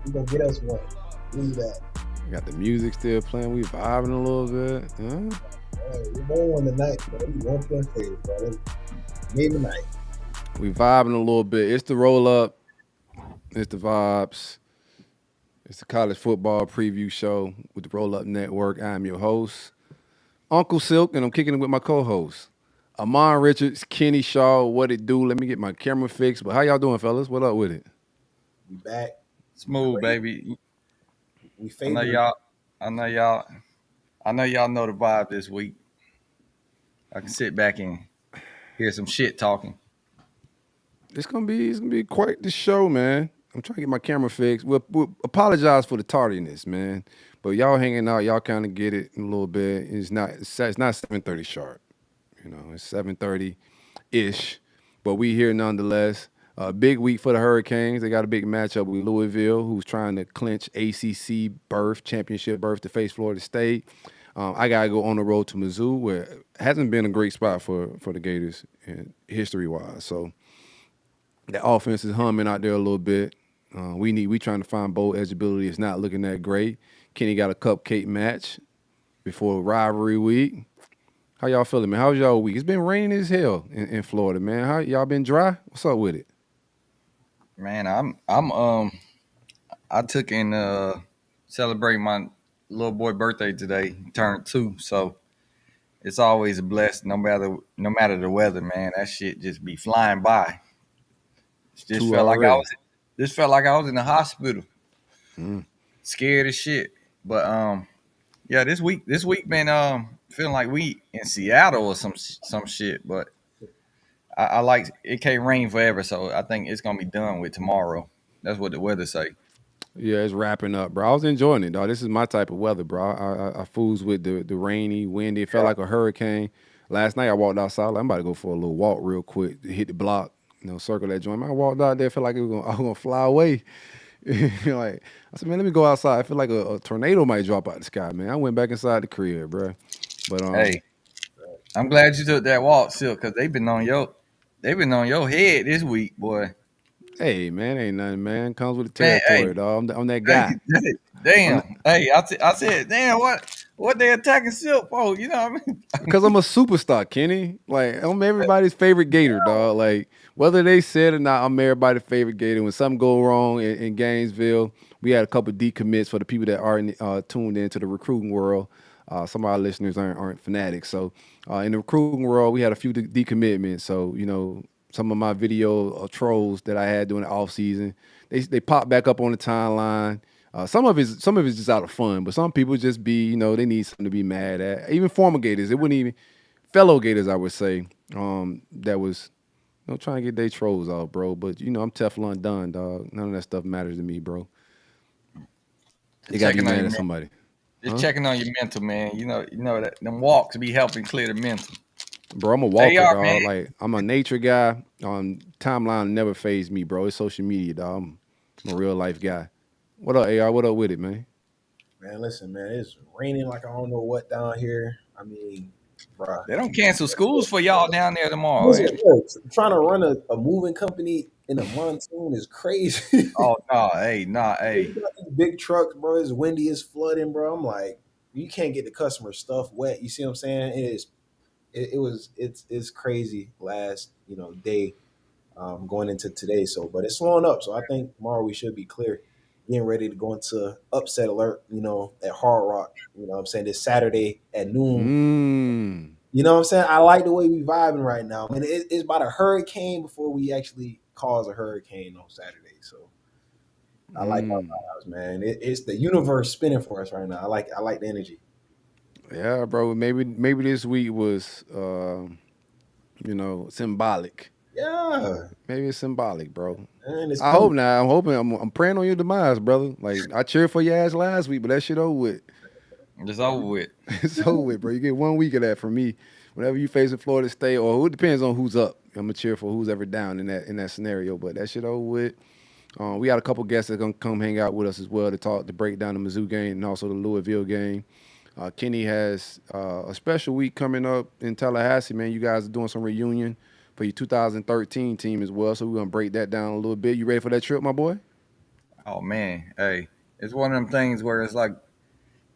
We gonna get us one. Believe that. Got the music still playing. We vibing a little bit. Huh? We won't win tonight, bro. We 1 point favorites, bro. Maybe tonight. We vibing a little bit. It's the roll up. It's the vibes. It's the college football preview show with the Roll Up Network. I'm your host, Uncle Silk, and I'm kicking it with my co-host, Ahmmon Richards, Kenny Shaw. What it do? Let me get my camera fixed. But how y'all doing, fellas? What up with it? We back. Smooth, Great. baby. We I know favored. y'all. I know y'all. I know y'all know the vibe this week. I can sit back and hear some shit talking. It's gonna be quite the show, man. I'm trying to get my camera fixed. We'll apologize for the tardiness, man. But y'all hanging out, y'all kind of get it in a little bit. It's not 7:30 sharp. It's 7:30 ish, but we here nonetheless. Big week for the Hurricanes. They got a big matchup with Louisville, who's trying to clinch ACC berth, championship berth to face Florida State. I gotta go on the road to Mizzou, where it hasn't been a great spot for the Gators history wise. So the offense is humming out there a little bit. We trying to find bowl eligibility. It's not looking that great. Kenny got a cupcake match before rivalry week. How y'all feeling, man? How's y'all week? It's been raining as hell in Florida, man. How y'all been dry? What's up with it? Man, I took and celebrate my little boy birthday today. He turned 2, so it's always a blessing. No matter the weather, man. That shit just be flying by. It just Two felt like I already. was. Just felt like I was in the hospital, Mm. scared as shit. But yeah, this week been feeling like we in Seattle or some shit. But I like it can't rain forever, so I think it's gonna be done with tomorrow. That's what the weather say. Yeah, it's wrapping up, bro. I was enjoying it, dog. This is my type of weather, bro. I fools with the rainy, windy. It felt Yeah. like a hurricane. Last night I walked outside. Like, I'm about to go for a little walk real quick to hit the block, circle that joint. Man, I walked out there, felt like I was gonna fly away. Like I said, man, let me go outside. I feel like a tornado might drop out the sky, man. I went back inside the crib, bro. But Hey, I'm glad you took that walk, Silk, because they've been on your head this week, boy. hey, man, ain't nothing, man. Comes with the Man, territory, hey, dog. I'm that hey, guy. I'm damn. Hey, I said, damn, what they attacking Silk for? You know what I mean? Because I'm a superstar, Kenny. Like I'm everybody's favorite Gator, dog. Like whether they said or not, I'm everybody's favorite Gator. When something go wrong in Gainesville, we had a couple decommits for the people that aren't tuned into the recruiting world. Some of our listeners aren't fanatics. So in the recruiting world, we had a few decommitments. So some of my video trolls that I had during the off season, they pop back up on the timeline. Some of it's just out of fun, but some people just be, they need something to be mad at. Even former Gators, it wouldn't even fellow Gators, I would say, that was trying to get their trolls off, bro. But I'm Teflon done, dog. None of that stuff matters to me, bro. They Just gotta be checking on mad your at men- somebody. just Huh? checking on your mental, man. You know that them walks be helping clear the mental. Bro, I'm a They walker, are, man. dog. Like I'm a nature guy. Timeline never phased me, bro. It's social media, dog. I'm a real life guy. What up, AR? What up with it, man? Man, listen, man. It's raining like I don't know what down here. I mean, bruh. They don't cancel schools for y'all down there tomorrow. Listen, bro, trying to run a moving company in a monsoon is crazy. Oh no, hey, nah, You hey. got these big trucks, bro. It's windy, it's flooding, bro. I'm like, you can't get the customer stuff wet. You see what I'm saying? It's crazy last day going into today. So, but it's slowing up. So I think tomorrow we should be clear, getting ready to go into upset alert. At Hard Rock. You know what I'm saying, this Saturday at noon. Mmm. You know what I'm saying? I like the way we vibing right now. And it's about a hurricane before we actually cause a hurricane on Saturday. So I like our Mmm. vibes, man. It's the universe spinning for us right now. I like the energy. Yeah, bro. Maybe this week was symbolic. Yeah, Maybe it's symbolic, bro. and it's I coming. hope not. I'm praying on your demise, brother. Like I cheered for your ass last week, but that shit over with. Just over with. It's over with, bro. You get 1 week of that from me. Whenever you face a Florida State, or it depends on who's up. I'm gonna cheer for who's ever down in that scenario. But that shit over with. We got a couple guests that gonna come hang out with us as well to break down the Mizzou game and also the Louisville game. Kenny has a special week coming up in Tallahassee, man. You guys are doing some reunion for your 2013 team as well, so we're gonna break that down a little bit. You ready for that trip, my boy? Oh man, hey, it's one of them things where it's like,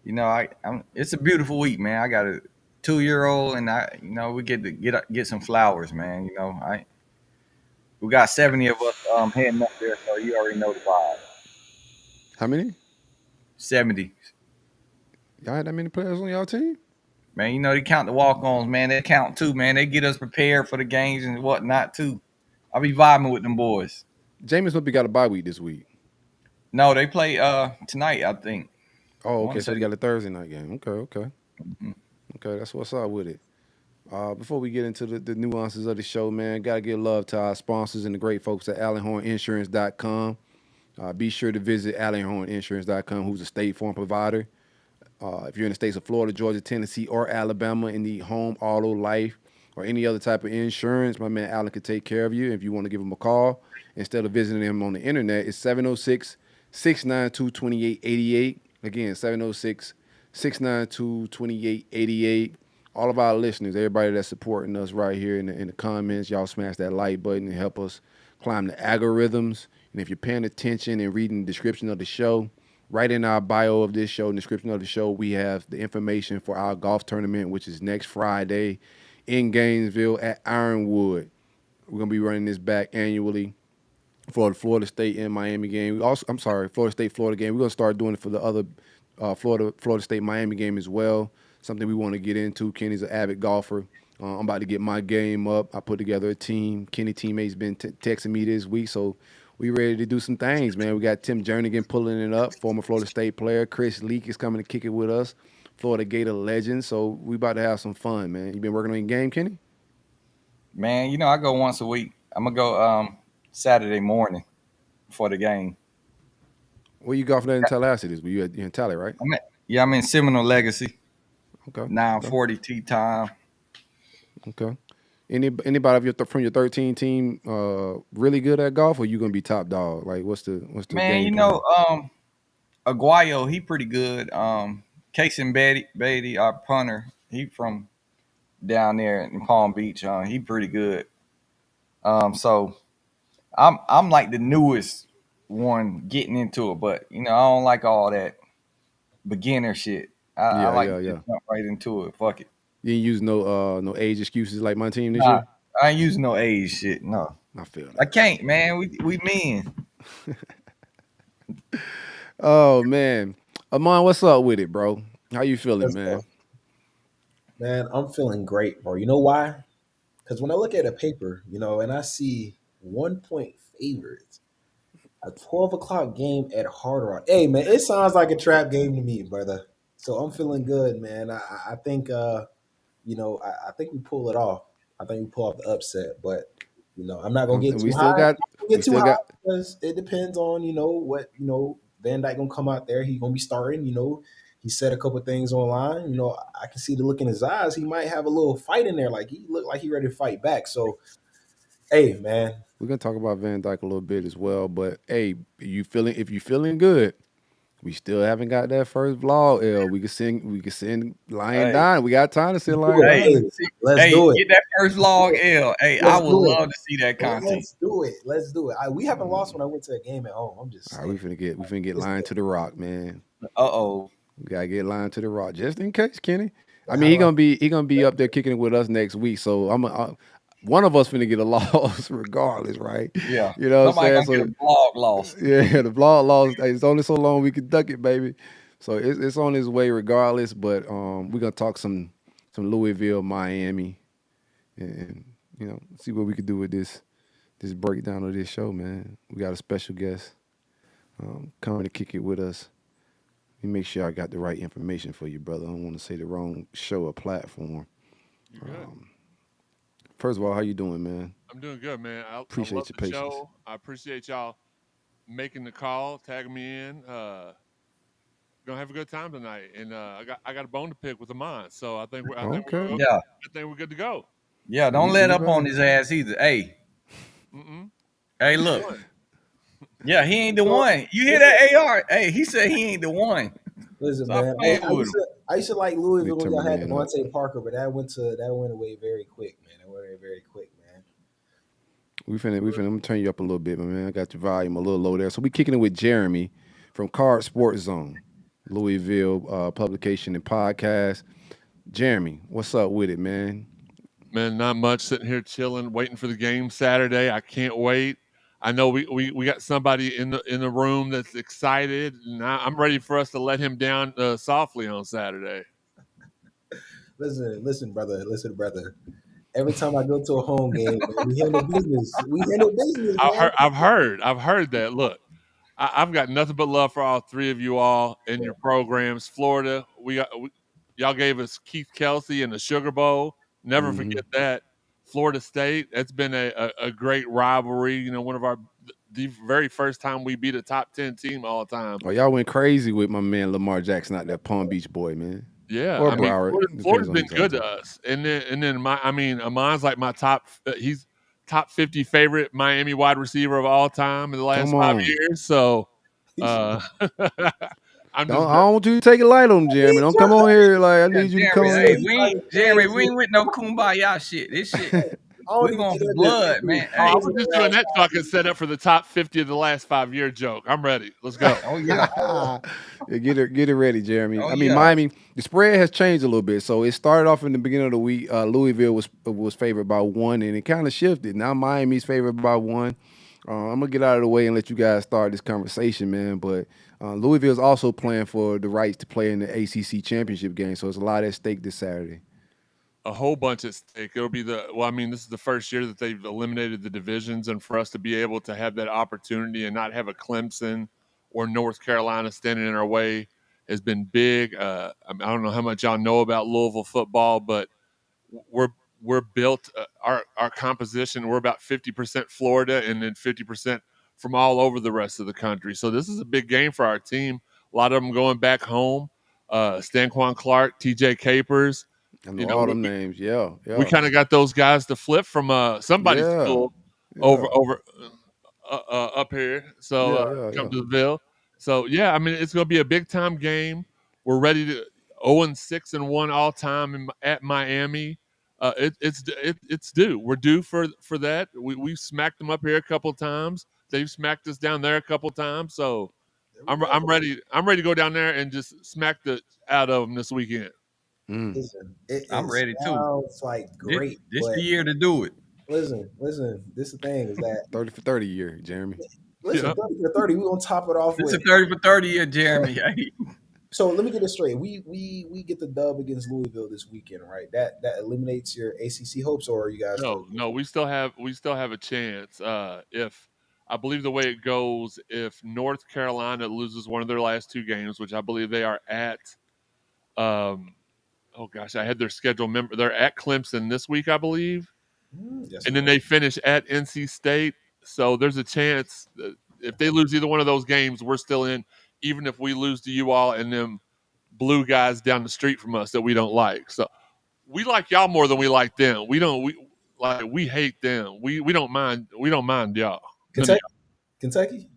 it's a beautiful week, man. I got a 2-year old, and we get to get some flowers, man. We got 70 of us heading up there, so you already know the vibe. How many? 70. Y'all had that many players on y'all team? Man, they count the walk-ons, man. They count too, man. They get us prepared for the games and whatnot too. I'll be vibing with them boys. James Hope got a bye week this week. No, they play tonight, I think. Oh, I okay. wanna So say they got a Thursday night game. Okay. Mhm. Okay, that's what's up with it. Before we get into the nuances of the show, man, got to give love to our sponsors and the great folks at AlanHorneInsurance.com. Be sure to visit AlanHorneInsurance.com, who's a state farm provider. If you're in the states of Florida, Georgia, Tennessee, or Alabama and need home, auto, life, or any other type of insurance, my man Alan can take care of you. If you want to give him a call, instead of visiting him on the internet, it's 706-692-2888. Again, 706-692-2888. All of our listeners, everybody that's supporting us right here in the comments, y'all smash that like button and help us climb the algorithms. And if you're paying attention and reading the description of the show, right in our bio of this show, in the description of the show, we have the information for our golf tournament, which is next Friday in Gainesville at Ironwood. We're going to be running this back annually for the Florida State and Miami game. Florida State, Florida game. We're going to start doing it for the other Florida State, Miami game as well. Something we want to get into. Kenny's an avid golfer. I'm about to get my game up. I put together a team. Kenny teammates been texting me this week, so we ready to do some things, man. We got Tim Jernigan pulling it up, former Florida State player. Chris Leak is coming to kick it with us, Florida Gator legend. So we about to have some fun, man. You been working on your game, Kenny? Man, I go once a week. I'm gonna go Saturday morning for the game. Where you golfing at in Tallahassee this week? You in Tally, right? I'm in Seminole Legacy. Okay. 9:40 tea time. Okay. Anybody of from your 13 team really good at golf, or you gonna be top dog? Like, what's the Man, game plan? Aguayo, he pretty good. Casey Beatty, our punter, he from down there in Palm Beach. He pretty good. So I'm like the newest one getting into it, but I don't like all that beginner shit. I like to just jump right into it. Fuck it. You ain't use no age excuses like my team this Nah, year. I ain't using no age shit. No, I feel that. I can't, man. We men. Oh man, Ahmmon, what's up with it, bro? How you feeling, man? Man, I'm feeling great, bro. You know why? Because when I look at a paper, and I see 1 point favorites, a 12 o'clock game at Hard Rock. Hey, man, it sounds like a trap game to me, brother. So I'm feeling good, man. I think, I think we pull it off. I think we pull off the upset, but I'm not gonna get We too still high. got. We Get too still high got. because it depends on what Van Dyke gonna come out there. He gonna be starting. He said a couple things online. I can see the look in his eyes. He might have a little fight in there. Like he looked like he ready to fight back. So, hey, man, We're gonna talk about Van Dyke a little bit as well, but hey, if you feeling good, we still haven't got that first vlog. L. We can send Lion Hey, Dine. We got time to send let's do Lion it. hey, Dine. Let's do it. get that first vlog, L. Hey, I Let's would do it. love to see that content. Let's do it. Let's do it. We haven't lost when I went to a game at home. I'm just All right, saying. we finna get Lion to the Rock, man. Uh-oh. We gotta get Lion to the Rock just in case, Kenny. I How mean, do I? he gonna be up there kicking it with us next week. So one of us finna get a loss regardless, right? Yeah. You know what Somebody I'm gonna get saying? a vlog lost. So yeah, the vlog lost. Hey, it's only so long we can duck it, baby. So it's on its way regardless. But we're gonna talk some Louisville, Miami, and see what we could do with this breakdown of this show, man. We got a special guest coming to kick it with us. Let me make sure I got the right information for you, brother. I don't want to say the wrong show or platform. You good? First of all, how you doing, man? I'm doing good, man. I Appreciate love your the patience. show. I appreciate y'all making the call, tagging me in. Gonna have a good time tonight, and I got a bone to pick with the mind. So I think Okay. Yeah. we're good to go. Yeah, don't let We up on ready. his ass either. Hey, Mm-mm. hey, He look. won. Yeah, he ain't the So, one. You hear that, AR? Hey, he said he ain't the one. listen, Stop man. Hey, playing with him. I used to like Let me Louisville when turn my y'all had man up. Devontae Parker, but that went away very quick, man. That went away very quick, man. I'm gonna turn you up a little bit, my man. I got your volume a little low there. So we kicking it with Jeremy from Card Sports Zone, Louisville publication and podcast. Jeremy, what's up with it, man? Man, not much. Sitting here chilling, waiting for the game Saturday. I can't wait. I know we got somebody in the room that's excited, and I'm ready for us to let him down softly on Saturday. Listen, brother. Every time I go to a home game, man, we handle business. We handle business, man. I've heard that. Look, I've got nothing but love for all three of you all in your programs. Florida, y'all gave us Keith Kelsey and the Sugar Bowl. Never forget that. Florida State, that's been a great rivalry. You know, one of the very first time we beat a top 10 team all time. Oh, y'all went crazy with my man Lamar Jackson out that Palm Beach boy, man. Yeah, Or I mean, Broward. Florida's been good to us, and then Amon's like my top. He's top 50 favorite Miami wide receiver of all time in the last 5 years. So, I don't want you to take it light on him, Jeremy. Don't come on here like I need you to come on here. Jeremy, we ain't with no kumbaya shit. This shit. We going for blood, man. I was just doing that so I could set up for the top 50 of the last 5 year joke. I'm ready. Let's go. Oh yeah. Get it ready, Jeremy. Miami, the spread has changed a little bit. So it started off in the beginning of the week. Louisville was favored by 1, and it kind of shifted. Now Miami's favored by 1. I'm gonna get out of the way and let you guys start this conversation, man. But Louisville is also playing for the rights to play in the ACC championship game. So it's a lot at stake this Saturday. A whole bunch at stake. It'll be this is the first year that they've eliminated the divisions, and for us to be able to have that opportunity and not have a Clemson or North Carolina standing in our way has been big. I don't know how much y'all know about Louisville football, but we're built our composition. We're about 50% Florida and then 50% from all over the rest of the country. So this is a big game for our team. A lot of them going back home. Stanquan Clark, TJ Capers. I know all them names. Yeah. We kind of got those guys to flip from somebody's school over up here. So come to the Ville. So yeah, I mean it's going to be a big time game. We're ready to 0-6-1 all time at Miami. It's due. We're due for that. We smacked them up here a couple times. They've smacked us down there a couple times. So I'm ready. I'm ready to go down there and just smack the out of them this weekend. Listen, I'm ready too. Sounds like great. This the year to do it. Listen. This is the thing is that 30 for 30 year, Jeremy. Listen, 30 for 30. We're gonna top it off. It's a 30 for 30 year, Jeremy. So let me get this straight. We get the dub against Louisville this weekend, right? That eliminates your ACC hopes, or are you guys? No. We still have a chance. If I believe the way it goes, if North Carolina loses one of their last 2 games, which I believe they are at. Oh gosh, I had their schedule. They're at Clemson this week, I believe, and then they finish at NC State. So there's a chance that if they lose either one of those games, we're still in. Even if we lose to you all and them blue guys down the street from us that we don't like. So we like y'all more than we like them. We hate them. We don't mind y'all. Kentucky?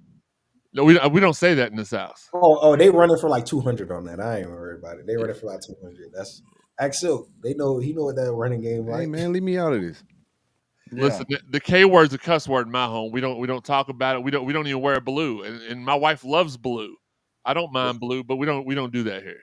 No, we don't say that in this house. Oh, they running for like 200 on that. I ain't worried about it. They running for like 200. That's Axel. He know what that running game like. Hey man, leave me out of this. Listen, the K word's a cuss word in my home. We don't talk about it. We don't even wear blue. And my wife loves blue. I don't mind blue, but we don't do that here.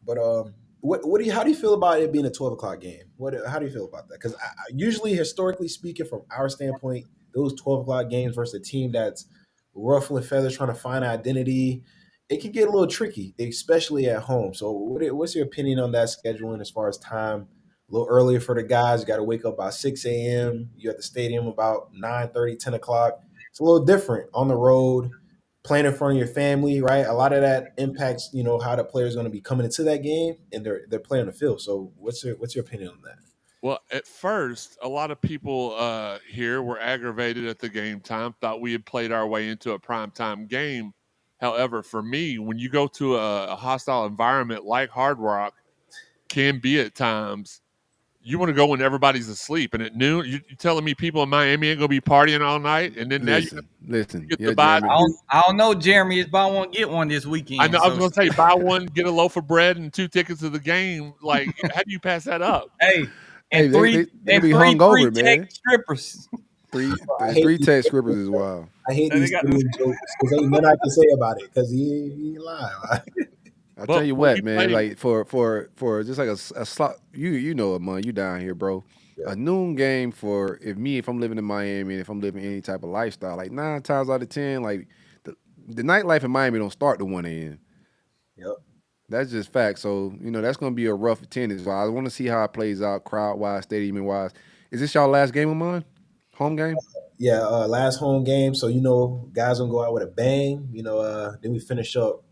But how do you feel about it being a 12 o'clock game? How do you feel about that? Because usually, historically speaking, from our standpoint, those 12 o'clock games versus a team that's ruffling feathers trying to find identity, it can get a little tricky, especially at home. So what's your opinion on that scheduling as far as time? A little earlier for the guys. You got to wake up by 6 a.m. You're at the stadium about 9:30, 10 o'clock. It's a little different on the road, playing in front of your family, right? A lot of that impacts, how the players are going to be coming into that game, and they're playing on the field. So what's your opinion on that? Well, at first, a lot of people here were aggravated at the game time, thought we had played our way into a primetime game. However, for me, when you go to a hostile environment like Hard Rock can be at times, you want to go when everybody's asleep. And at noon, you're telling me people in Miami ain't going to be partying all night? And then listen. Get the buy. I don't know, Jeremy. It's buy one, get one this weekend. I know. I was going to say, buy one, get a loaf of bread and 2 tickets to the game. Like, how do you pass that up? Hey, and three free tech strippers. I hate Three these text scribbles is wild. I hate And they these got Indian jokes because ain't nothing I can say about it because he lying. I tell But you when what, we man, played, like for just like a slot, you know, Amon, you down here, bro. Yeah. A noon game for if I'm living in Miami and if I'm living any type of lifestyle, like 9 times out of 10, like the nightlife in Miami don't start to 1 a.m. Yep. That's just fact. So that's gonna be a rough attendance. So I want to see how it plays out, crowd wise, stadium wise. Is this y'all last game of mine? Home game? Yeah, last home game, so guys gonna go out with a bang. Then we finish up,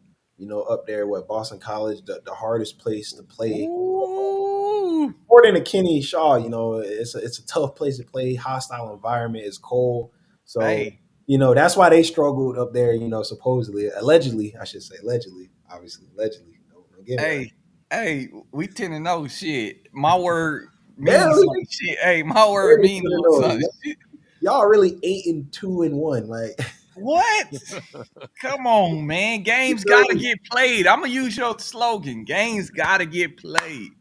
up there with Boston College, the hardest place to play. ooh, More than a Kenny Shaw, it's a tough place to play. Hostile environment, it's cold, so hey, that's why they struggled up there. Supposedly, allegedly, I should say, allegedly, obviously, allegedly. Don't get me right. hey, hey, we 10-0 shit. My word means Barely, some shit. Hey, my word barely means a little 10-0. something. Shit. Y'all really 8-2-1, like. What? Come on, man. Games gotta You're get played. I'm gonna use your slogan. Games gotta get played.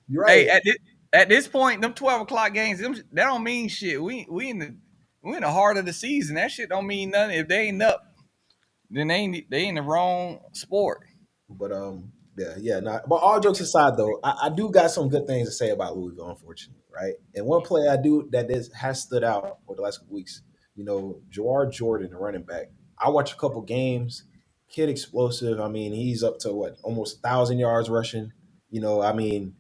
right. Hey, at this point, them 12 o'clock games, that don't mean shit. We in the heart of the season. That shit don't mean nothing. If they ain't up, then they in the wrong sport. But yeah. Not. But all jokes aside, though, I do got some good things to say about Louisville, unfortunately, right? And one play I do that has stood out for the last couple weeks. Jawar Jordan, the running back. I watch a couple games. Kid explosive. I mean, he's up to what almost 1,000 yards rushing. I mean,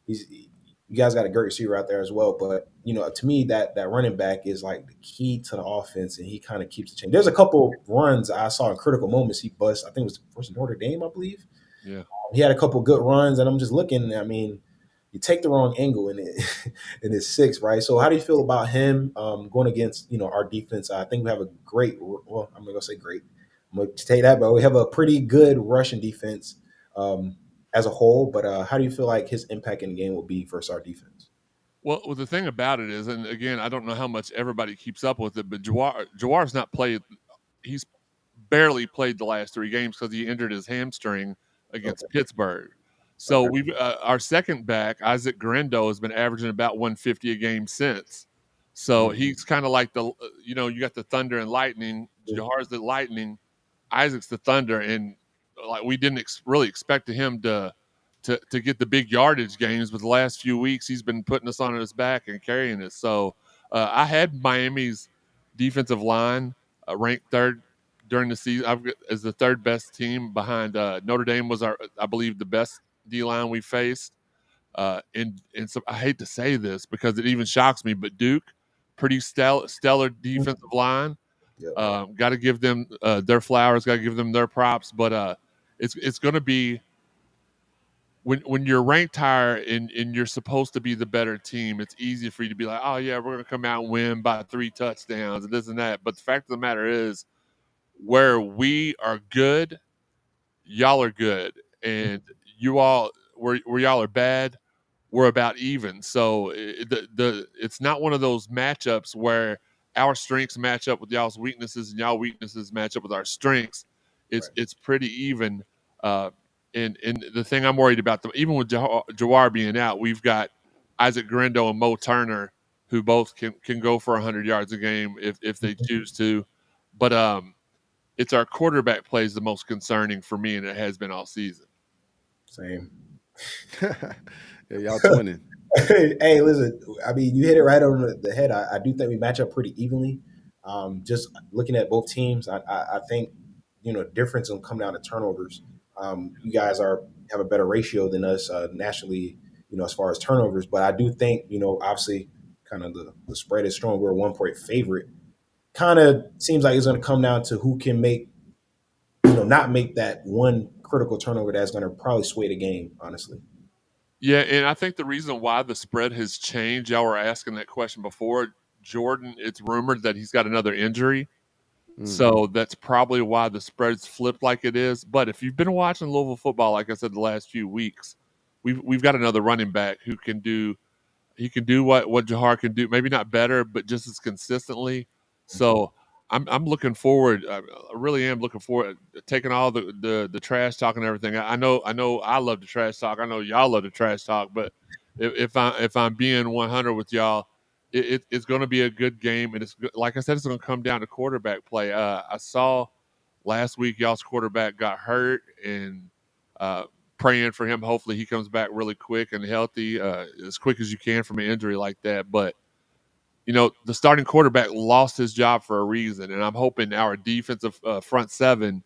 he's you guys got a great receiver out there as well. But to me, that running back is like the key to the offense, and he kind of keeps the change. There's a couple runs I saw in critical moments he bust. I think it was versus Notre Dame, I believe. yeah. He had a couple good runs, and I'm just looking. I mean, you take the wrong angle, and and it's six, right? So, how do you feel about him going against our defense? I think we have a great. Well, I'm gonna say great. I'm gonna take that, but we have a pretty good Russian defense as a whole. But how do you feel like his impact in the game will be versus our defense? Well, the thing about it is, and again, I don't know how much everybody keeps up with it, but Jawar's not played. He's barely played the last 3 games because he injured his hamstring Okay. against Pittsburgh. So Okay. we've our second back, Isaac Grendo, has been averaging about 150 a game since. So Mhm. he's kind of like you got the Thunder and Lightning. Jahar's the Lightning, Isaac's the Thunder, and like we didn't really expect him to get the big yardage games, but the last few weeks he's been putting us on his back and carrying us. So I had Miami's defensive line ranked third during the season as the third best team behind Notre Dame was I believe the best D line we faced. And so I hate to say this because it even shocks me, but Duke, pretty stellar defensive line. Yep. Got to give them their flowers. Got to give them their props. But it's going to be when you're ranked higher and you're supposed to be the better team. It's easy for you to be like, oh yeah, we're going to come out and win by 3 touchdowns and this and that. But the fact of the matter is, where we are good, y'all are good, and you all where y'all are bad, we're about even. So it's not one of those matchups where our strengths match up with y'all's weaknesses and y'all weaknesses match up with our strengths. It's Right. it's pretty even. Uh, and the thing I'm worried about, even with Jawar being out, we've got Isaac Grendo and Mo Turner, who both can go for 100 yards a game if they choose to. But it's our quarterback play is the most concerning for me, and it has been all season. Same. Yeah, y'all twinning. Hey, listen. I mean, you hit it right on the head. I do think we match up pretty evenly. Just looking at both teams, I think difference will come down to turnovers. You guys have a better ratio than us nationally, as far as turnovers. But I do think obviously, kind of the spread is strong. We're a 1 point favorite. Kind of seems like it's going to come down to who can make not make that one critical turnover that's going to probably sway the game. Honestly. Yeah, and I think the reason why the spread has changed, y'all were asking that question before. Jordan, it's rumored that he's got another injury. Mm. So that's probably why the spread's flipped like it is. But if you've been watching Louisville football, like I said, the last few weeks, we've got another running back who can do what Jahar can do, maybe not better, but just as consistently. So I'm looking forward. I really am looking forward to taking all the trash talk and everything. I know I love the trash talk. I know y'all love the trash talk. But if I'm being 100 with y'all, it's going to be a good game, and like I said, it's going to come down to quarterback play. I saw last week y'all's quarterback got hurt, and praying for him. Hopefully, he comes back really quick and healthy, as quick as you can from an injury like that. But the starting quarterback lost his job for a reason, and I'm hoping our defensive front seven,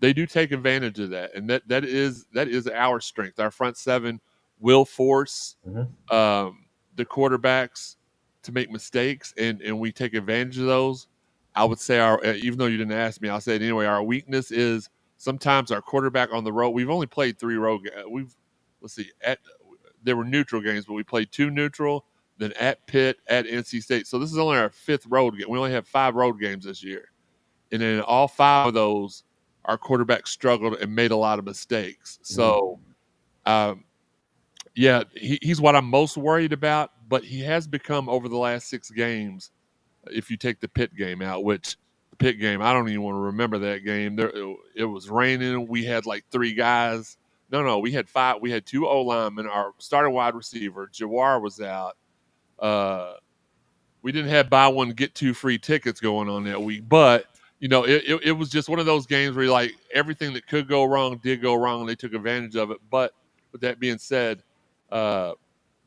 they do take advantage of that, and that is our strength. Our front seven will force the quarterbacks to make mistakes, and we take advantage of those. I would say even though you didn't ask me, I'll say it anyway. Our weakness is sometimes our quarterback on the road. We've only played 3 road. There were neutral games, but we played 2 neutral, then at Pitt, at NC State. So this is only our 5th road game. We only have 5 road games this year, and in all 5 of those, our quarterback struggled and made a lot of mistakes. So, yeah, he's what I'm most worried about. But he has become, over the last 6 games, if you take the Pitt game out, which the Pitt game, I don't even want to remember that game. It was raining. We had like 3 guys. No, we had 5. We had 2 O-linemen. Our starting wide receiver, Jawar, was out. We didn't have buy one, get 2 free tickets going on that week. But, it was just one of those games where everything that could go wrong did go wrong, and they took advantage of it. But with that being said,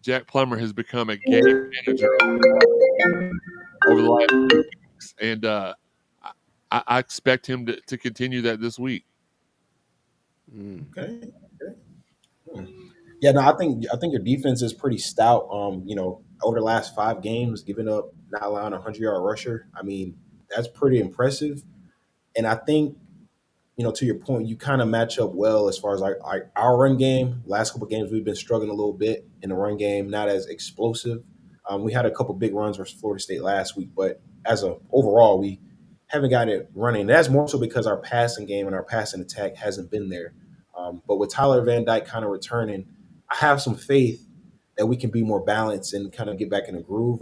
Jack Plummer has become a game manager over the last few weeks, and I expect him to continue that this week. Okay. Yeah, no, I think your defense is pretty stout. Over the last 5 games, giving up, not allowing a 100-yard rusher. I mean, that's pretty impressive. And I think, to your point, you kind of match up well as far as our run game. Last couple of games, we've been struggling a little bit in the run game, not as explosive. We had a couple big runs versus Florida State last week, but overall, we haven't got it running. And that's more so because our passing game and our passing attack hasn't been there. But with Tyler Van Dyke kind of returning, I have some faith that we can be more balanced and kind of get back in the groove.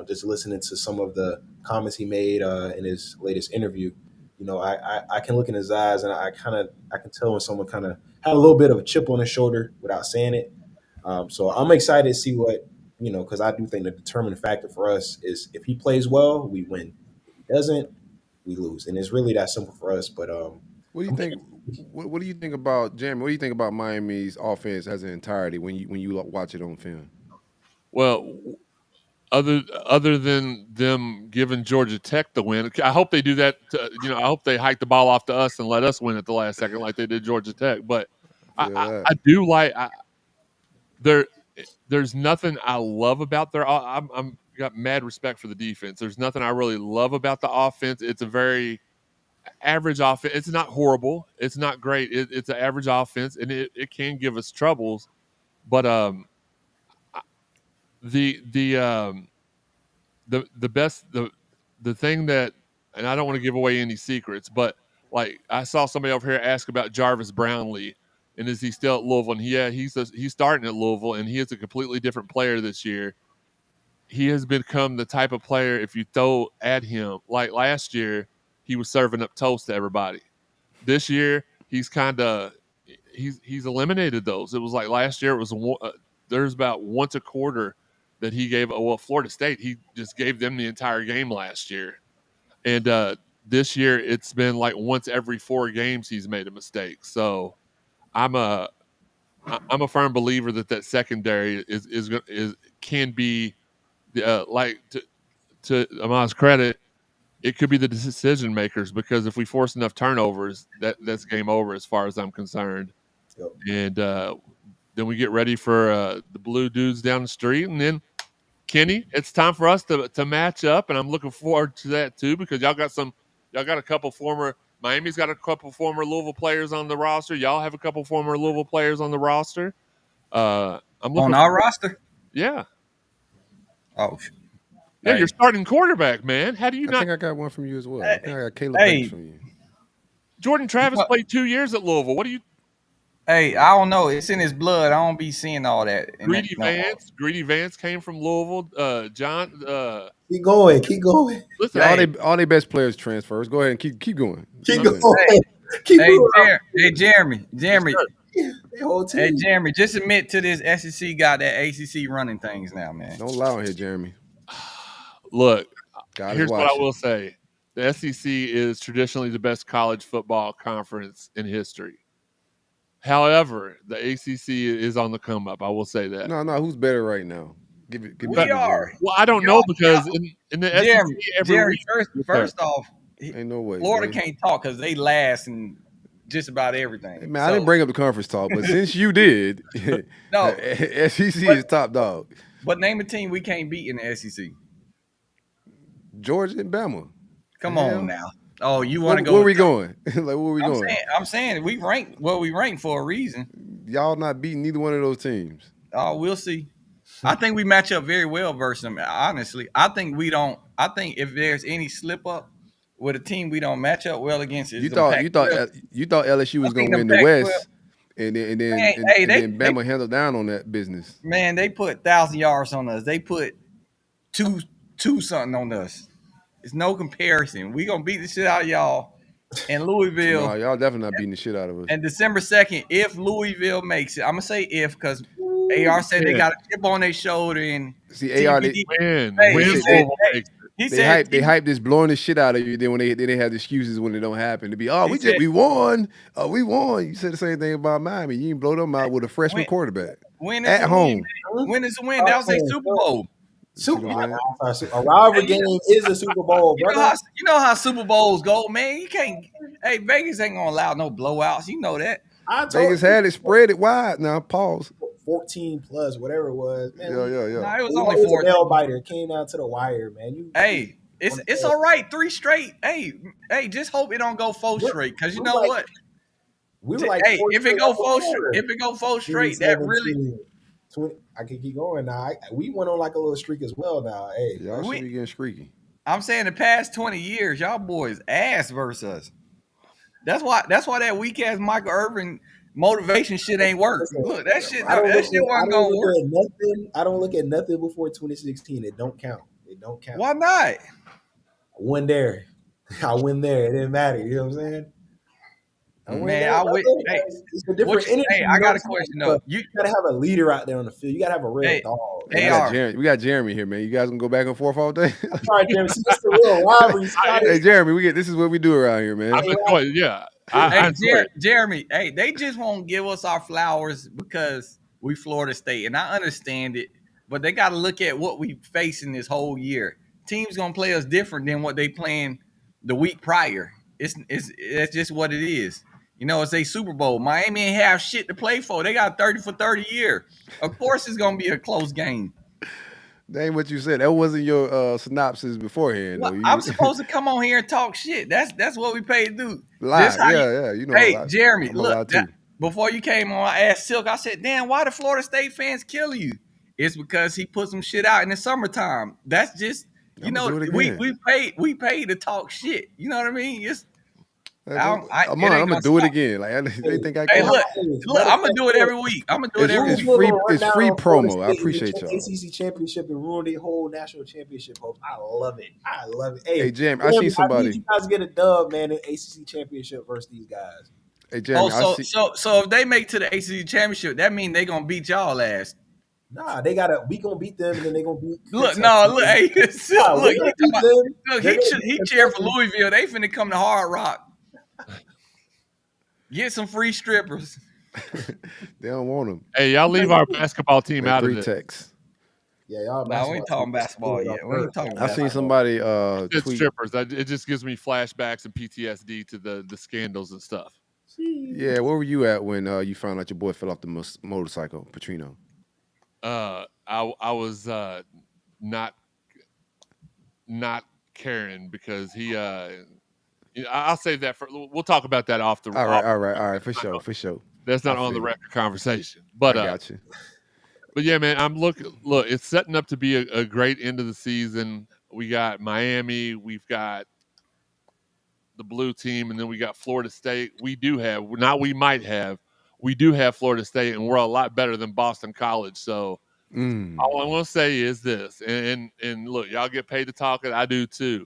Just listening to some of the comments he made in his latest interview, I can look in his eyes and I can tell when someone kind of had a little bit of a chip on his shoulder without saying it. So I'm excited to see what, because I do think the determining factor for us is if he plays well, we win. If he doesn't, we lose. And it's really that simple for us. But what do you think? What do you think about Jeremy? What do you think about Miami's offense as an entirety when you watch it on film? Well, other than them giving Georgia Tech the win, I hope they do that. I hope they hike the ball off to us and let us win at the last second like they did Georgia Tech. But I do like there's nothing I love about their. I'm got mad respect for the defense. There's nothing I really love about the offense. It's a very average offense. It's not horrible. It's not great. It's an average offense, and it can give us troubles. But the best the thing that, and I don't want to give away any secrets, but I saw somebody over here ask about Jarvis Brownlee, and is he still at Louisville? And he's starting at Louisville, and he is a completely different player this year. He has become the type of player, if you throw at him, like last year, he was serving up toast to everybody. This year, he's eliminated those. It was like last year, it was there's about once a quarter that he gave. Florida State, he just gave them the entire game last year, and this year it's been like once every 4 games he's made a mistake. So I'm a firm believer that secondary can be to Ahmad's credit, it could be the decision makers, because if we force enough turnovers, that's game over as far as I'm concerned. Yep. And then we get ready for the blue dudes down the street, and then Kenny, it's time for us to match up, and I'm looking forward to that too, because y'all got a couple former Miami's got a couple former Louisville players on the roster. Y'all have a couple former Louisville players on the roster. I'm looking on our roster. Yeah. Oh. Yeah, hey. You're starting quarterback, man. How do you not? I think I got one from you as well. I think I got Caleb Banks from you. Jordan Travis played 2 years at Louisville. What do you? Hey, I don't know. It's in his blood. I don't be seeing all that. Greedy Vance came from Louisville. John. Keep going. Listen, yeah, all their best players transfers. Go ahead and keep going. Keep going. Hey, Jeremy. Hey, Jeremy, just admit to this SEC got that ACC running things now, man. Don't lie on here, Jeremy. Look, God is here's what I watching. will say: the SEC is traditionally the best college football conference in history. However, the ACC is on the come up. I will say that. No, who's better right now? Give it We to me, are. Jerry. Well, I don't know because in the Jeremy, SEC every week. first off, Ain't no way. Florida Jay. can't talk because they last in just about everything. Hey, man, I didn't bring up the conference talk, but since you did, No. SEC is top dog. But name a team we can't beat in the SEC. Georgia and Bama. Come Hell. on now. Oh, you want to go? Where we going? Like, where we going? I'm saying we rank for a reason. Y'all not beating neither one of those teams. Oh, we'll see. I think we match up very well versus them. Honestly, I think we don't. I think if there's any slip up with a team we don't match up well against, You thought LSU was going to win the West, and then Bama handled down on that business. Man, they put 1,000 yards on us. They put two something on us. It's no comparison. We gonna beat the shit out of y'all in Louisville. No, y'all definitely not beating the shit out of us. And December 2nd, if Louisville makes it, I'm gonna say if because AR said they got a chip on their shoulder and see AR he said they hype this blowing the shit out of you. Then when they have excuses when it don't happen to be we won. We won. You said the same thing about Miami. You didn't blow them out with a freshman quarterback at home. Win is a win. That was a Super Bowl. A rivalry game is a Super Bowl, brother. You know how Super Bowls go, man. You can't. Hey, Vegas ain't gonna allow no blowouts. You know that. Vegas had it spread it wide. Now pause. 14 plus, whatever it was. Man, yeah. Nah, it was only 14. Nail biter came down to the wire, man. It's all right. 3 straight. Hey, just hope it don't go 4 straight. Cause you know what? We were like, if it go 4 straight, that really. 20, I can keep going now. We went on like a little streak as well now. Hey, y'all should be getting streaky. I'm saying the past 20 years, y'all boys ass versus us. That's why that weak ass Michael Irvin motivation shit ain't work. Look, that shit wasn't gonna work. I don't look at nothing before 2016. It don't count. Why not? I win there. I win there. It didn't matter. You know what I'm saying? It's a different energy. Hey, I got a question though. You gotta have a leader out there on the field. You gotta have a real dog. We got Jeremy here, man. You guys gonna go back and forth all day? I'm sorry, Jeremy. See, this is the real rivalry. Hey, Jeremy, this is what we do around here, man. Jeremy. Hey, they just won't give us our flowers because we Florida State, and I understand it, but they got to look at what we facing this whole year. Teams gonna play us different than what they playing the week prior. It's just what it is. You know, it's a Super Bowl. Miami ain't have shit to play for. They got 30 for 30 year. Of course, it's gonna be a close game. That ain't what you said. That wasn't your synopsis beforehand. Well, I'm supposed to come on here and talk shit. That's what we paid to do. Live, yeah. You know. Hey, Jeremy, look. Before you came on, I asked Silk. I said, "Damn, why the Florida State fans kill you?" It's because he put some shit out in the summertime. That's just we paid to talk shit. You know what I mean? I'm gonna do it again. Like they think I can. Hey, look, I'm gonna do it every week. It's free promo. I appreciate y'all. ACC championship and ruined the whole national championship hopes. I love it. Hey, Jam, I see somebody. You guys get a dub, man, in ACC championship versus these guys. Hey, Jam, so if they make to the ACC championship, that means they gonna beat y'all ass. Nah, we gonna beat them, and then they gonna beat. Hey, he cheered for Louisville. They finna come to Hard Rock. Get some free strippers. They don't want them. Hey, y'all leave our basketball team out of it. Text. Yeah, y'all. No, we ain't talking basketball yet. We ain't talking. I seen somebody tweet strippers. It just gives me flashbacks and PTSD to the scandals and stuff. Yeah, where were you at when you found out your boy fell off the motorcycle, Petrino? I was not caring because he. I'll save that for. We'll talk about that off the. All right, for sure. That's not on the record conversation, but I got you. But yeah, man, I'm look. It's setting up to be a great end of the season. We got Miami, we've got the blue team, and then we got Florida State. We do have Florida State, and we're a lot better than Boston College. So all I want to say is this, and look, y'all get paid to talk it. I do too.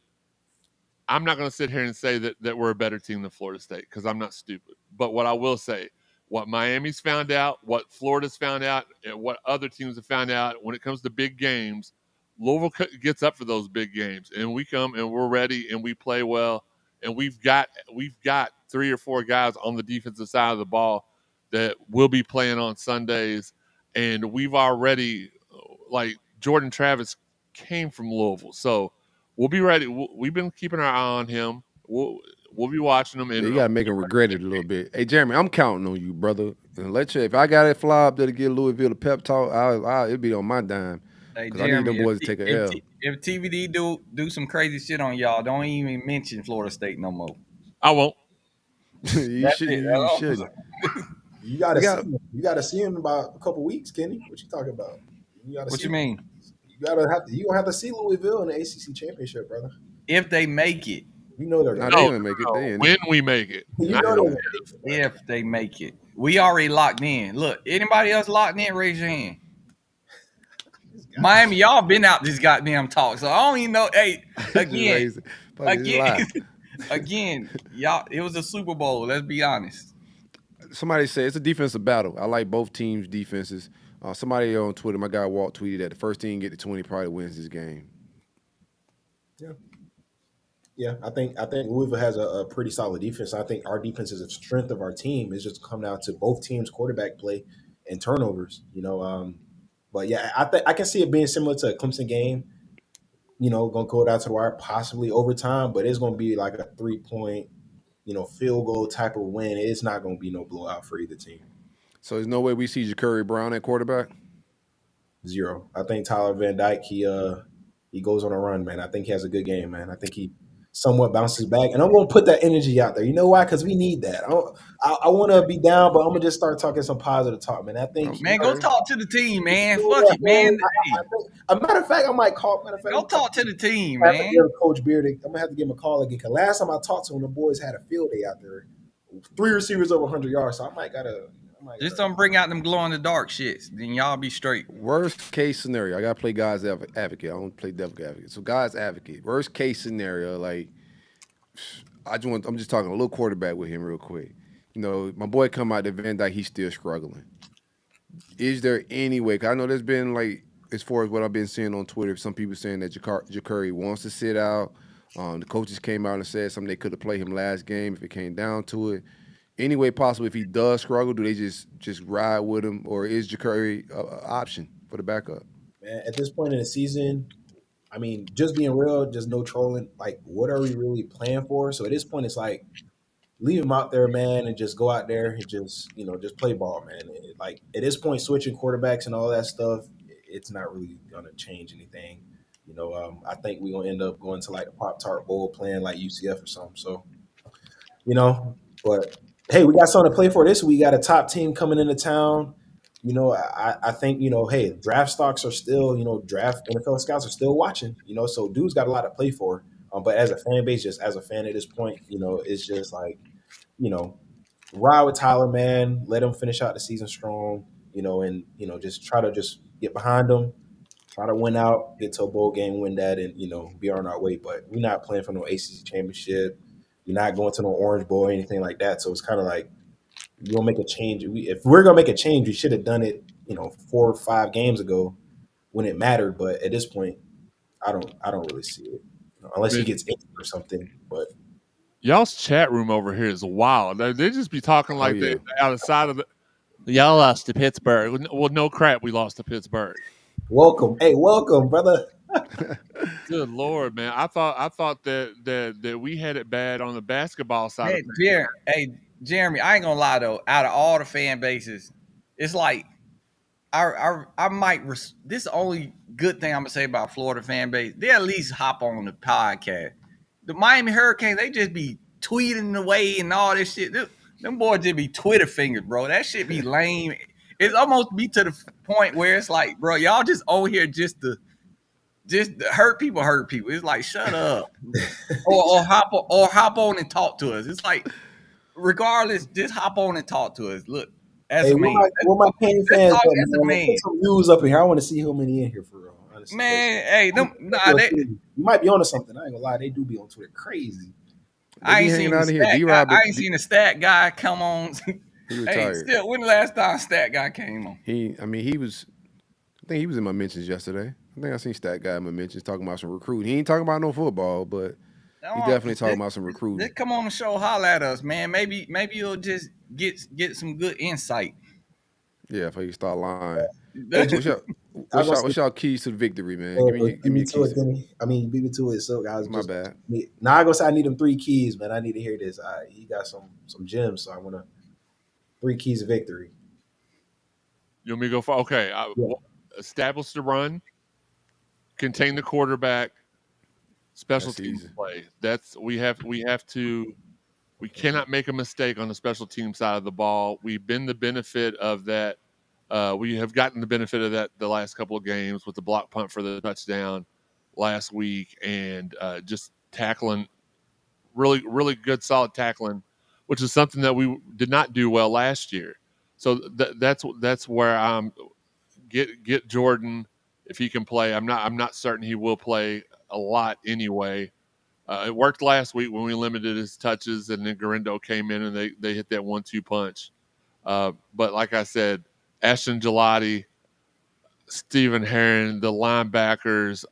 I'm not going to sit here and say that we're a better team than Florida State because I'm not stupid. But what I will say, what Miami's found out, what Florida's found out, and what other teams have found out when it comes to big games, Louisville gets up for those big games, and we come and we're ready and we play well, and we've got 3 or 4 guys on the defensive side of the ball that will be playing on Sundays, and we've already like Jordan Travis came from Louisville, so we'll be ready. We've been keeping our eye on him. We'll be watching him. And you gotta make him regret it a little bit. Hey, Jeremy, I'm counting on you, brother. And let you. If I got that fly up there to get Louisville a pep talk, it'll be on my dime. Hey, Jeremy, I need them boys to take a L. If TVD do some crazy shit on y'all, don't even mention Florida State no more. I won't. You shouldn't. You gotta see him in about a couple weeks, Kenny. What you talking about? What you mean? You gonna have to see Louisville in the ACC championship, brother. If they make it. You know they're not gonna make it. When we make it. You know if they make it. We already locked in. Look, anybody else locked in, raise your hand. Miami, y'all been out this goddamn talk, so I don't even know. Hey, again, y'all, it was a Super Bowl. Let's be honest. Somebody said it's a defensive battle. I like both teams' defenses. Somebody on Twitter, my guy Walt tweeted that the first team get to 20 probably wins this game. Yeah, I think Louisville has a pretty solid defense. I think our defense is a strength of our team. It's just come down to both teams' quarterback play and turnovers. But yeah, I can see it being similar to a Clemson game. Going to go down to the wire, possibly overtime, but it's going to be like a 3-point, field goal type of win. It's not going to be no blowout for either team. So there's no way we see Ja'Cory Brown at quarterback? 0. I think Tyler Van Dyke, he goes on a run, man. I think he has a good game, man. I think he somewhat bounces back. And I'm going to put that energy out there. You know why? Because we need that. I want to be down, but I'm going to just start talking some positive talk, man. I think go talk to the team, man. Fuck it, man. A matter of fact, I might call. Go talk to the team, man. Coach Beard, I'm going to have to give him a call again. Because last time I talked to him, the boys had a field day out there. 3 receivers over 100 yards. So I might got to. Just don't bring out them glow in the dark shits. Then y'all be straight. Worst case scenario, I gotta play God's advocate. I don't play devil's advocate. So God's advocate. Worst case scenario, like I'm just talking a little quarterback with him real quick. My boy come out to Van Dyke, he's still struggling. Is there any way? Cause I know there's been like, as far as what I've been seeing on Twitter, some people saying that Ja'Cory wants to sit out. The coaches came out and said something they could have played him last game if it came down to it. Any way possible, if he does struggle, do they just ride with him, or is Ja'Cory an option for the backup? Man, at this point in the season, I mean, just being real, just no trolling. Like, what are we really playing for? So at this point, it's like, leave him out there, man, and just go out there and just play ball, man. Like, at this point, switching quarterbacks and all that stuff, it's not really gonna change anything. I think we're gonna end up going to like the Pop-Tart Bowl, playing like UCF or something. So, but. Hey, we got something to play for this week. We got a top team coming into town. I think, hey, draft stocks are still, draft NFL scouts are still watching, so dude's got a lot to play for. But as a fan base, just as a fan at this point, it's just like, ride with Tyler, man. Let him finish out the season strong, and, just try to just get behind him, try to win out, get to a bowl game, win that, and, be on our way. But we're not playing for no ACC championship. You're not going to no Orange Bowl or anything like that. So it's kind of like, you're going to make a change. If we're going to make a change, we should have done it, 4 or 5 games ago when it mattered. But at this point, I don't really see it, unless he gets injured or something. But y'all's chat room over here is wild. They just be talking like they out of sight of the. Y'all lost to Pittsburgh. Well, no crap, we lost to Pittsburgh. Welcome, brother. Good Lord, man! I thought that we had it bad on the basketball side. Jeremy, I ain't gonna lie though. Out of all the fan bases, it's like I might. This is the only good thing I'm gonna say about Florida fan base. They at least hop on the podcast. The Miami Hurricanes, they just be tweeting away and all this shit. Them boys just be Twitter fingers, bro. That shit be lame. It's almost be to the point where it's like, bro, y'all just over here just hurt people. It's like, shut up, or hop on and talk to us. It's like, regardless, just hop on and talk to us. Look, as a man, what my Kane fans put some views up in here. I want to see how many in here for real. Honestly, man, you might be onto something. I ain't gonna lie, they do be on Twitter crazy. I ain't seen a stat guy come on. He retired. When the last time stat guy came on? I think he was in my mentions yesterday. I I think I seen Stat Guy in my mentions talking about some recruiting. He ain't talking about no football, but he definitely talking about some recruiting. They come on the show, holler at us, man. Maybe you'll just get some good insight. Yeah, if you start lying. Hey, What's your I was gonna what's say, y'all keys to the victory, man? Give me beat me your to keys. it, Denny. I mean, you beat me to it. So, guys, My just bad. now I gonna say I need them 3 keys, man. I need to hear this. He got some gems, so I want to 3 keys of victory. You want me to go for? Okay, Yeah. establish the run, contain the quarterback, special That's teams easy. play. That's we have to. We cannot make a mistake on the special team side of the ball. We've been the benefit of that. We have gotten the benefit of that the last couple of games with the block punt for the touchdown last week, and just tackling really, really good, solid tackling, which is something that we did not do well last year. So that's where I'm get Jordan if he can play. I'm not certain he will play a lot anyway. It worked last week when we limited his touches, and then Garindo came in and they hit that 1-2 punch. But like I said, Ashton Gelati, Stephen Herron, the linebackers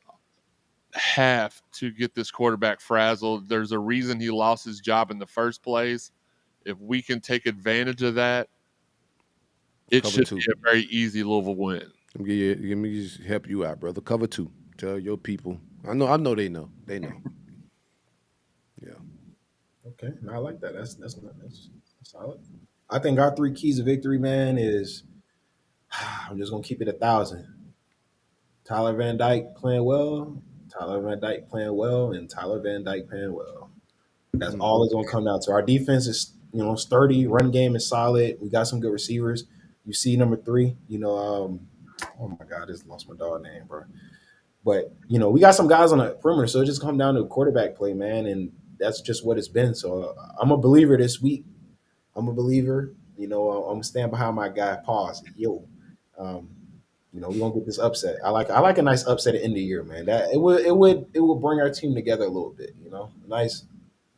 have to get this quarterback frazzled. There's a reason he lost his job in the first place. If we can take advantage of that, it Cover should 2. be a very easy Louisville win. Let me just help you out, brother. Cover 2. Tell your people. I know they know. They know. Yeah. Okay, no, I like that. That's solid. I think our 3 keys of victory, man, is I'm just gonna keep it 1,000. Tyler Van Dyke playing well, Tyler Van Dyke playing well, and Tyler Van Dyke playing well. That's all it's gonna come down to. Our defense is, sturdy. Run game is solid. We got some good receivers. You see number 3. Oh my God, I just lost my dog name, bro. But we got some guys on the perimeter, so it just come down to quarterback play, man, and that's just what it's been. So I'm a believer this week. I'm a believer. I'm gonna stand behind my guy. Pause. Yo, um, we're gonna get this upset. I like a nice upset at the end of the year, man. That it would bring our team together a little bit. A nice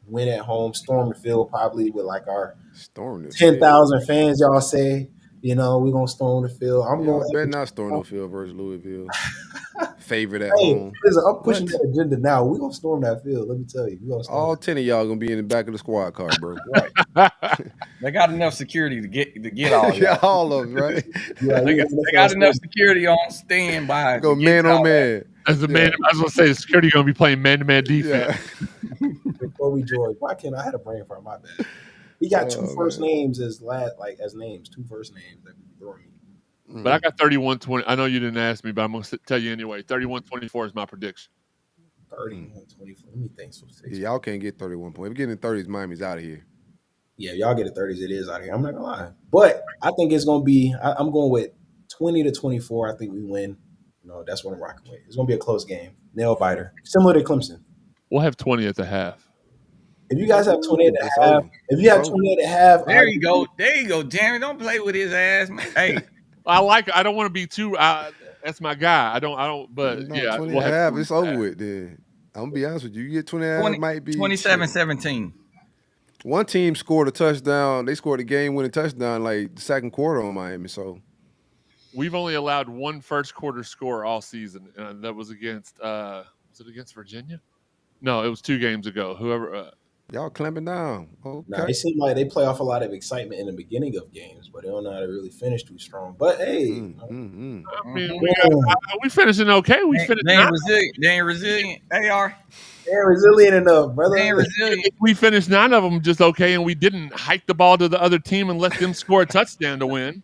win at home, storm the field probably with like our Storm the field. 10,000 fans. Y'all say, we're gonna storm the field. I'm Y'all going. better not storm no field versus Louisville. Favorite at Hey, home. listen, I'm pushing What? that agenda now. We're gonna storm that field. Let me tell you, we're gonna storm All it. 10 of y'all gonna be in the back of the squad car, bro. Right. They got enough security to get all Yeah, y'all. all of them, right? Yeah, They got enough security on standby. Go to get man on y'all man. As a man, I was gonna say, security going to be playing man-to-man defense. Yeah. Kobe George. Why can't I had a brain fart? My bad. He got 2 first man. names as names. 2 first names that be throwing me. But I got 31-20. I know you didn't ask me, but I'm going to tell you anyway. 31-24 is my prediction. 31, 24. Let me think. So Yeah, y'all can't get 31 points. If we get in the 30s, Miami's out of here. yeah, y'all get a 30s. It is out here. I'm not gonna lie, but I think it's gonna be. I'm going with 20-24. I think we win. That's what I'm rocking with. It's gonna be a close game, nail biter, similar to Clemson. We'll have 20 at the half. If you guys have 28 It's and a half, over. if you have It's over. 28 and a half, There you go. There you go, Jeremy. Don't play with his ass, man. Hey, I don't want to be too. That's my guy. I don't. But No, yeah, 20 we'll and a have half. 20 It's at the over half. with then. I'm gonna be honest with you. You get 20 and a half, might be 27-17. One team scored a touchdown. They scored a game-winning touchdown like the second quarter on Miami. So We've only allowed 1 first quarter score all season, and that was against. Was it against Virginia? No, it was 2 games ago. Whoever. y'all clamping down. Nah, Okay. it seems like they play off a lot of excitement in the beginning of games, but they don't know how to really finish too strong. But hey, I mean, Mm-hmm. we finishing okay. We finished. They ain't resilient. They ain't resilient. AR. they're resilient enough, brother. They ain't resilient. We finished 9 of them just okay, and we didn't hike the ball to the other team and let them score a touchdown to win.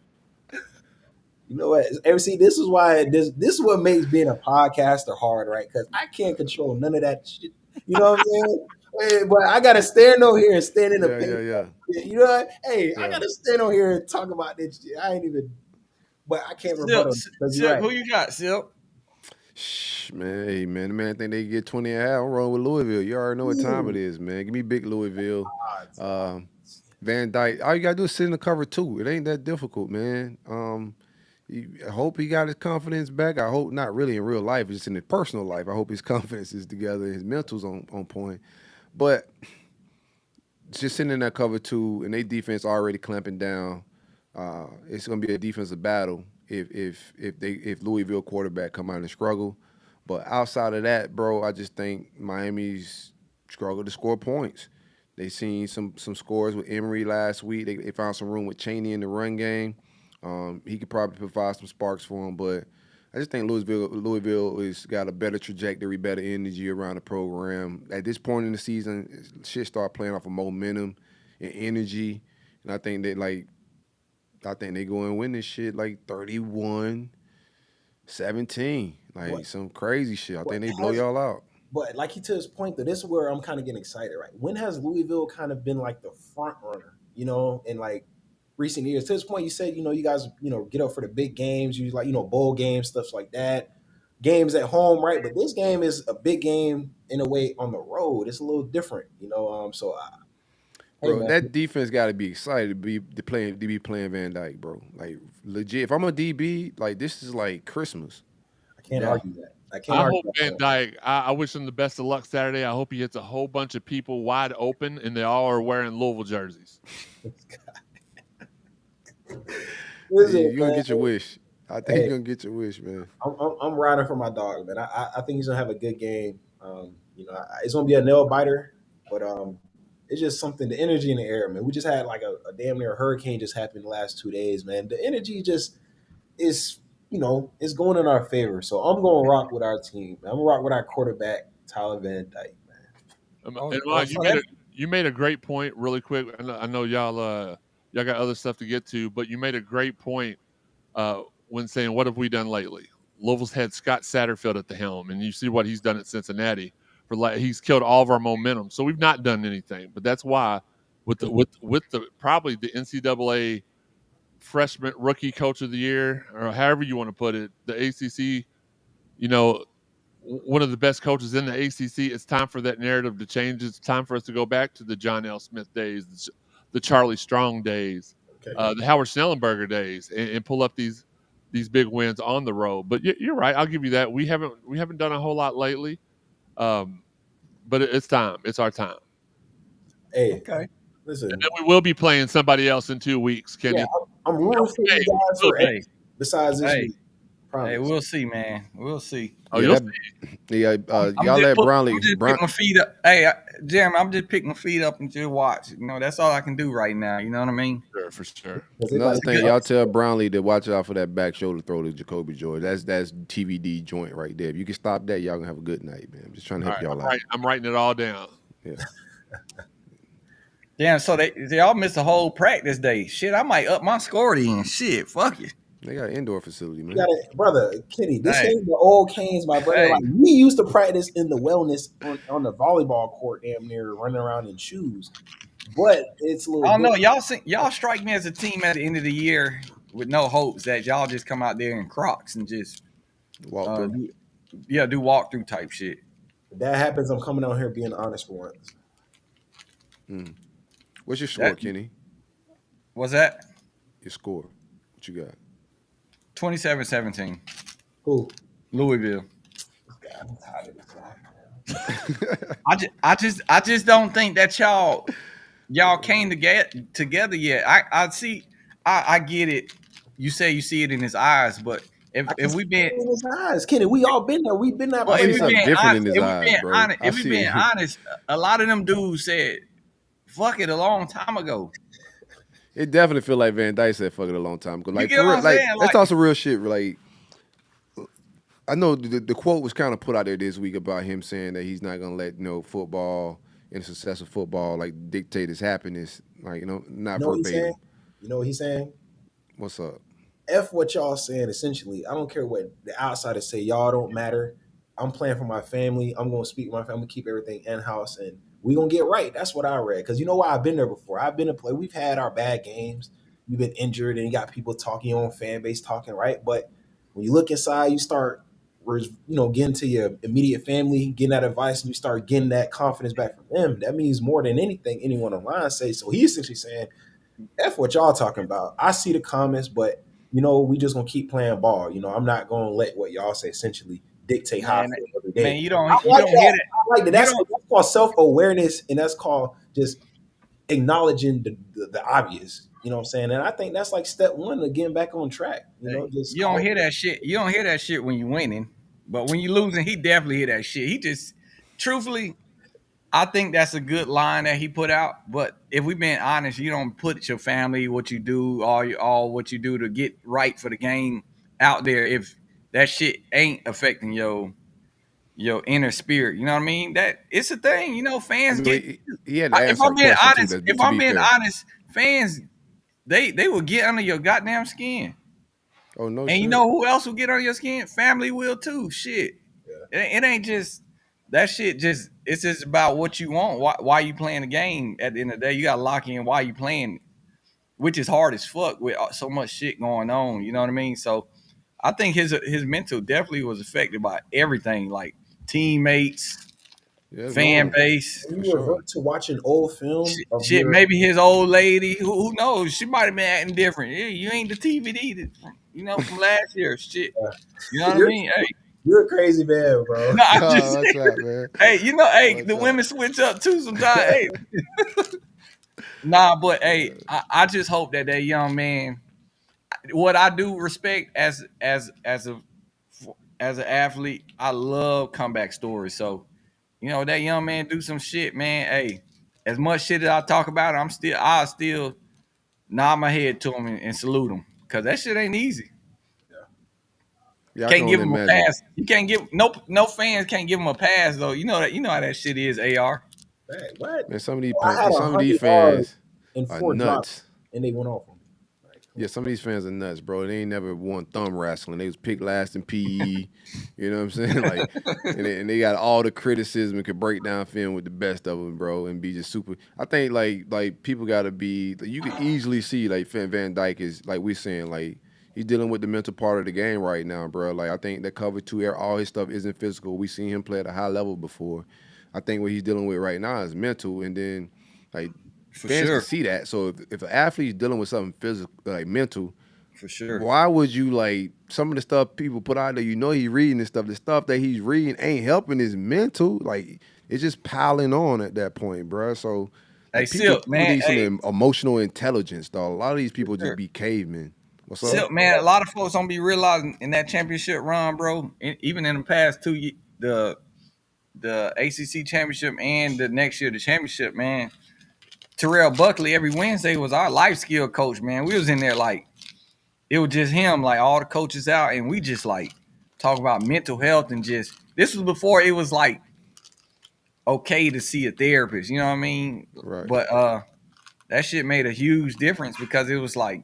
You know what? See, this is why this is what makes being a podcaster hard, right? Because I can't control none of that shit. You know what I'm saying? But I gotta stand on here and stand in the paint. Yeah. You know what? Hey, I Yeah. gotta stand on here and talk about this shit. I ain't even, but I can't Silk, rebuttal because you're Silk, right. who you got, Silk? Shh, man. Hey, man. The man think they get 20 and a half. I'm rolling with Louisville. You already know what time it is, man. Give me big Louisville. Van Dyke. All you gotta do is sit in the cover 2. It ain't that difficult, man. I hope he got his confidence back. I hope not really in real life, just in his personal life. I hope his confidence is together, his mental's on point. But just sitting in that cover 2 and they defense already clamping down, it's gonna be a defensive battle if Louisville quarterback come out and struggle. But outside of that, bro, I just think Miami's struggled to score points. They seen some scores with Emory last week. They found some room with Cheney in the run game. He could probably provide some sparks for him, but I just think Louisville has got a better trajectory, better energy around the program. At this point in the season, shit start playing off of momentum and energy, and I think they go and win this shit like 31-17, like What some crazy shit. I what think they blow has y'all out. but like he to his point though, this is where I'm kind of getting excited, right? When has Louisville kind of been like the front runner, in like recent years? To this point, you said, you guys, get up for the big games, you like, bowl games, stuff like that. Games at home, right? But this game is a big game in a way on the road. It's a little different. Hey Bro, man, that defense got to be excited to be playing Van Dyke, bro. Like legit, if I'm a DB, like this is like Christmas. I can't Yeah. argue that. I can't I argue hope that. Van Dyke. I wish him the best of luck Saturday. I hope he hits a whole bunch of people wide open, and they all are wearing Louisville jerseys. Listen, You're gonna man, get your wish. I think hey, you're gonna get your wish, man. I'm riding for my dog, man. I think he's gonna have a good game. It's gonna be a nail biter, but it's just something. The energy in the air, man. We just had like a damn near hurricane just happened the last 2 days, man. The energy just is, it's going in our favor. So I'm gonna rock with our team. Man. I'm gonna rock with our quarterback, Tyler Van Dyke, man. And Ron, you made a great point really quick. I know y'all got other stuff to get to, but you made a great point when saying, "What have we done lately?" Louisville's had Scott Satterfield at the helm, and you see what he's done at Cincinnati. He's killed all of our momentum, so we've not done anything. But that's why, with the probably the NCAA freshman rookie coach of the year, or however you want to put it, the ACC, you know, one of the best coaches in the ACC. It's time for that narrative to change. It's time for us to go back to the John L. Smith days, the Charlie Strong days, Okay. the Howard Snellenberger days, and pull up these big wins on the road. But you're right. I'll give you that. We haven't done a whole lot lately, but it's time. It's our time. Hey, Okay. listen. And then we will be playing somebody else in 2 weeks, Kenny. Yeah, I'm rooting for you guys for Hey, besides this hey, week. Promise. hey, we'll see, man. We'll see. Oh, Yeah, you'll that- yeah, I'm y'all just let put- Brownlee. I'm just picking my feet up. Hey, Jeremy, I'm just picking my feet up and just watch. That's all I can do right now. You know what I mean? sure, for sure. Another thing, y'all tell Brownlee to watch out for that back shoulder throw to Jacoby George. That's TVD joint right there. If you can stop that, y'all gonna have a good night, man. I'm just trying to help y'all out. I'm writing it all down. Yeah. Damn, so they all missed a whole practice day. Shit, I might up my score then. Shit, fuck it. They got an indoor facility, man. You got it, brother, Kenny. This Hey. ain't the old Canes, my brother. Hey. Like we used to practice in the wellness on the volleyball court, damn near running around in shoes. But it's a little. I don't know. different. Y'all strike me as a team at the end of the year with no hopes that y'all just come out there in Crocs and just Walk through. do walkthrough type shit. If that happens, I'm coming out here being honest for once. What's your score, That- Kenny? What's that? Your score. What you got? 27-17. Cool. Louisville. God, I'm tired of this guy. I just don't think that y'all came together yet. I see. I get it. You say you see it in his eyes, but if we been in his eyes, Kenny, we all been there. We've been there. well, see if we something being different honest, in his eyes, bro. I if we see being it. honest, a lot of them dudes said fuck it a long time ago. It definitely feel like Van Dyke said fuck it a long time ago. Like get for what real, I'm like saying? let's Like- talk some real shit. Like I know the quote was kind of put out there this week about him saying that he's not gonna let football and success of football like dictate his happiness. Like not You know what he's verbatim. saying? You know what he's saying? What's up? F what y'all saying. Essentially, I don't care what the outsiders say. Y'all don't matter. I'm playing for my family. I'm gonna speak with my family. I'm gonna keep everything in house, and we gonna get right. That's what I read. Because you know why? I've been there before. I've been a player. We've had our bad games. You've been injured, and you got people talking, your own fan base talking, right? But when you look inside, you start, getting to your immediate family, getting that advice, and you start getting that confidence back from them. That means more than anything anyone online say. So he's essentially saying, F what y'all talking about. I see the comments, but we just gonna keep playing ball. I'm not gonna let what y'all say essentially dictate how I Man, feel every day. Man, you don't I hear like that. I like that. That's called self-awareness, and that's called just acknowledging the obvious. You know what I'm saying? And I think that's like step one of getting back on track. You don't hear that shit. You don't hear that shit when you're winning. But when you losing, he definitely hit that shit. He just, truthfully, I think that's a good line that he put out. But if we being honest, you don't put your family, what you do, all what you do to get right for the game out there if that shit ain't affecting your inner spirit. You know what I mean? That it's a thing. You know, I fans get. mean, he had to If answer I'm a being question too. honest, if To I'm be being fair. honest, fans they will get under your goddamn skin. Oh no And you shit. know who else will get under your skin? Family will too. Shit. Yeah. It ain't just that shit. Just it's just about what you want. Why you playing the game? At the end of the day, you got to lock in why you playing, which is hard as fuck with so much shit going on. You know what I mean? So I think his mental definitely was affected by everything, like teammates, Yeah, it's fan normal base. When for you sure. revert to watching old film of Shit, your, maybe his old lady. Who knows? She might have been acting different. Yeah, you ain't the TVD, from last year. Shit, you know what I you're mean? Hey, you're a crazy man, bro. no, I'm just Oh, what's up, man? hey, hey, What's the up? women switch up too sometimes. Hey, nah, but hey, I just hope that young man. What I do respect as an athlete, I love comeback stories. So that young man do some shit, man. Hey, as much shit that I talk about, I still nod my head to him and salute him because that shit ain't easy. Yeah, I can Can't give only him a imagine. pass. You can't give no fans can't give him a pass though. You know how that shit is. Ar. Man, what? Man, I had some of these 100 yards fans in are 4 drops, nuts. and they went off on me. Like, come Yeah, on. some of these fans are nuts, bro. They ain't never won thumb wrestling. They was picked last in PE. You know what I'm saying? Like, and they got all the criticism and could break down film with the best of them, bro, and be just super. I think like people got to be. You can easily see like Van Dyke is like we saying like he's dealing with the mental part of the game right now, bro. Like I think that cover two, all his stuff isn't physical. We seen him play at a high level before. I think what he's dealing with right now is mental, and then like For fans can sure. see that. So if an athlete's dealing with something physical, like mental, For sure. why would you like some of the stuff people put out there? He's reading this stuff. The stuff that he's reading ain't helping his mental. Like it's just piling on at that point, bro. So Hey, like people Silk, man. need some Hey, emotional intelligence, dog. A lot of these for people just sure. be cavemen. What's up? Silk, man. A lot of folks don't be realizing in that championship run, bro. Even in the past 2 years, the ACC championship and the next year the championship, man. Terrell Buckley every Wednesday was our life skill coach, man. We was in there like it was just him, like all the coaches out, and we just like talk about mental health and just this was before it was like okay to see a therapist, you know what I mean? Right. But that shit made a huge difference because it was like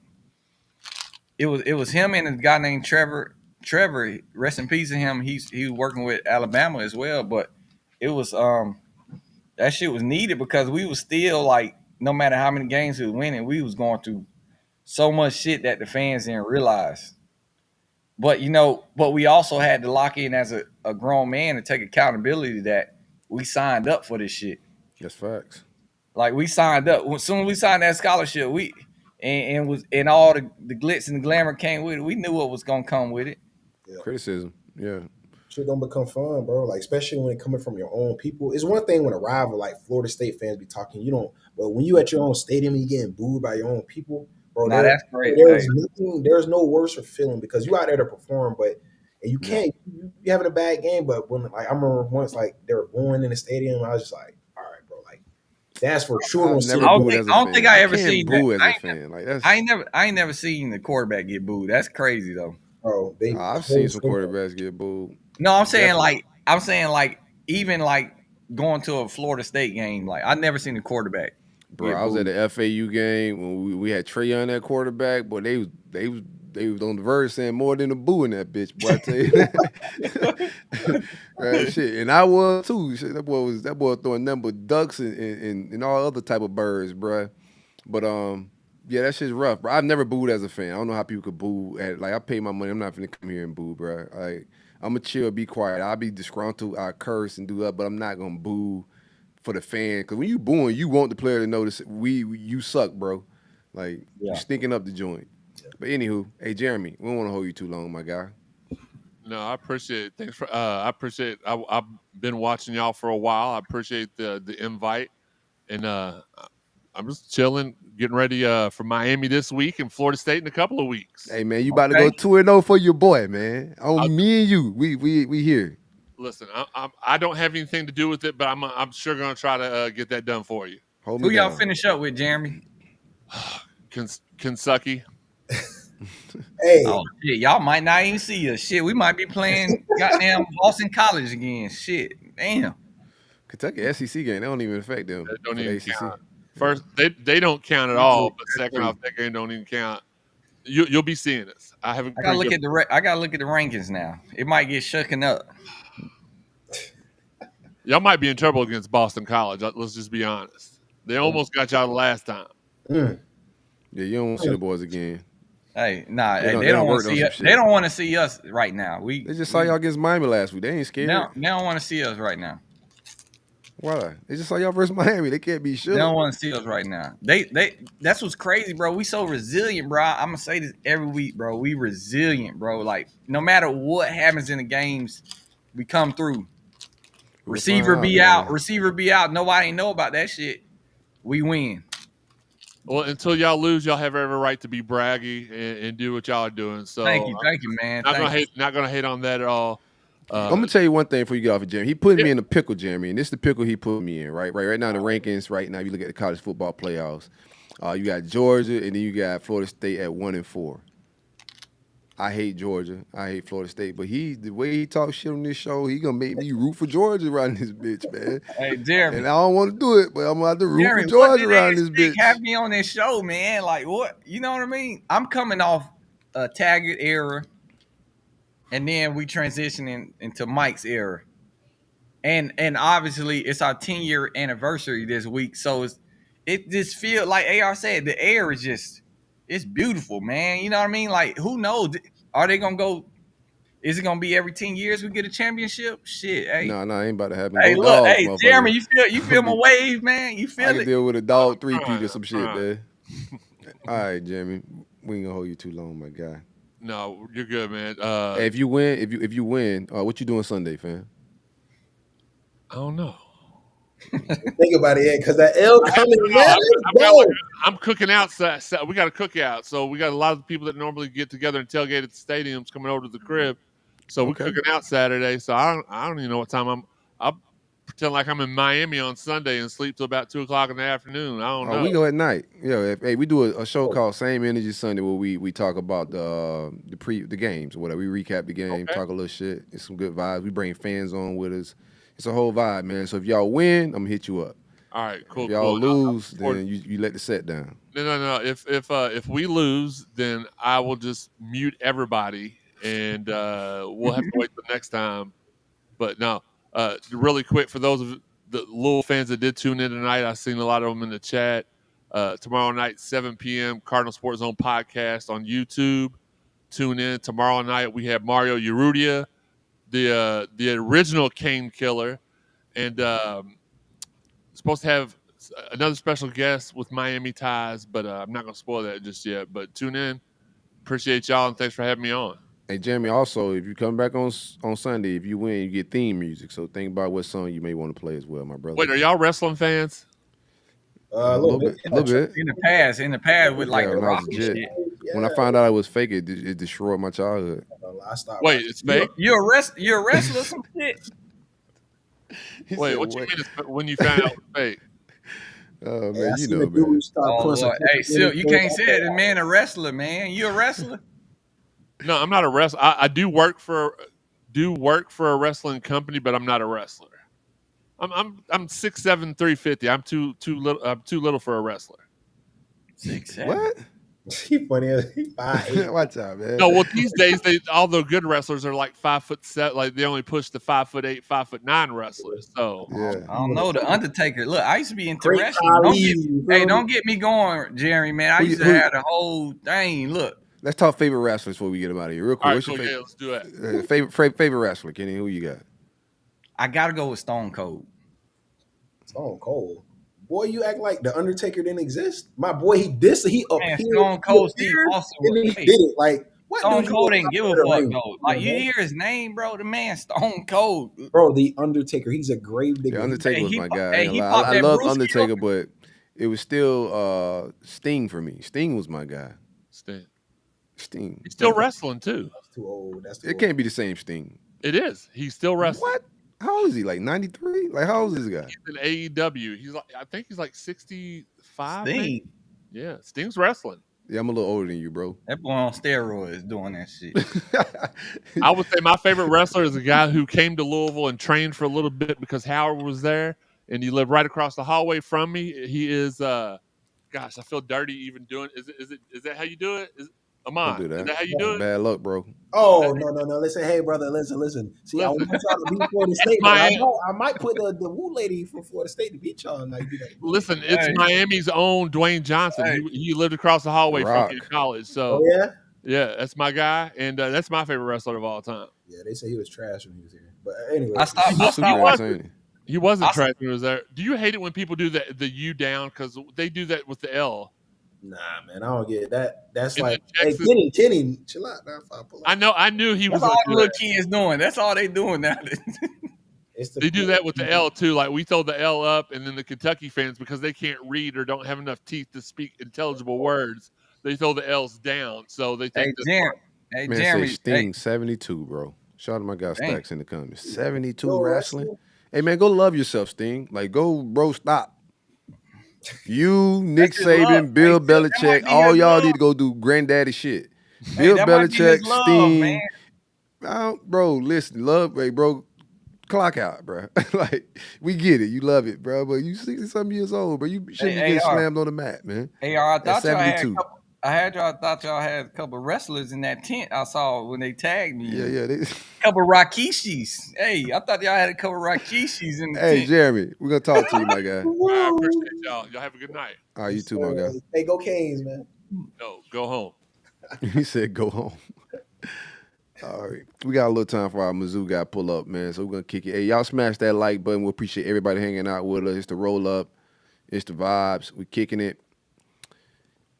it was him and a guy named Trevor. Trevor, rest in peace to him. He was working with Alabama as well, but it was that shit was needed because we was still like no matter how many games we were winning, we was going through so much shit that the fans didn't realize. But we also had to lock in as a grown man and take accountability that we signed up for this shit. That's facts. Like we signed up. As soon as we signed that scholarship, and all the glitz and the glamour came with it. We knew what was gonna come with it. Yeah. Criticism. Yeah. Shit don't become fun, bro. Like especially when it coming from your own people. It's one thing when a rival like Florida State fans be talking. You don't. But when you at your own stadium and you getting booed by your own people, bro, Now that's great. there's Hey, nothing. There's no worse feeling because you out there to perform, but and you yeah. can't. You having a bad game, but when like I remember once like they were booing in the stadium, I was just like, all right, bro, like that's for sure I've gonna sit never I in don't your booed think as a I don't think fan. I I ever can't seen that. boo as a fan. Like that's I ain't never seen the quarterback get booed. That's crazy though. bro. They nah, I've seen whole some stadium. quarterbacks get booed. No, Definitely. I'm saying like even like going to a Florida State game. Like I never seen a quarterback Bro, get I was at booed. the FAU game when we had Trey on that quarterback. Boy, they was on the verge saying more than a boo in that bitch. Boy, I tell you that. Right, shit, and I was too. Shit, that boy throwing nothing but ducks and all other type of birds, bro. But yeah, that shit's rough, bro. I've never booed as a fan. I don't know how people could boo at like I pay my money. I'm not finna come here and boo, bro. Like I'm gonna chill, be quiet. I'll be disgruntled, I curse and do that, but I'm not gonna boo for the fan. Cause when you booing, you want the player to notice you suck, bro. Like you Yeah. stinking up the joint. But anywho, hey Jeremy, we don't want to hold you too long, my guy. No, I appreciate it. Thanks for. I appreciate. I've been watching y'all for a while. I appreciate the invite, and I'm just chilling, getting ready for Miami this week and Florida State in a couple of weeks. Hey man, you about to go 2-0 for your boy, man. Me and you, we here. Listen, I don't have anything to do with it, but I'm sure gonna try to get that done for you. Who y'all finish up with, Jeremy? Kentucky. Hey, oh shit, y'all might not even see us. Shit, we might be playing goddamn Boston College again. Shit, damn. Kentucky SEC game, they don't even affect them. They don't even count. First, they don't count at all. But second off, that game don't even count. You'll be seeing us. I gotta look at the rankings now. It might get shooken up. Y'all might be in trouble against Boston College. Let's just be honest. They almost got y'all the last time. Yeah, you don't see the boys again. Hey, nah, they don't want to see us. They don't want to see us right now. They just saw y'all against Miami last week. They ain't scared. They don't want to see us right now. Why? They just saw y'all versus Miami. They can't be sure. They don't want to see us right now. That's what's crazy, bro. We so resilient, bro. I'm gonna say this every week, bro. We resilient, bro. Like no matter what happens in the games, we come through. Receiver be out. Nobody know about that shit. We win. Well, until y'all lose, y'all have every right to be braggy and do what y'all are doing. So thank you, man. Not gonna hate on that at all. I'm gonna tell you one thing before you get off of Jeremy. He put me in a pickle, Jeremy, and this is the pickle he put me in. Right now, the rankings. Right now, you look at the college football playoffs. You got Georgia, and then you got Florida State at 1-4. I hate Georgia. I hate Florida State, but the way he talks shit on this show, he gonna make me root for Georgia around this bitch, man. Hey, Jeremy, and I don't want to do it, but I'm gonna have to root for Georgia around this bitch. Have me on this show, man. Like what? You know what I mean? I'm coming off a Taggart era. And then we transitioning into Mike's era. And obviously it's our 10-year anniversary this week. So it just feels like AR said, the air is just, it's beautiful, man. You know what I mean? Like, who knows? Are they going to go, is it going to be every 10 years we get a championship? Shit, hey. No, ain't about to happen. Hey, look, Jeremy, you feel my wave, man? You feel it? I can deal with a dog 3-peat or some shit, man. All right, Jeremy. We ain't going to hold you too long, my guy. No, you're good, man. Hey, if you win, what you doing Sunday, fam? I don't know. Think about it, because that L coming. I'm cooking out. We got a cookout, so we got a lot of people that normally get together and tailgate at the stadiums coming over to the crib. So we're cooking out Saturday. So I don't even know what time I'll pretend like I'm in Miami on Sunday and sleep till about 2:00 in the afternoon. I don't know. We go at night. Yeah, we do a show called Same Energy Sunday where we talk about the games or whatever. We recap the game, talk a little shit. It's some good vibes. We bring fans on with us. It's a whole vibe, man. So if y'all win, I'm gonna hit you up. All right, cool. If y'all lose, then you let the set down. No. If we lose, then I will just mute everybody and we'll have to wait the next time. But no. Really quick, for those of the Louisville fans that did tune in tonight, I've seen a lot of them in the chat. Tomorrow night, 7 p.m., Cardinal Sports Zone podcast on YouTube. Tune in. Tomorrow night, we have Mario Urrutia, the original Cane Killer, and supposed to have another special guest with Miami ties, but I'm not going to spoil that just yet. But tune in. Appreciate y'all, and thanks for having me on. Hey, Jeremy, also, if you come back on Sunday, if you win, you get theme music. So think about what song you may want to play as well, my brother. Wait, are y'all wrestling fans? A little bit. In the past with like rock and shit. When I found out it was fake, it destroyed my childhood. Wait, it's fake? You're a wrestler, some shit. Wait, what you mean when you found out it was fake? Oh, man, you know, man. Hey, Silk, you can't say it. The man a wrestler, man. You a wrestler? No, I'm not a wrestler. I do work for a wrestling company, but I'm not a wrestler. I'm 6'7", 350. I'm too little for a wrestler. 6'7". What? He funny. He 5'8". Watch out, man. No, well these days all the good wrestlers are like 5'7". Like they only push the 5'8", 5'9" wrestlers. So yeah. I don't know the Undertaker. Look, I used to be into wrestling. Don't get me going, Jerry. Man, I used to have the whole thing. Look. Let's talk favorite wrestlers before we get them out of here. Real quick. Right, What's your favorite? Yeah, let's do it. Favorite wrestler, Kenny? Who you got? I gotta go with Stone Cold. Stone Cold. Boy, you act like the Undertaker didn't exist. My boy, he appeared. Stone Cold Steve Austin. And then he did it. Like what? Stone Cold didn't give a fuck though. Like you hear his name, bro. The man, Stone Cold. Bro, the Undertaker. He's a grave digger. The Undertaker was my guy. Hey, I love Undertaker, but it was still Sting for me. Sting was my guy. Sting. Sting. He's still wrestling too. That's too old. That's too It old. can't be the same Sting. It is. He's still wrestling. What? How old is he? Like 93? Like how old is this guy? He's in AEW. He's like, I think he's like 65. Sting. Maybe? Yeah, Sting's wrestling. Yeah, I'm a little older than you, bro. That boy on steroids doing that shit. I would say my favorite wrestler is a guy who came to Louisville and trained for a little bit because Howard was there, and he lived right across the hallway from me. He is, gosh, I feel dirty even doing. Is that how you do it? Ahmmon, Don't do that. Is that how you do it? Bad luck, bro. Oh no. Listen, hey brother, listen. See, I want y'all to beat Florida State. But I might put the woo lady from Florida State to beat y'all. Like, Listen, it's Miami's own Dwayne Johnson. Hey. He lived across the hallway Rock. from me in college. So yeah, that's my guy, and that's my favorite wrestler of all time. Yeah, they say he was trash when he was here. But anyway, I stopped watching. He wasn't trash when he was there. Do you hate it when people do the U down because they do that with the L? Nah, man, I don't get it. That's In like, Texas- hey, Kenny, chill out now. I knew he was. That's all gonna the do little that. kids doing. That's all they doing now. They do that with the L too. Like we throw the L up, and then the Kentucky fans, because they can't read or don't have enough teeth to speak intelligible words, they throw the L's down. So they think Hey, Man, Jeremy. say Sting 72, bro. Shout out to my guy Stacks in the comments. 72 Go wrestling. Hey man, go love yourself, Sting. Like go, bro, stop. You, Nick Saban, Bill Belichick, all y'all need to go do granddaddy shit. Bill Belichick, Sting. Bro, listen, love, hey, bro, clock out, bro. Like, we get it. You love it, bro. But you 60-something years old, bro. You shouldn't be getting slammed on the mat, man. Hey, I thought y'all thought y'all had a couple of wrestlers in that tent I saw when they tagged me. Yeah. A couple of Rakishis. Hey, I thought y'all had a couple of Rakishis in the tent. Hey, Jeremy, we're going to talk to you, my guy. I appreciate y'all. Y'all have a good night. All right, you too, my guy. Hey, go Canes, man. No, go home. He said go home. All right. We got a little time for our Mizzou guy pull up, man. So we're going to kick it. Hey, y'all smash that like button. We appreciate everybody hanging out with us. It's the roll up. It's the vibes. We kicking it.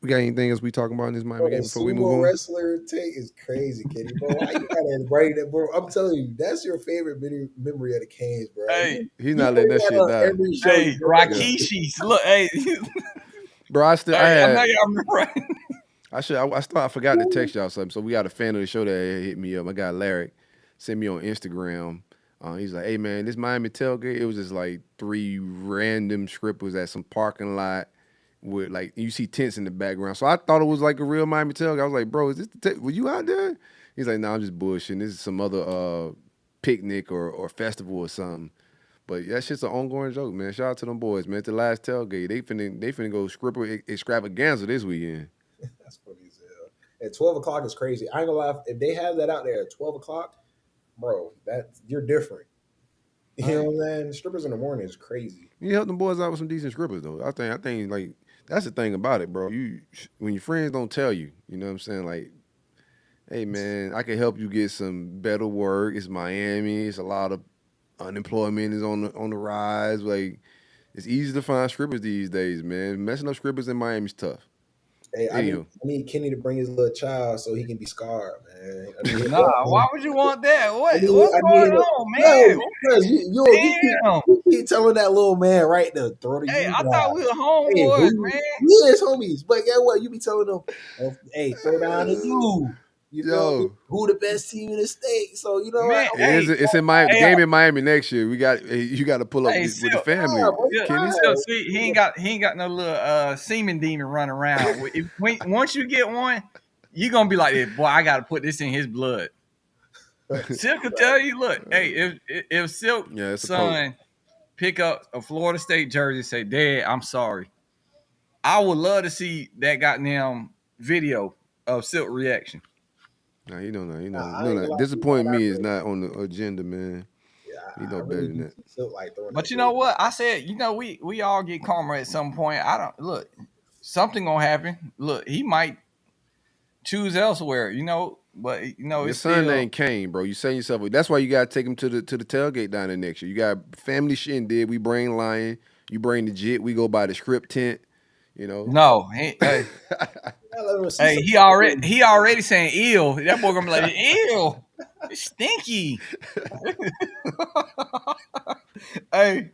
We got anything else we talking about in this Miami game before we move on? Wrestler take is crazy, Kenny, bro. Why you gotta bring that, bro? I'm telling you, that's your favorite memory of the Canes, bro. Hey, he's not letting that shit die. Hey, Rakishis. Look, hey. Bro, I know y'all remember right. I forgot to text y'all something. So we got a fan of the show that hit me up. My guy Larry sent me on Instagram. He's like, hey man, this Miami tailgate, it was just like 3 random strippers at some parking lot with like, you see tents in the background. So I thought it was like a real Miami tailgate. I was like, bro, is this were you out there? He's like, no, I'm just bullshitting. This is some other picnic or festival or something. But that's just an ongoing joke, man. Shout out to them boys, man. At the last tailgate, they finna go stripper extravaganza this weekend. That's funny as hell. At 12 o'clock is crazy. I ain't gonna lie. If they have that out there at 12 o'clock, bro, you're different. You know what I'm saying? Strippers in the morning is crazy. You help them boys out with some decent strippers though. I think like that's the thing about it, bro. When your friends don't tell you, you know what I'm saying? Like, hey man, I can help you get some better work. It's Miami. It's a lot of unemployment is on the rise. Like, it's easy to find strippers these days, man. Messing up strippers in Miami's tough. Hey, I need Kenny to bring his little child so he can be scarred, man. Why would you want that? What's going on, man? Because you keep telling that little man right to throw the. Hey, I thought we were homeboys, man. Yes, homies. But guess what? You be telling them, hey, throw down to you. You know who the best team in the state. So you know, man, it's in Miami. Game in Miami next year. You got to pull up with the family. See, he ain't got no little semen demon running around. Once you get one, you gonna be like, boy, I got to put this in his blood. Silk will tell you, look, hey, if Silk's son pick up a Florida State jersey, say, Dad, I'm sorry. I would love to see that goddamn video of Silk reaction. Nah, you know, disappointing me is not on the agenda, man. Yeah, you know better than that. But you know what? I said, we all get karma at some point. Something gonna happen. Look, he might choose elsewhere, but your son ain't Kane, bro. You saying yourself, that's why you gotta take him to the tailgate down there next year. You got family shindig. We bring Lion, you bring the Jit, we go by the script tent. No, hey, he already saying ill. That boy gonna be like, ill, it's stinky. Hey,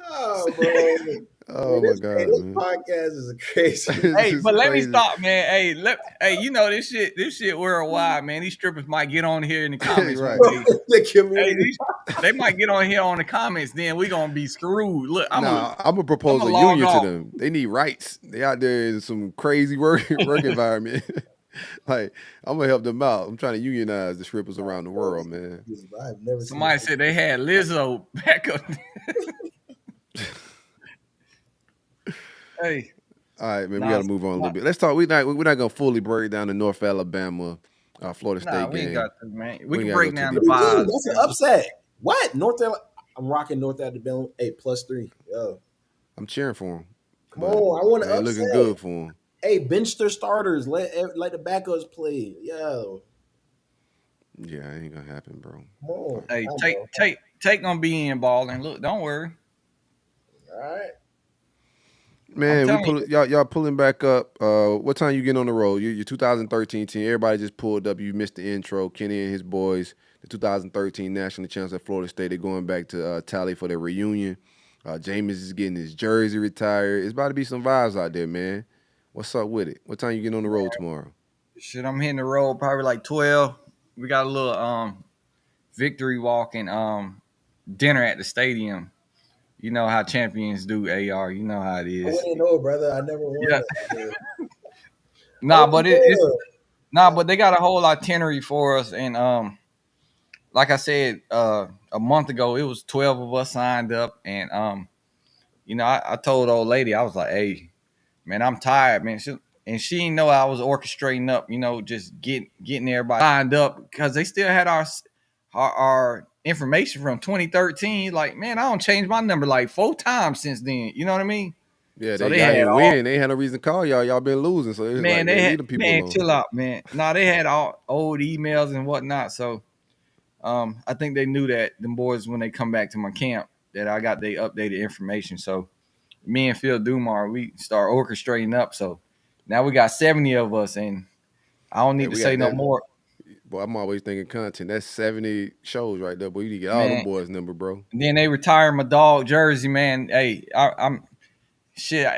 oh, bro. Oh my god, this man. podcast is crazy. This Hey, is but let me crazy. stop, man. Hey, you know this shit worldwide, man. These strippers might get on here in the comments Right. one day. The Hey, community. they might get on here on the comments. Then we gonna be screwed. Look, I'm gonna propose I'ma a log union to off. them. They need rights. They out there in some crazy work environment. Like, I'm gonna help them out. I'm trying to unionize the strippers around the world, man. I've never seen Somebody said they had Lizzo back up. Hey, All right, man. Nah, We got to move on a little bit. Let's talk. We're not gonna fully break down the North Alabama, Florida State we game. ain't got to, man. We can ain't gotta break go too down deep. the What do you mean? vibes. That's an upset. What? North Alabama? I'm rocking North Alabama. Hey, +3. Yo, I'm cheering for them. come on. I want to They're upset. looking good for them. Hey, bench their starters. Let the backups play. Yo, Yeah, it ain't gonna happen, bro. come on. Hey, I know. take gonna be in balling. Look, don't worry. All right. Man, I'm telling y'all pulling back up. What time you getting on the road? Your 2013 team. Everybody just pulled up. You missed the intro. Kenny and his boys, the 2013 national champs at Florida State. They're going back to Tally for their reunion. Jameis is getting his jersey retired. It's about to be some vibes out there, man. What's up with it? What time you getting on the road tomorrow? Shit, I'm hitting the road probably like 12. We got a little victory walk and dinner at the stadium. You know how champions do, AR. You know how it I is. wouldn't know, brother. I never won. Yeah. That. Nah, but but they got a whole itinerary for us. And like I said, a month ago, it was 12 of us signed up. And I told the old lady, I was like, hey, man, I'm tired, man. And she didn't know I was orchestrating up, just getting everybody signed up because they still had our information from 2013. Like, man, I don't change my number like 4 times since then. You know what I mean? Yeah, So they had ain't win. They had no reason to call y'all. Y'all been losing, so it's man, like they leave had the people alone. chill out, man. Nah, they had all old emails and whatnot. So I think they knew that them boys when they come back to my camp that I got their updated information. So me and Phil Dumar, we start orchestrating up. So now we got 70 of us, and I don't need to say no more. Boy, I'm always thinking content. That's 70 shows right there, boy. You need to get all Man. them boys' number, bro. And then they retired my dog jersey, man. Hey, I'm shit.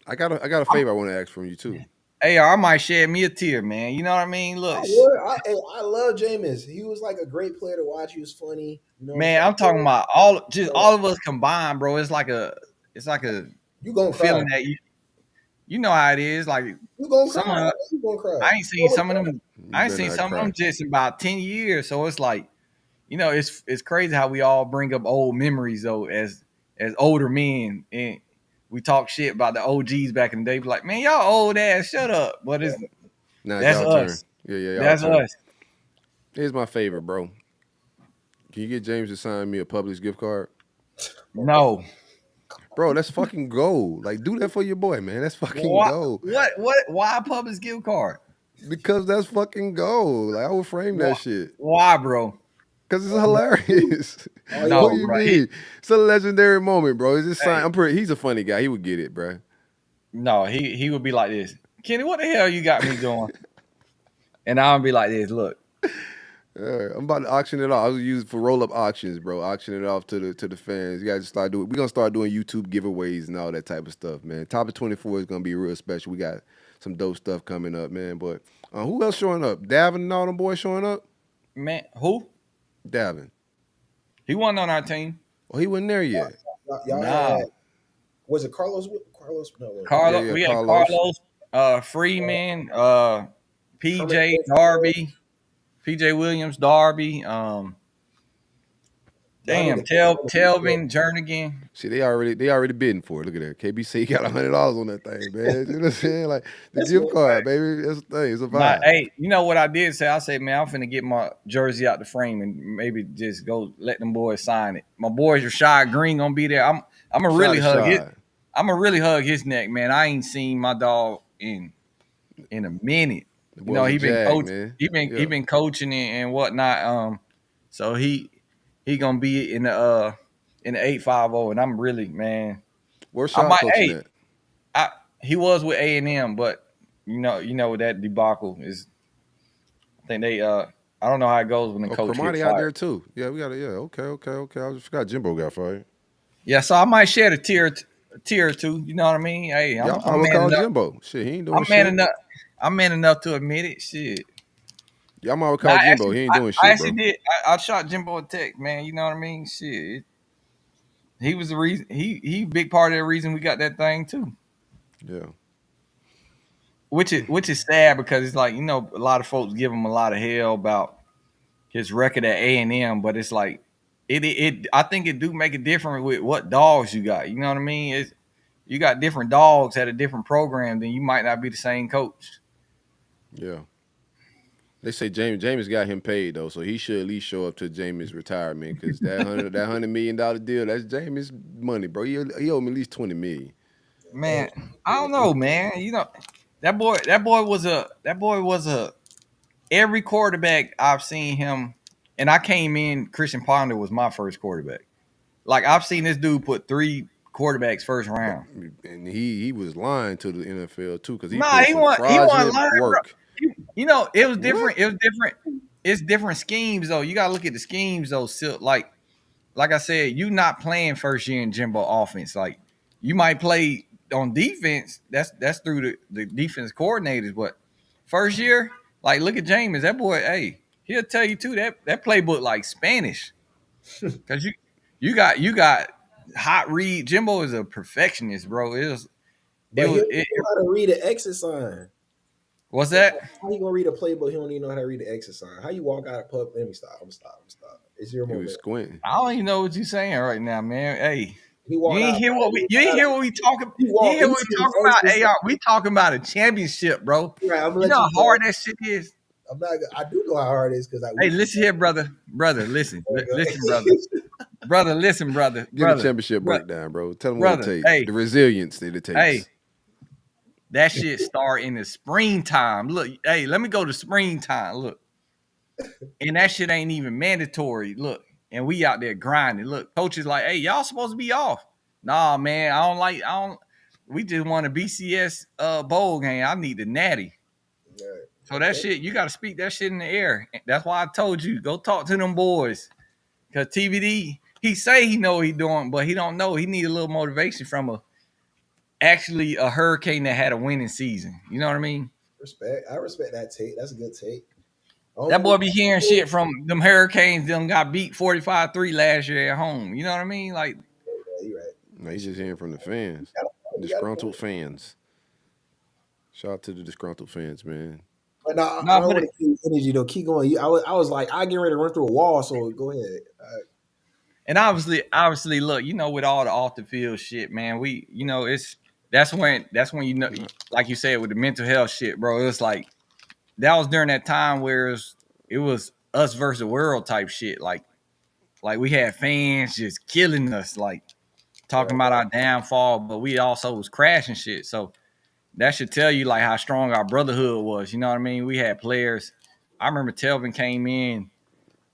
I got a favor I want to ask from you too. Hey, I might shed me a tear, man. You know what I mean? Look, I love Jameis. He was like a great player to watch. He was funny. You know man, I'm talking about all of us combined, bro. It's like a you gonna feeling cry. that you know how it is. Like You gonna some cry. of You gonna cry. I ain't seen some of them. I ain't better seen not some cry. of them just in about 10 years. So it's like, it's crazy how we all bring up old memories though as older men, and we talk shit about the OGs back in the day. Be like, man, y'all old ass, shut up. But Now it's that's y'all turn. us. Yeah, y'all That's turn. us. Here's my favor, bro. Can you get James to sign me a Publix gift card? No. Bro, that's fucking gold. Like, do that for your boy, man. That's fucking gold. What? Why a Publix gift card? Because that's fucking gold. Like, I would frame that shit. Why, bro? Because it's hilarious. No, What do you bro. mean? It's a legendary moment, bro. It's just Hey. he's a funny guy. He would get it, bro. No, he would be like this. Kenny, what the hell you got me doing? And I'll be like this. Look, I'm about to auction it off. I was use it for roll-up auctions, bro. Auction it off to the fans. You guys start doing. We're gonna start doing YouTube giveaways and all that type of stuff, man. Top of 24 is gonna be real special. We got some dope stuff coming up, man. But who else showing up? Davin and all them boys showing up? man, who? Davin. He wasn't on our team. Oh, he wasn't there yet. Y'all Nah. had, was it Carlos? Carlos? No. Carlos, Yeah, we had Carlos. Freeman, PJ, Darby, PJ Williams, Darby, Telvin, Jernigan. See, they already bidding for it. Look at that. KB said he got $100 on that thing, man. You know what I'm saying? Like the gift card, baby. That's the thing. It's a vibe. Hey, you know what I did say? I said, man, I'm finna get my jersey out the frame and maybe just go let them boys sign it. My boys Rashad Green gonna be there. I'm gonna really hug his neck, man. I ain't seen my dog in a minute. You know, he been coaching. He been coaching and whatnot. So he gonna be in the 850, and I'm really, man. Where's Sean coaching at? He was with A&M, but you know that debacle is. I think they I don't know how it goes when the coach Cromartie gets fired. out there too. Yeah, we got it. Yeah, okay. I just forgot Jimbo got fired. Yeah, so I might shed a tear a tier or two. You know what I mean? Hey, Y'all I'm probably man call enough. Jimbo. Shit, he ain't doing I'm man shit. enough. I'm man enough to admit it. Shit. Y'all might Nah, call Jimbo. He ain't doing I shit, actually bro. did. I shot Jimbo a text, man. You know what I mean? Shit. He was the reason. He big part of the reason we got that thing too. Yeah. Which is sad because it's like, a lot of folks give him a lot of hell about his record at A&M, but it's like it I think it do make it different with what dogs you got. You know what I mean? You got different dogs at a different program, then you might not be the same coach. Yeah. They say James got him paid though, so he should at least show up to James' retirement because that $100 million deal, that's James' money, bro. He owe me at least $20 million. Man, I don't know, man. That boy was a every quarterback I've seen him, and I came in, Christian Ponder was my first quarterback. Like, I've seen this dude put 3 quarterbacks first round. And he was lying to the NFL too because he Nah, put he some wasn't fraudulent lying, bro. work. It was What? different. It was different. It's different schemes though. You gotta look at the schemes though. Still, like I said, you not playing first year in Jimbo offense. Like, you might play on defense. That's through the defense coordinators. But first year, like, look at James. That boy, hey, he'll tell you too that playbook like Spanish. Cause you got hot read. Jimbo is a perfectionist, bro. It But he was don't it, know how to read an exit sign. what's It's that? like, how you gonna read a playbook? He don't even know how to read the exit sign. How you walk out of pub? Let me stop. I'm stop. I'm stop. It's your He was moment. squinting. I don't even know what you're saying right now, man. Hey, He you walked ain't out. hear what we talking. He You ain't walked hear into what we his talking about. exit Hey, sign. we talking about a championship, bro. Right, I'm gonna You let know you how go. hard that shit is. I'm not. I do know how hard it is because Hey, we. listen here, brother. Listen, listen, brother. Listen, Give him a championship breakdown, bro. Tell him what it brother. takes. Hey, The resilience that it hey, takes. that shit start in the springtime. Look, hey, let me go to springtime. Look, and that shit ain't even mandatory. Look, and we out there grinding. Look, coaches like, hey, y'all supposed to be off. Nah, man, I don't. We just want a BCS bowl game. I need the natty. Right. So that Okay. shit, you got to speak that shit in the air. That's why I told you, go talk to them boys. Cause TBD, he say he know what he doing, but he don't know. He need a little motivation from a hurricane that had a winning season. You know what I mean? Respect. I respect that take. That's a good take. I don't That think boy be hearing shit from them hurricanes. Them got beat 45-3 last year at home. You know what I mean? Like, you're right. No, he's just hearing from the fans. You got a Disgruntled point. fans. Shout out to the disgruntled fans, man. But no, I nah, don't but want to keep energy though. Keep going. I was like, I get ready to run through a wall. So go ahead. and obviously, look, with all the off the field shit, man, that's when like you said, with the mental health shit, bro. It was like that was during that time where it was us versus the world type shit. Like we had fans just killing us, like talking Right. about our downfall, but we also was crashing shit. So that should tell you like how strong our brotherhood was. You know what I mean? We had players. I remember Telvin came in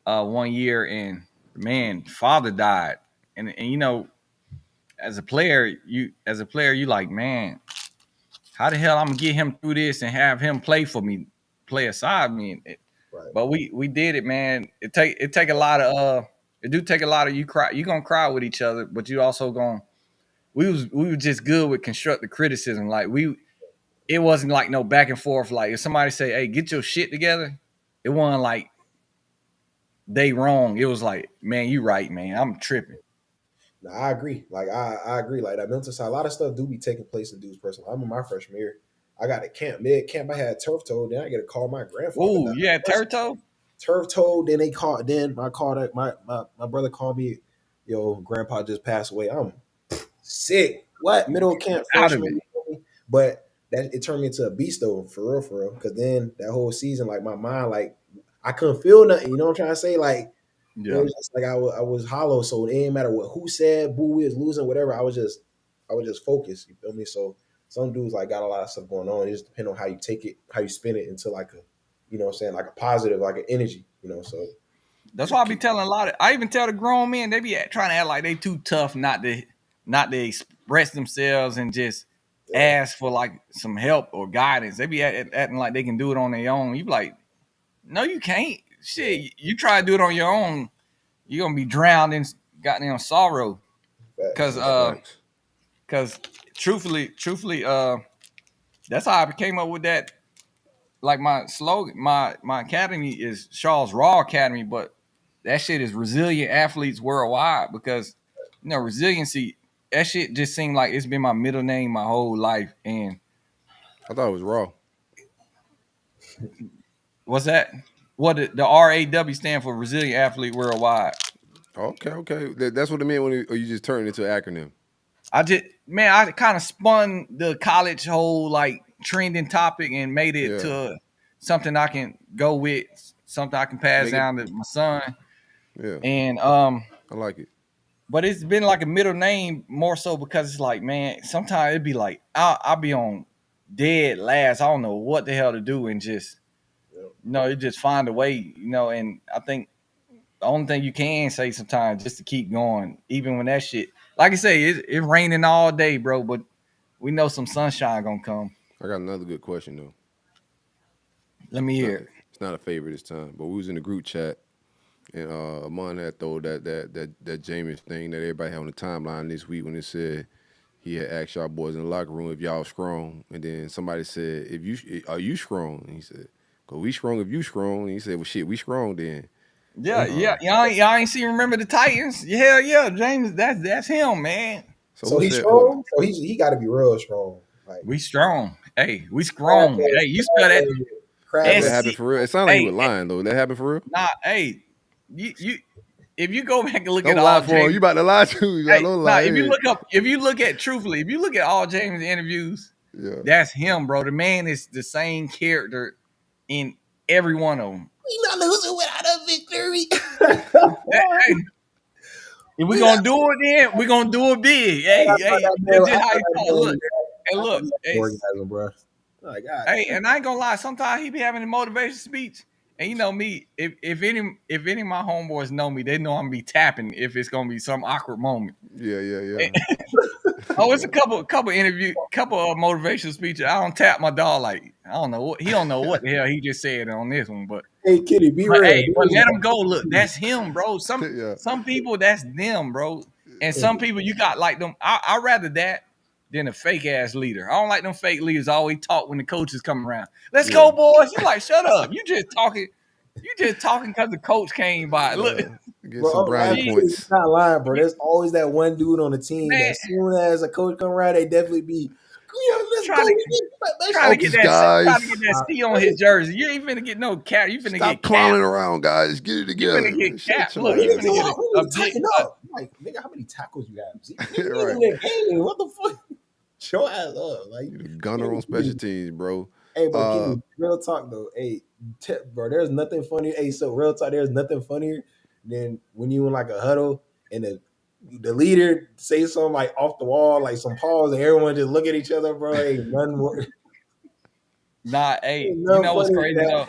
one year and man, father died. And as a player, you like, man, how the hell I'm gonna get him through this and have him play for me, play aside me. Right. But we did it, man. It take a lot of it do take a lot of you gonna cry with each other, but you also gonna we were just good with constructive criticism. Like it wasn't like no back and forth. Like if somebody say, hey, get your shit together, it wasn't like they wrong. It was like, man, you right, man. I'm tripping. No, I agree. Like I agree. Like that mental side, a lot of stuff do be taking place in dudes' personal. I'm in my freshman year. I got a mid camp. I had turf toe. Then I get a call. My grandfather Ooh, died. you had Turtle? Turf toe. Then they called. Then I called. My brother called me. Yo, grandpa just passed away. I'm sick. What middle camp Out of it. freshman? But that it turned me into a beast though, for real. Because then that whole season, like my mind, like I couldn't feel nothing. You know what I'm trying to say? Like it Yeah. was just like I was hollow. So it didn't matter what who said, boo, we was losing, whatever. I was just focused. You feel me? So some dudes like got a lot of stuff going on. It just depends on how you take it, how you spin it into like a, you know what I'm saying, like a positive, like an energy, So That's why Just I be keep telling a lot of. I even tell the grown men they be trying to act like they too tough not to express themselves and just yeah, ask for like some help or guidance. They be acting like they can do it on their own. You be like, no, you can't. yeah, Shit, you try to do it on your own, you're gonna be drowned in goddamn sorrow. Cause facts. facts. Because truthfully, that's how I came up with that. Like my slogan, my academy is Shaw's Raw Academy, but that shit is resilient athletes worldwide because resiliency. That shit just seemed like it's been my middle name my whole life. And I thought it was raw. what's that? What the RAW stand for Resilient Athlete Worldwide. Okay. That's what it meant or you just turned it into an acronym. I kind of spun the college whole like trending topic and made it to something I can go with, something I can pass down to my son. Yeah. And I like it. But it's been like a middle name more so because it's like, man, sometimes it'd be like I'll be on dead last. I don't know what the hell to do and just you just find a way, and I think the only thing you can say sometimes just to keep going, even when that shit, like I say, it's raining all day, bro, but we know some sunshine gonna come. I got another good question though. Let me hear it. It's not a favorite this time, but we was in the group chat and Ahmmon had throw that Jameis thing that everybody had on the timeline this week when it said he had asked y'all boys in the locker room if y'all strong, and then somebody said, are you strong? And he said, "Cause we strong if you strong." And he said, "Well, shit, we strong then." Yeah. Y'all ain't see. Remember the Titans? Yeah, James. That's him, man. So he's strong. So he got to be real strong. Like, we strong. Hey, we strong. Hey, you spell that. That happened for real. It sounded like you were lying though. That happened for real. Nah, hey, you. If you go back and look don't at lie all for James, you about to lie to you. Don't lie. If you look at all James interviews, that's him, bro. The man is the same character in every one of them. We not losing without a victory. Hey, if we're gonna do it, then we're gonna do it big. Hey, that's just how you talk. Look, bro. Oh, God. Hey, and I ain't gonna lie. Sometimes he be having a motivation speech, and you know me. If any of my homeboys know me, they know I'm gonna be tapping if it's gonna be some awkward moment. Yeah. It's a couple of motivational speeches. I don't tap my dog like I don't know what he don't know what the hell he just said on this one, but hey, Kitty, be real. Hey, but let him go. Look, that's him, bro. Some people that's them, bro, and some people you got like them. I rather that than a fake ass leader. I don't like them fake leaders always talk when the coaches come around. Let's go, boys. You like shut up. You just talking because the coach came by. Look. Get some brownie points. It's not lying, bro. There's always that one dude on the team that as soon as a coach come around, they definitely be trying to get that C on his jersey. You ain't finna get no cap. You finna Stop clowning around, guys. Get it together. You finna get cap. Look, you finna get a big up. Like, nigga, how many tackles you have? Right. What the fuck? Show ass up. Like you the gunner on special teams, bro. Hey, but real talk though. Hey, bro, there's nothing funny. Hey, so real talk, there's nothing funnier than when you in like a huddle and the leader say something like off the wall, like some pause, and everyone just look at each other, bro. Ain't nothing more. Nah, hey, you know what's crazy though?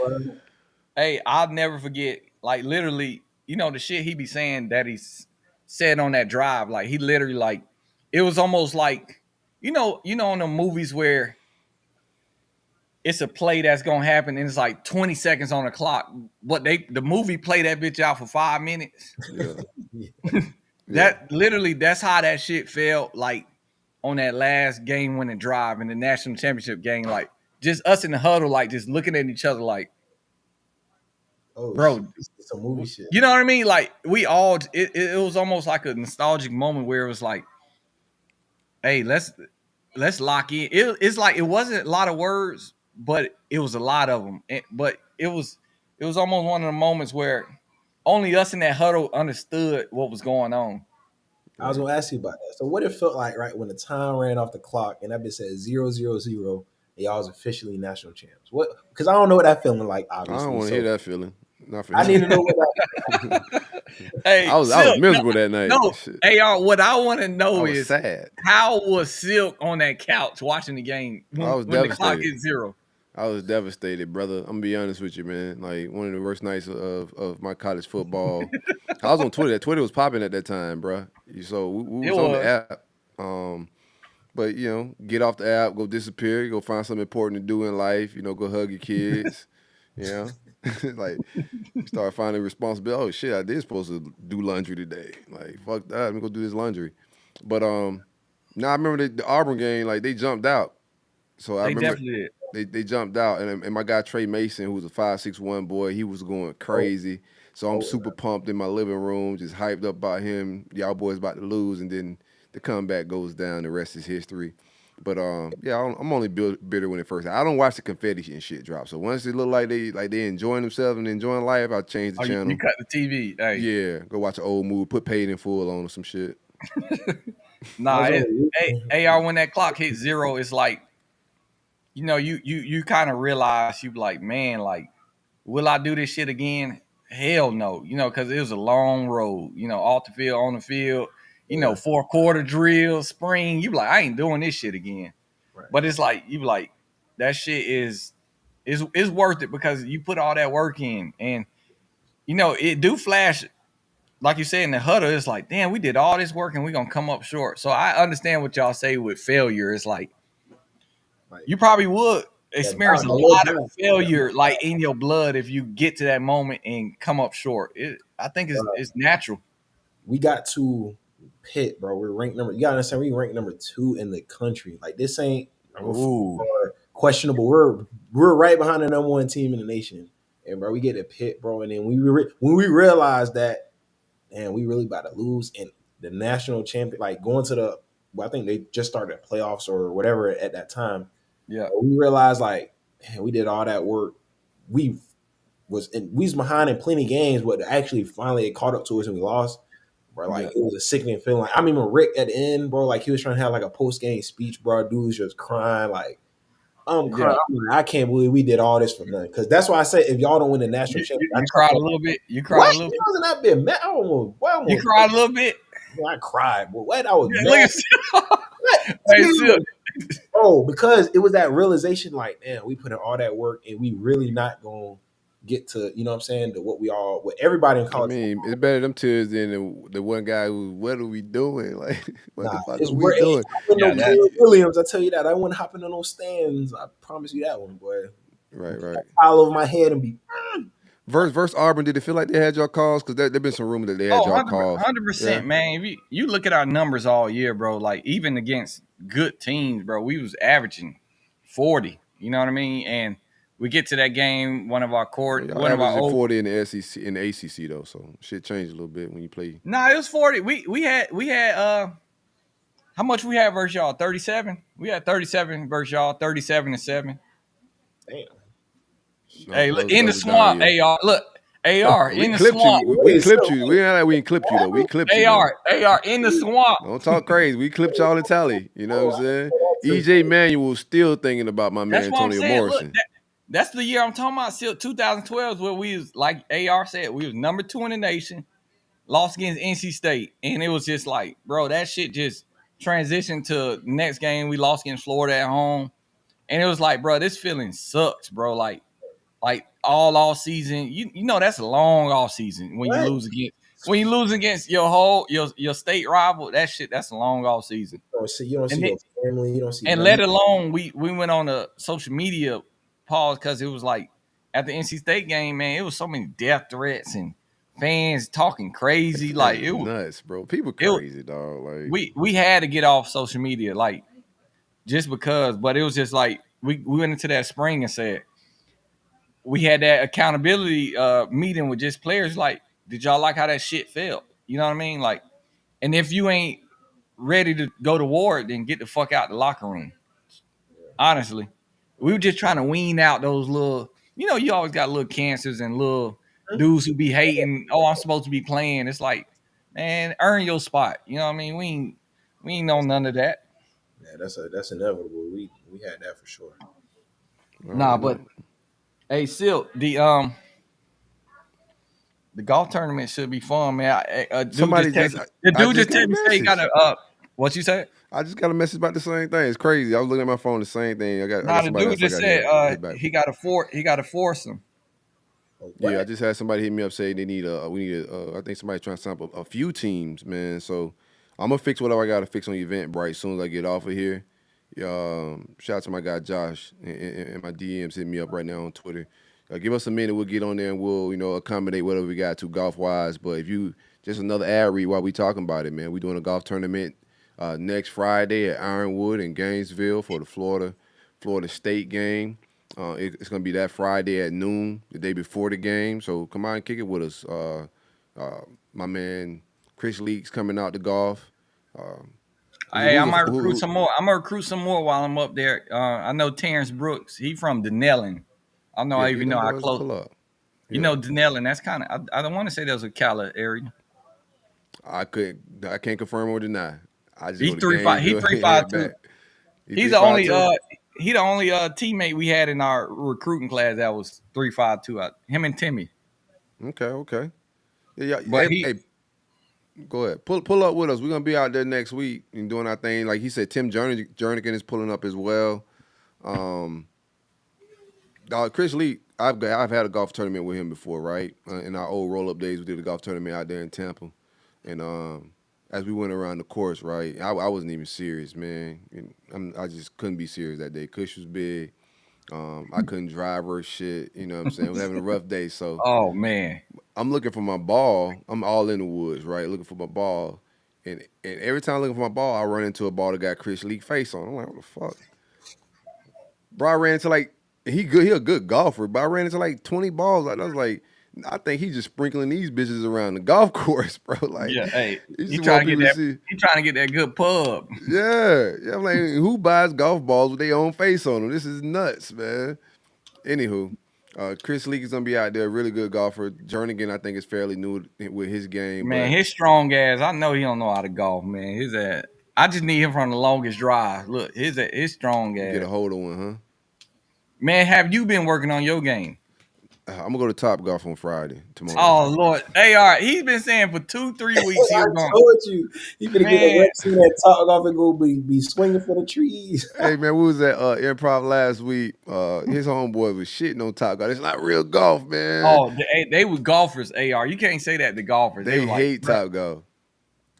Hey, I'll never forget, like literally, the shit he be saying that he's said on that drive. Like he literally like it was almost like in the movies where it's a play that's gonna happen and it's like 20 seconds on the clock, but the movie play that bitch out for 5 minutes. That literally, that's how that shit felt like on that last game winning drive in the national championship game. Like just us in the huddle, like just looking at each other like, bro, it's a movie shit. You know what I mean? Like we all, it was almost like a nostalgic moment where it was like, hey, let's lock in. It's like, it wasn't a lot of words, but it was a lot of them. But it was almost one of the moments where only us in that huddle understood what was going on. I was gonna ask you about that. So what it felt like, right, when the time ran off the clock and that bitch said 0-0-0, and y'all was officially national champs. What? Because I don't know what that feeling like. Obviously, I don't want to hear that feeling. Not for I need to know what that. Hey, I was miserable that night. No, hey, y'all. What I want to know is sad. How was Silk on that couch watching the game when the clock hit 0? I was devastated, brother. I'm gonna be honest with you, man. Like one of the worst nights of my college football. I was on Twitter. Twitter was popping at that time, bro. So we was on the app. But get off the app, go disappear, go find something important to do in life. Go hug your kids. Like start finding responsibility. Oh shit, I did supposed to do laundry today. Like fuck that. Let me go do this laundry. But Now I remember the Auburn game, like they jumped out. So I They remember definitely did. they jumped out, and my guy Trey Mason, who was a 5'6" boy, he was going Oh, crazy. So I'm oh, super pumped in my living room, just hyped up about him. Y'all boys about to lose, and then the comeback goes down. The rest is history. But yeah, I'm only bitter when it first. I don't watch the confetti and shit drop. So once it look like they enjoying themselves and enjoying life, I change the Oh, you channel. cut the TV. Hey, Yeah, go watch an old movie, put Paid in Full on or some shit. I nah. was only AR when that clock hit 0, it's like you kind of realize you be like, man, like, will I do this shit again? Hell no. Because it was a long road. Off the field, on the field. yeah, 4-quarter drill, spring. You be like, I ain't doing this shit again. right. But it's like you be like, that shit is worth it because you put all that work in, and it do flash. Like you said in the huddle, it's like, damn, we did all this work and we gonna come up short. So I understand what y'all say with failure. It's like Like you probably would that experience a little lot of doubt, failure, like in your blood, if you get to that moment and come up short. I think it's natural. we got to Pitt, bro. We're ranked number. You gotta understand, we ranked number 2 in the country. Like this ain't Ooh, questionable. We're right behind the number 1 team in the nation, and bro, we get to Pitt, bro, and then when we realized that, man, we really about to lose, and the national champion, like going to the, well, I think they just started playoffs or whatever at that time. yeah, We realized, like, man, we did all that work. We we was behind in plenty of games, but actually finally it caught up to us and we lost. Bro, like yeah, it was a sickening feeling. Like I remember Rick at the end, bro. Like he was trying to have like a post game speech, bro. Dude was just crying. Like I'm yeah. crying. I'm like, I can't believe we did all this for nothing. Because that's why I say if y'all don't win the national championship, I You talk cried a about little bit. You cried what? a little It bit. wasn't that bit mad. I You almost, cried a little bit. I cried. But what? I was Yeah, mad. look at hey, Sil, Oh, because it was that realization, like, damn, we put in all that work and we really not gonna get to, you know what I'm saying, to what everybody in I college mean, football. it's better them tears than the one guy who, what are we doing? Like, what the Nah, fuck it's are we where it ain't doing? hopping no yeah, that Caleb Williams. I tell you that. I wouldn't hop into no stands. I promise you that one, boy. Right, right. Pile over my head and be Versus Auburn, did it feel like they had y'all calls? Because there been some rumor that they had oh, y'all calls. 100%, Yeah. man. If you look at our numbers all year, bro, like even against good teams, bro, we was averaging 40. You know what I mean? And we get to that game, Y'all one of our averaging old. 40 in the SEC in the ACC though, so shit changed a little bit when you play. No, it was 40. We had how much we had versus y'all? 37. We had 37 versus y'all, 37-7. damn. No, Hey, look, that in the was a down swamp, year. AR. Look, AR We in the clipped swamp. you. We Wait, clipped so you. We ain't like we ain't clipped you though. We clipped you now. AR in the swamp. Don't talk crazy. We clipped y'all in tally. You know what I'm saying? wait, EJ Manuel still thinking about my man That's what I'm Antonio saying. Look, Morrison. that's the year I'm talking about. Still 2012 is where we was, like AR said, we was number 2 in the nation, lost against NC State, and it was just like, bro, that shit just transitioned to next game. We lost against Florida at home, and it was like, bro, this feeling sucks, bro. Like all off season, you know that's a long off season when you what? lose against your state rival. That's a long off season, You don't see and your family. You don't see and none. let alone we went on a social media pause because it was like at the NC State game, man, it was so many death threats and fans talking crazy. Like Fans is nuts, bro. People it crazy, dog. Like we had to get off social media, like just because. But it was just like we went into that spring and said we had that accountability meeting with just players. Like, did y'all like how that shit felt? You know what I mean? Like, and if you ain't ready to go to war, then get the fuck out the locker room. Honestly, we were just trying to wean out those little, you always got little cancers and little dudes who be hating. Oh, I'm supposed to be playing. It's like, man, earn your spot. You know what I mean? We ain't know none of that. Yeah, that's inevitable. We had that for sure. I Nah, don't but know. hey, Silk, the golf tournament should be fun, man. Somebody just The I dude just just got a texted me say he got message. a what you said? I just got a message about the same thing. It's crazy. I was looking at my phone, the same thing. I Nah, got the somebody dude else I just got said to hit back. he got a foursome. Oh, Yeah, I what? just had somebody hit me up say they need I think somebody trying to sign up a few teams, man. So I'm gonna fix whatever I gotta fix on Eventbrite as soon as I get off of here. Shout out to my guy Josh and my DMs hit me up right now on Twitter. Give us a minute, we'll get on there and we'll accommodate whatever we got to golf wise. But if you just another ad read while we talking about it, man. We doing a golf tournament next Friday at Ironwood in Gainesville for the Florida State game. It's going to be that Friday at noon, the day before the game. So come on and kick it with us. My man Chris Leaks coming out to golf. Hey, I might recruit some more. I'm gonna recruit some more while I'm up there. I know Terrence Brooks. He from Denellen. I don't know Yeah, even them know how boys close. pull up. You know Denellen. That's kind of. I don't want to say that was a Cali area. I can't confirm or deny. I just He's go to 3'5". He Gainesville, head 3'5" too. back. He's the only teammate we had in our recruiting class that was 3'5" him and Timmy. Okay. Yeah. But Hey, go ahead. Pull up with us. We're gonna be out there next week and doing our thing. Like he said, Tim Jernigan is pulling up as well. Chris Lee, I've had a golf tournament with him before, right? In our old Rollup days, we did a golf tournament out there in Tampa, and as we went around the course, right, I wasn't even serious, man. I just couldn't be serious that day. Kush was big. I couldn't drive or shit. You know what I'm saying? I was having a rough day, so oh man, I'm looking for my ball. I'm all in the woods, right? Looking for my ball, and every time I'm looking for my ball, I run into a ball that got Chris Lee face on. I'm like, what the fuck? Bro, I ran into like he a good golfer, but I ran into like 20 balls. Like I was like, I think he's just sprinkling these bitches around the golf course, bro. Like, yeah, hey, he trying to get that. He trying to get that good pub. Yeah. I'm like, who buys golf balls with their own face on them? This is nuts, man. Anywho, Chris Leak is gonna be out there, really good golfer. Jernigan, I think, is fairly new with his game. Man, but his strong ass. I know he don't know how to golf, man. His ass. I just need him from the longest drive. Look, his strong ass. Get a hold of one, huh? Man, have you been working on your game? I'm gonna go to Top Golf on Friday tomorrow. Oh Lord, AR, he's been saying for 2-3 weeks I he was going. told you, he gonna get a reps in that Top Golf and go be swinging for the trees. Hey man, we was at improv last week. His homeboy was shitting on Top Golf. It's not real golf, man. Oh, they were golfers. AR, you can't say that to golfers. They hate like, Top Golf.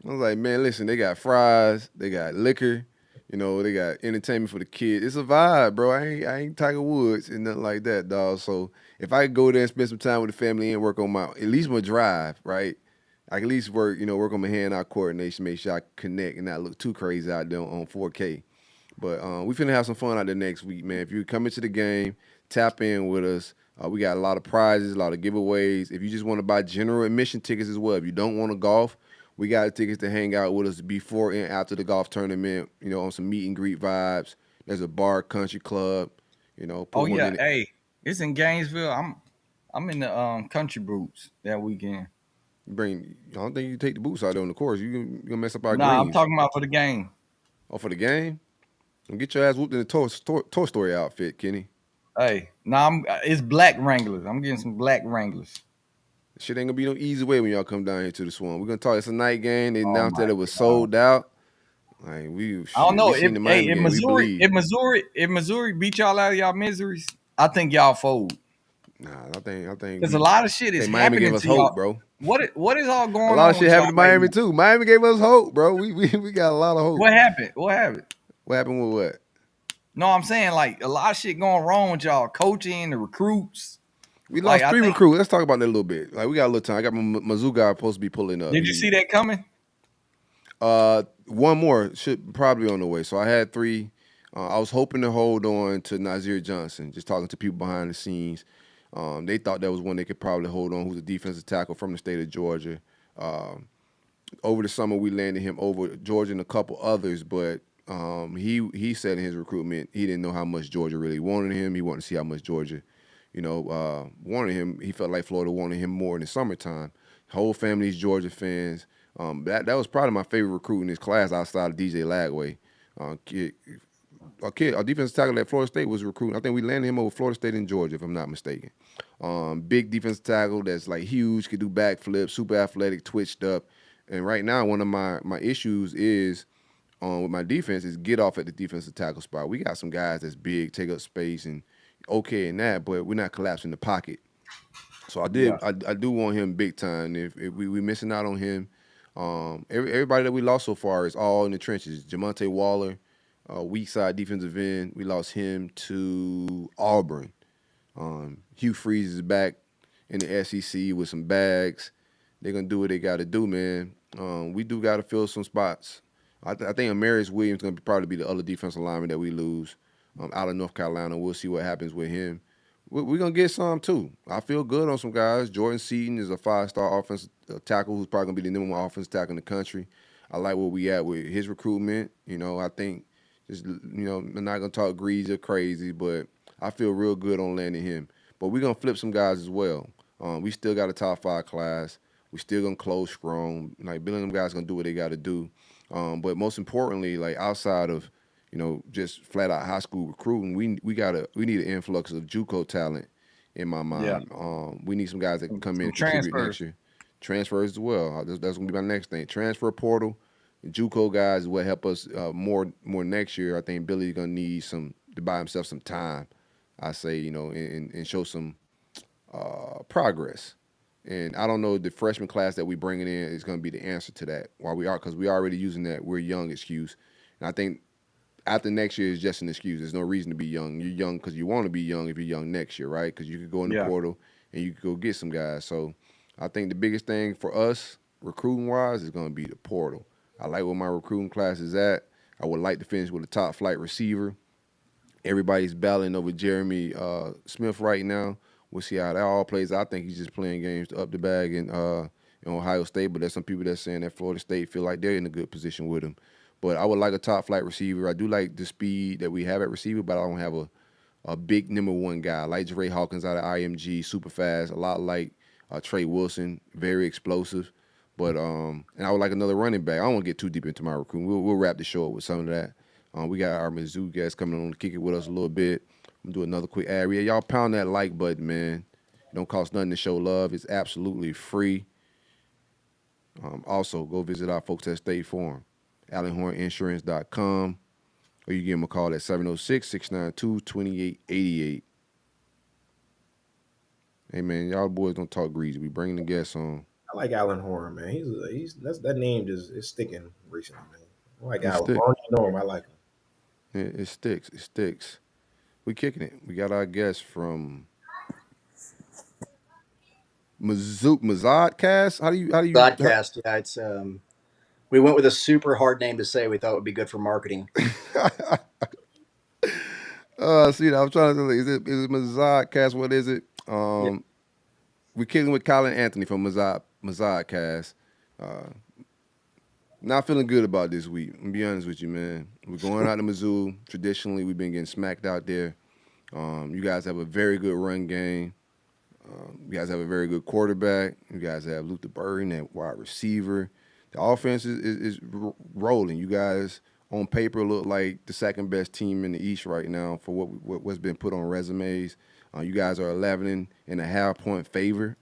I was like, man, listen, they got fries, they got liquor, they got entertainment for the kids. It's a vibe, bro. I ain't Tiger Woods and nothing like that, dog. So if I could go there and spend some time with the family and work on at least my drive, right? I can at least work on my hand-eye coordination, make sure I connect and not look too crazy out there on 4K. But we finna have some fun out there next week, man. If you come into the game, tap in with us. We got a lot of prizes, a lot of giveaways. If you just want to buy general admission tickets as well, if you don't want to golf, we got tickets to hang out with us before and after the golf tournament, on some meet and greet vibes. There's a bar, country club, Oh yeah, hey, it's in Gainesville. I'm in the country boots that weekend. I don't think you take the boots out there on the course. You're gonna mess up our greens. Nah, I'm talking about for the game. Oh, for the game? Don't get your ass whooped in the Toy Story outfit, Kenny. Hey, it's black Wranglers. I'm getting some black Wranglers. Shit ain't gonna be no easy way when y'all come down here to the Swan. We're gonna talk. It's a night game. They announced that it was sold out. Like I don't know if Missouri beat y'all out of y'all miseries, I think y'all fold. Nah, I think there's a lot of shit is Miami happening gave us to hope, y'all. bro. What is all going on? A lot of shit happened to Miami right too. Miami gave us hope, bro. We got a lot of hope. What happened? What happened with what? No, I'm saying like a lot of shit going wrong with y'all coaching, the recruits. We lost 3 recruits. Let's talk about that a little bit. Like we got a little time. I got my Mizzou guy supposed to be pulling up. Did you see that coming? One more should probably on the way. So I had 3. I was hoping to hold on to Nazir Johnson. Just talking to people behind the scenes. They thought that was one they could probably hold on. Who's a defensive tackle from the state of Georgia. Over the summer, we landed him over Georgia and a couple others, but he said in his recruitment he didn't know how much Georgia really wanted him. He wanted to see how much Georgia, wanted him. He felt like Florida wanted him more in the summertime. Whole family's Georgia fans. That was probably my favorite recruit in this class outside of DJ Lagway. Our defensive tackle at Florida State was recruiting. I think we landed him over Florida State and Georgia, if I'm not mistaken. Big defensive tackle that's like huge, could do backflips, super athletic, twitched up. And right now, one of my issues is with my defense is get off at the defensive tackle spot. We got some guys that's big, take up space, and okay in that, but we're not collapsing the pocket. So I do want him big time. If we missing out on him, everybody that we lost so far is all in the trenches. Jamonte Waller, weak side defensive end, we lost him to Auburn. Hugh Freeze is back in the SEC with some bags. They're gonna do what they got to do, man. We do got to fill some spots I think Amarius Williams going to probably be the other defensive lineman that we lose out of North Carolina. We'll see what happens with him. We're going to get some too. I feel good on some guys. Jordan Seaton is a 5-star offensive tackle who's probably going to be the number one offensive tackle in the country. I like where we at with his recruitment. I think just I'm not going to talk greasy or crazy, but I feel real good on landing him. But we're going to flip some guys as well. We still got a top 5 class. We still going to close strong. Like, Billy and them guys going to do what they got to do. But most importantly, like outside of just flat out high school recruiting, we need an influx of JUCO talent in my Yeah. mind. We need some guys that can come in Some and contribute next transfers. year. Transfers as well. That's gonna be my next thing. Transfer portal, JUCO guys will help us more next year. I think Billy's gonna need some to buy himself some time. I say and show some progress. And I don't know the freshman class that we bringing in is going to be the answer to that. Why we are because we already using that we're young excuse. And I think after next year is just an excuse. There's no reason to be young. You're young because you want to be young if you're young next year, right? Because you could go in the Yeah. portal and you could go get some guys. So I think the biggest thing for us recruiting wise is going to be the portal. I like where my recruiting class is at. I would like to finish with a top flight receiver. Everybody's battling over Jeremy Smith right now. We'll see how that all plays out. I think he's just playing games to up the bag in Ohio State, but there's some people that's saying that Florida State feel like they're in a good position with him. But I would like a top flight receiver. I do like the speed that we have at receiver, but I don't have a big number one guy. I like Jere Hawkins out of IMG, super fast, a lot like Trey Wilson, very explosive. But and I would like another running back. I don't want to get too deep into my recruiting. We'll wrap the show up with some of that. We got our Mizzou guys coming on to kick it with us a little bit. I'm gonna do another quick ad. Yeah, y'all pound that like button, man. It don't cost nothing to show love. It's absolutely free. Also, go visit our folks at State Farm, AlanHorneInsurance.com, or you give them a call at 706-692-2888. Hey, man, y'all boys don't talk greasy. We bringing the guests on. I like Alan Horne, man. That name just is sticking recently, man. I like It Alan. I stick. don't even know him. I like him. It sticks. It sticks. We kicking it. We got our guests from Mizzou, Mizzodcast. How do you Podcast. Yeah, it's we went with a super hard name to say. We thought would be good for marketing. See, I'm trying to think. Is it Mizzodcast? What is it? Yeah. We kicking with Colin Anthony from Mizzodcast. Not feeling good about this week. I'm gonna be honest with you, man. We're going out to Mizzou. Traditionally, we've been getting smacked out there. You guys have a very good run game. You guys have a very good quarterback. You guys have Luther Burden at wide receiver. The offense is rolling. You guys on paper look like the second best team in the East right now for what's been put on resumes. You guys are 11.5 point favor.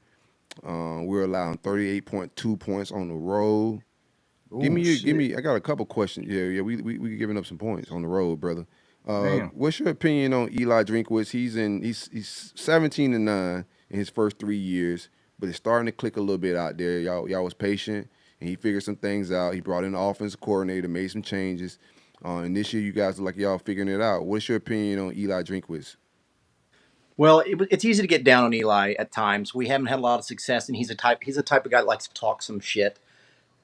We're allowing 38.2 points on the road. Ooh, Give shit. me. I got a couple questions. Yeah. We giving up some points on the road, brother. Damn. What's your opinion on Eli Drinkwitz? He's 17-9 in his first 3 years, but it's starting to click a little bit out there. Y'all was patient, and he figured some things out. He brought in the offensive coordinator, made some changes, and this year you guys look like y'all figuring it out. What's your opinion on Eli Drinkwitz? Well, it's easy to get down on Eli at times. We haven't had a lot of success, and he's a type of guy that likes to talk some shit.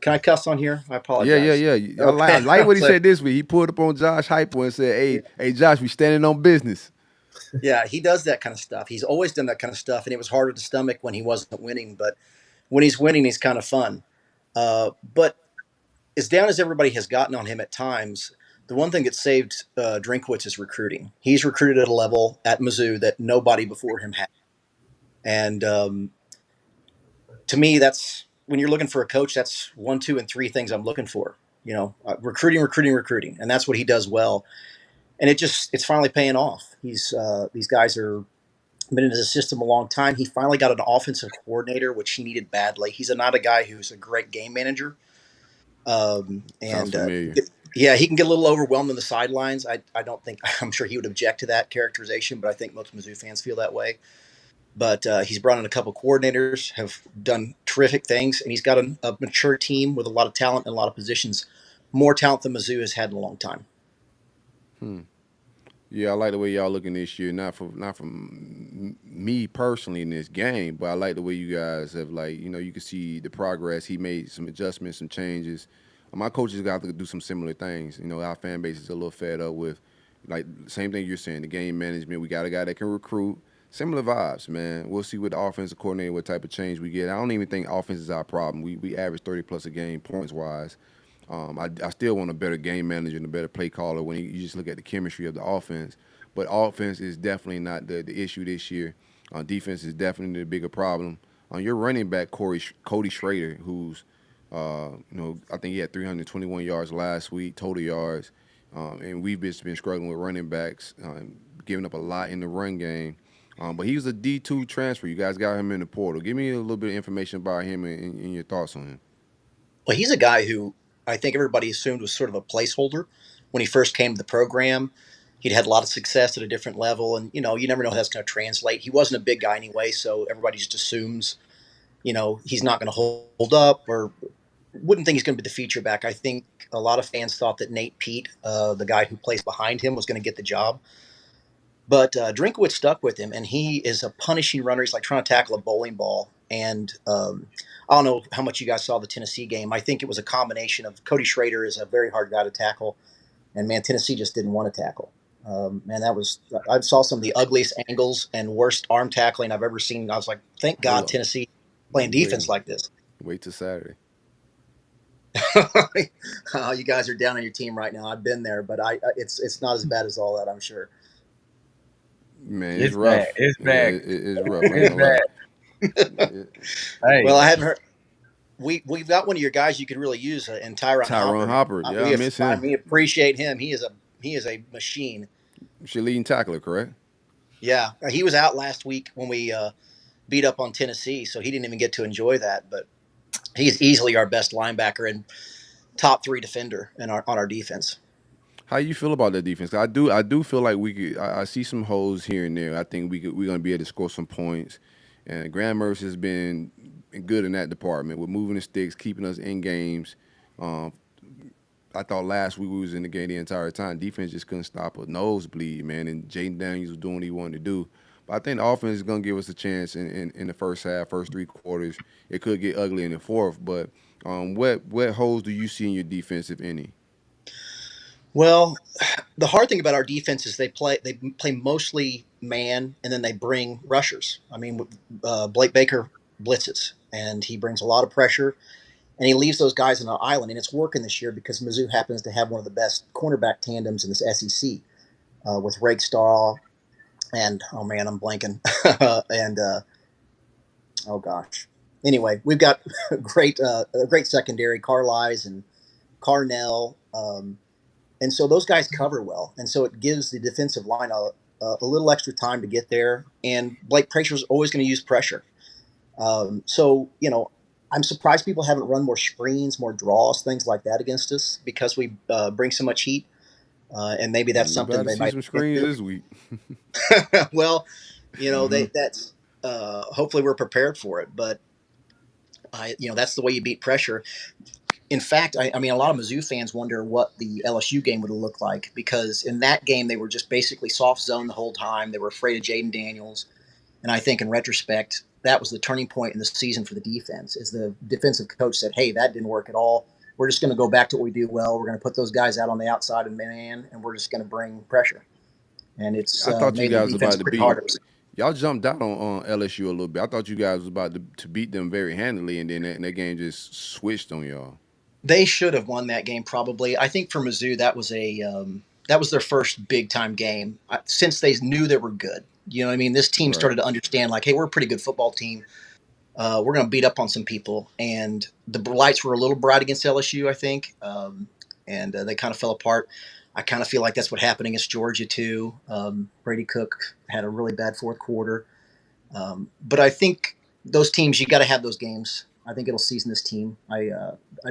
Can I cuss on here? I Yeah, yeah, apologize. yeah. I Okay. like what he So, said this week. He pulled up on Josh Hypo and said, "Hey, Josh, we standing on business." yeah, he does that kind of stuff. He's always done that kind of stuff, and it was harder to stomach when he wasn't winning. But when he's winning, he's kind of fun. But as down as everybody has gotten on him at times, the one thing that saved Drinkwitz is recruiting. He's recruited at a level at Mizzou that nobody before him had. And to me, that's when you're looking for a coach, that's one, two, and three things I'm looking for. Recruiting, and that's what he does well. And it's finally paying off. These guys are been in his system a long time. He finally got an offensive coordinator, which he needed badly. He's not a guy who's a great game manager. Sounds And familiar. yeah, he can get a little overwhelmed on the sidelines. I don't think I'm sure he would object to that characterization, but I think most Mizzou fans feel that way. But he's brought in a couple coordinators, have done terrific things, and he's got a mature team with a lot of talent in a lot of positions, more talent than Mizzou has had in a long time. Yeah, I like the way y'all looking this year. Not from me personally in this game, but I like the way you guys have you can see the progress. He made some adjustments, some changes. My coaches got to do some similar things. You know, our fan base is a little fed up with, like, same thing you're saying, the game management. We got a guy that can recruit. Similar vibes, man. We'll see what the offensive coordinator, what type of change we get. I don't even think offense is our problem. We average 30 plus a game points wise. I still want a better game manager and a better play caller when you just look at the chemistry of the offense. But offense is definitely not the issue this year. Defense is definitely the bigger problem. On your running back, Cody Schrader, who's I think he had 321 yards last week, total yards, and we've just been struggling with running backs, giving up a lot in the run game. But he was a D2 transfer. You guys got him in the portal. Give me a little bit of information about him and your thoughts on him. Well, he's a guy who I think everybody assumed was sort of a placeholder when he first came to the program. He'd had a lot of success at a different level, and you never know how that's going to translate. He wasn't a big guy anyway, so everybody just assumes, he's not going to hold up, or wouldn't think he's going to be the feature back. I think a lot of fans thought that Nate Pete, the guy who plays behind him, was going to get the job. But Drinkowitz stuck with him, and he is a punishing runner. He's like trying to tackle a bowling ball. And I don't know how much you guys saw the Tennessee game. I think it was a combination of Cody Schrader is a very hard guy to tackle, and man, Tennessee just didn't want to tackle. Man, I saw some of the ugliest angles and worst arm tackling I've ever seen. I was like, thank God Tennessee playing defense like this. Wait till Saturday. You guys are down on your team right now. I've been there, but it's not as bad as all that, I'm sure. Man, it's rough. Bad. It's bad. It's rough. It's bad. Hey. Well, I hadn't heard. We've got one of your guys you could really use in Tyron Hopper. Yeah, I miss him. We appreciate him. He is a machine. She's your leading tackler, correct? Yeah, he was out last week when we beat up on Tennessee, so he didn't even get to enjoy that. But he's easily our best linebacker and top 3 defender on our defense. How you feel about that defense? I do feel like we could. I see some holes here and there. I think we're going to be able to score some points. And Graham Mercer has been good in that department with moving the sticks, keeping us in games. I thought last week we was in the game the entire time. Defense just couldn't stop a nosebleed, man. And Jaden Daniels was doing what he wanted to do. But I think the offense is going to give us a chance in the first half, first 3 quarters. It could get ugly in the fourth. But what holes do you see in your defense, if any? Well, the hard thing about our defense is they play mostly man, and then they bring rushers. I mean, Blake Baker blitzes, and he brings a lot of pressure, and he leaves those guys on an island. And it's working this year because Mizzou happens to have one of the best cornerback tandems in this SEC with Rakestraw and, oh man, I'm blanking. And, oh gosh. Anyway, we've got a great secondary, Carlisle and Carnell. And so those guys cover well. And so it gives the defensive line a little extra time to get there. And Blake Prater's always going to use pressure. So, I'm surprised people haven't run more screens, more draws, things like that against us because we bring so much heat. And maybe that's something they might some screens this week. Well, that's hopefully we're prepared for it. But that's the way you beat pressure. In fact, I mean, a lot of Mizzou fans wonder what the LSU game would have looked like because in that game, they were just basically soft zone the whole time. They were afraid of Jaden Daniels. And I think in retrospect, that was the turning point in the season for the defense is the defensive coach said, hey, that didn't work at all. We're just going to go back to what we do well. We're going to put those guys out on the outside and man, and we're just going to bring pressure. And it's I thought you guys was about to beat. Harder. Y'all jumped out on LSU a little bit. I thought you guys was about to beat them very handily, and then that game just switched on y'all. They should have won that game probably. I think for Mizzou, that was their first big time game since they knew they were good. You know what I mean? This team started to understand like, hey, we're a pretty good football team. We're going to beat up on some people. And the lights were a little bright against LSU, I think. And they kind of fell apart. I kind of feel like that's what happened against Georgia too. Brady Cook had a really bad fourth quarter. But I think those teams, you got to have those games. I think it'll season this team. I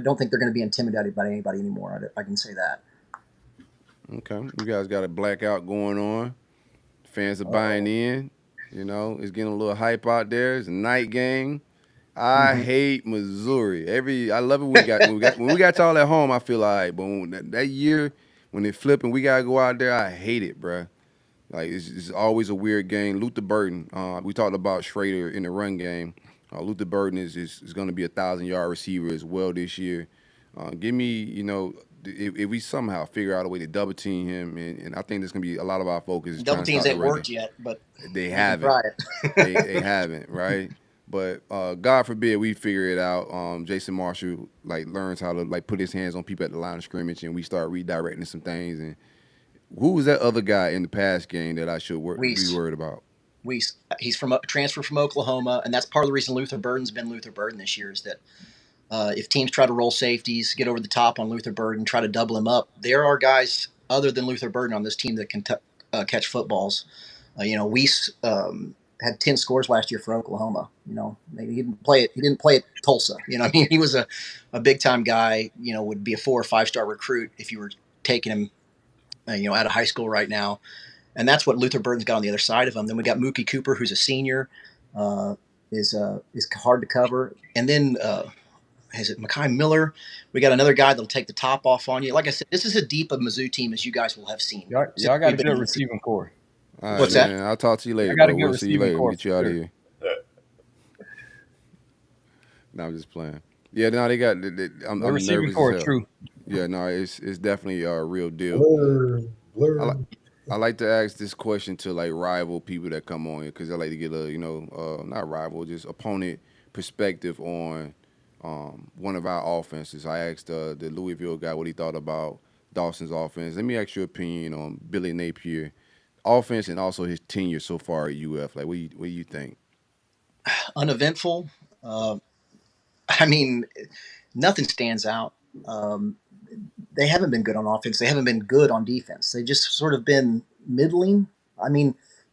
don't think they're going to be intimidated by anybody anymore. I can say that. Okay. You guys got a blackout going on. Fans are buying in. It's getting a little hype out there. It's a night game. I hate Missouri. I love it when we got y'all at home. I feel like, but that year when they flip and we gotta go out there, I hate it, bruh. Like it's always a weird game. Luther Burden. We talked about Schrader in the run game. Luther Burden is going to be a 1,000-yard receiver as well this year. Give me, if we somehow figure out a way to double team him, and I think there's gonna be a lot of our focus is Double trying to teams stop the ain't run. worked yet, but They we can haven't. try it. They haven't, right? But God forbid we figure it out. Jason Marshall learns how to put his hands on people at the line of scrimmage, and we start redirecting some things. And who was that other guy in the pass game that I should be Weiss. worried about? Weiss. He's from transfer from Oklahoma, and that's part of the reason Luther Burden's been Luther Burden this year is that if teams try to roll safeties, get over the top on Luther Burden, try to double him up, there are guys other than Luther Burden on this team that can catch footballs. Weiss had 10 scores last year for Oklahoma. Maybe he didn't play it. He didn't play at Tulsa. He was a big time guy. Would be a 4 or 5 star recruit if you were taking him, out of high school right now. And that's what Luther Burden's got on the other side of him. Then we got Mookie Cooper, who's a senior, is hard to cover. And then is it Makai Miller? We got another guy that'll take the top off on you. Like I said, this is as deep a Mizzou team as you guys will have seen. Y'all got a good receiving core. All right, What's man. that? I'll talk to you later, I got a bro. good We'll see you receiving later. We'll core get you out for of here. No, I'm just playing. Yeah, no, they got. I'm The receiving nervous core as is hell. true. Yeah, no, it's definitely a real deal. Blur. I like to ask this question to rival people that come on here because I like to get a not rival, just opponent perspective on one of our offenses. I asked the Louisville guy what he thought about Dawson's offense. Let me ask your opinion on Billy Napier offense and also his tenure so far at UF. What do you think? Uneventful. Nothing stands out. They haven't been good on offense. They haven't been good on defense. They've just sort of been middling.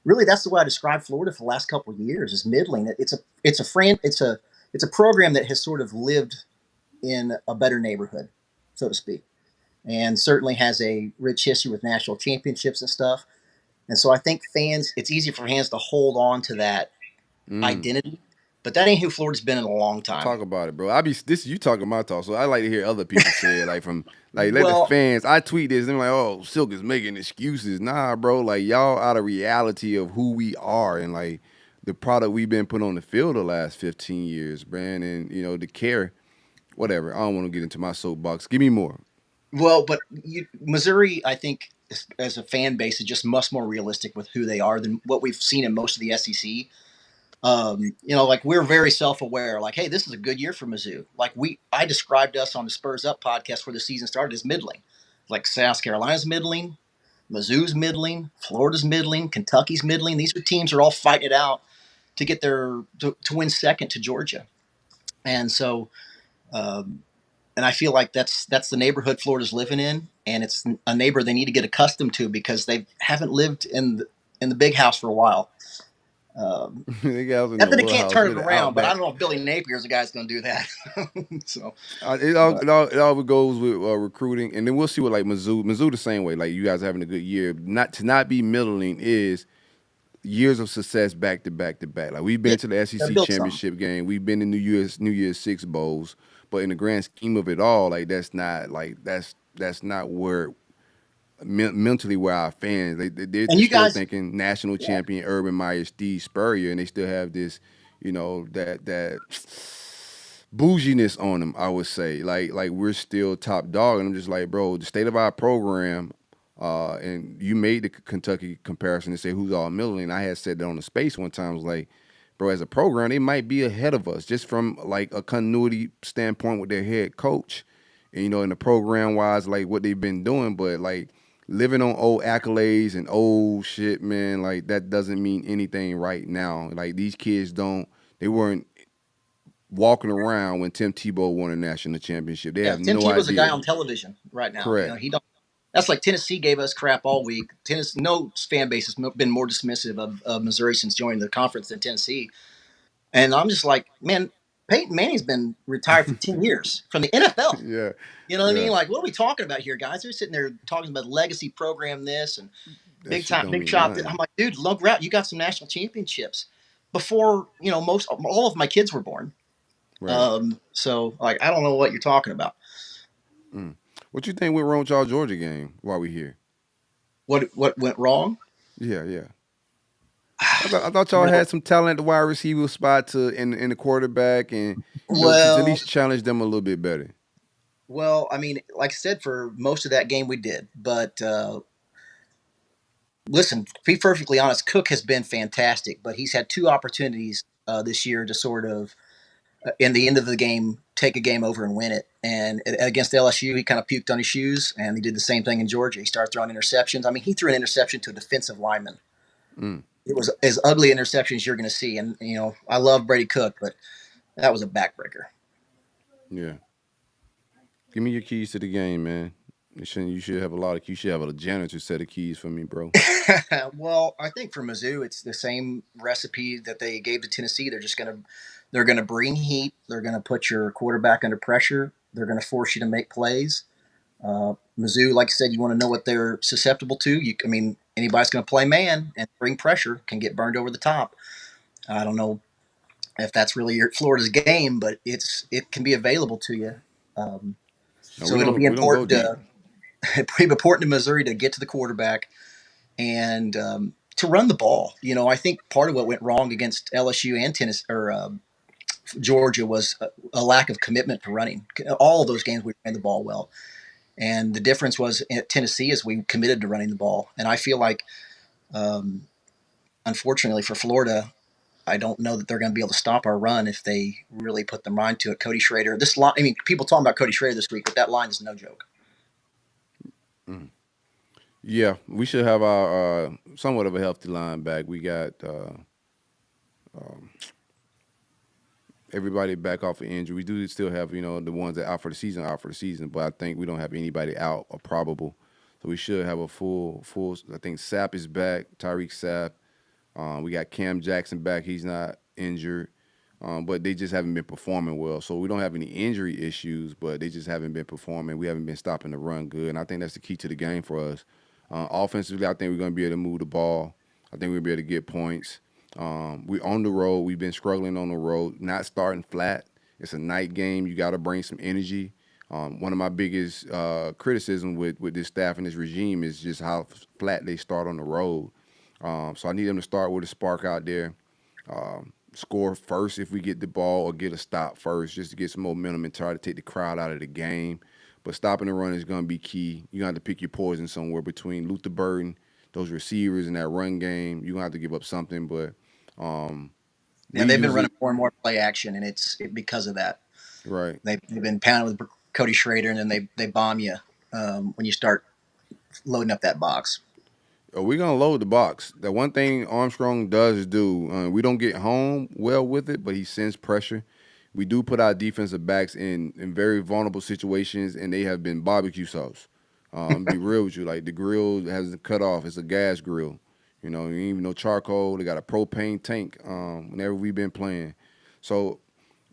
Really, that's the way I describe Florida for the last couple of years is middling. It's a program that has sort of lived in a better neighborhood, so to speak, and certainly has a rich history with national championships and stuff. And so I think it's easy for fans to hold on to that identity. But that ain't who Florida's been in a long time. Talk about it, bro. You talking my talk, so I like to hear other people say it. Let Well, the fans. I tweet this, and they're like, "Oh, Silk is making excuses." Nah, bro. Y'all out of reality of who we are and the product we've been put on the field the last 15 years, man. And the care, whatever. I don't want to get into my soapbox. Give me more. Well, but Missouri, I think, as a fan base, is just much more realistic with who they are than what we've seen in most of the SEC. We're very self-aware. Hey, this is a good year for Mizzou. I described us on the Spurs Up podcast where the season started as middling. South Carolina's middling, Mizzou's middling, Florida's middling, Kentucky's middling. These teams are all fighting it out to get to win second to Georgia, and so. And I feel like that's the neighborhood Florida's living in, and it's a neighbor they need to get accustomed to because they haven't lived in the big house for a while. Not that they can't turn it around, but I don't know if Billy Napier's the guy's going to do that. So it all goes with recruiting, and then we'll see what Mizzou the same way. You guys are having a good year. To not be middling is years of success back to back to back. We've been to the SEC championship game, we've been in New Year's Six bowls, but in the grand scheme of it all, that's not where mentally where our fans they're still thinking national champion Urban Meyer, Steve Spurrier, and they still have this that bouginess on them. I would say we're still top dog, and I'm just bro, the state of our program. And you made the Kentucky comparison to say who's all middling. I had said that on the space one time. I was bro, as a program, they might be ahead of us just from a continuity standpoint with their head coach, and in the program wise, what they've been doing. But living on old accolades and old shit, man, that doesn't mean anything right now. These kids they weren't walking around when Tim Tebow won a national championship. They have Tim no Tebow's idea. a guy on television right now. Correct. He don't. That's like Tennessee gave us crap all week. No fan base has been more dismissive of Missouri since joining the conference than Tennessee. And I'm just man, Peyton Manning's been retired for 10 years from the NFL. Yeah. You know what I mean? What are we talking about here, guys? They're sitting there talking about legacy program this and big shot. I'm like, dude, look out. You got some national championships before, all of my kids were born. Right. So I don't know what you're talking about. What you think went wrong with y'all Georgia game while we here? What went wrong? Yeah. I thought y'all had some talent at the wide receiver spot in the quarterback and to at least challenge them a little bit better. Well, I mean, like I said, for most of that game we did, but listen, to be perfectly honest, Cook has been fantastic, but he's had two opportunities this year to sort of, in the end of the game, take a game over and win it. And against LSU, he kind of puked on his shoes, and he did the same thing in Georgia. He started throwing interceptions. I mean, he threw an interception to a defensive lineman. Mm, It was as ugly interception as you're going to see. And, you know, I love Brady Cook, but that was a backbreaker. yeah. Give me your keys to the game, man. You should have a lot of. You should have a janitor set of keys for me, bro. Well, I think for Mizzou, it's the same recipe that they gave to Tennessee. They're gonna bring heat. They're gonna put your quarterback under pressure. They're gonna force you to make plays. Mizzou, like I said, you want to know what they're susceptible to. I mean, anybody's going to play man and bring pressure can get burned over the top. I don't know if that's really your Florida's game, but it can be available to you. No, So it'll be we don't go important deep. to pretty important to Missouri to get to the quarterback and to run the ball. You know, I think part of what went wrong against LSU and Tennessee or Georgia was a lack of commitment to running. All of those games we ran the ball well. And the difference was at Tennessee is we committed to running the ball. And I feel like, unfortunately for Florida, I don't know that they're going to be able to stop our run if they really put their mind to it. Cody Schrader, this line, I mean, people talking about Cody Schrader this week, but that line is no joke. Yeah, we should have our somewhat of a healthy line back. We got everybody back off of injury. We do still have, the ones that out for the season, but I think we don't have anybody out or probable. So we should have a full. I think Sapp is back, Tyreek Sapp. We got Cam Jackson back. He's not injured, but they just haven't been performing well. So we don't have any injury issues, but they just haven't been performing. We haven't been stopping the run good, and I think that's the key to the game for us. Offensively, I think we're going to be able to move the ball. I think we'll be able to get points. We on the road. We've been struggling on the road, not starting flat. It's a night game. You got to bring some energy. One of my biggest criticism with this staff and this regime is just how flat they start on the road. So I need them to start with a spark out there. Score first if we get the ball or get a stop first just to get some momentum and try to take the crowd out of the game. But stopping the run is going to be key. You're going to have to pick your poison somewhere between Luther Burden, those receivers, and that run game. You're going to have to give up something. But Yeah, they've been running more and more play action, and it's because of that. Right. They've been pounding with Cody Schrader, and then they bomb you when you start loading up that box. We're going to load the box. The one thing Armstrong does do, we don't get home well with it, but he sends pressure. We do put our defensive backs in very vulnerable situations, and they have been barbecue sauce. Be real with you. Like, the grill hasn't cut off. It's a gas grill. You ain't even no charcoal. They got a propane tank whenever we've been playing. So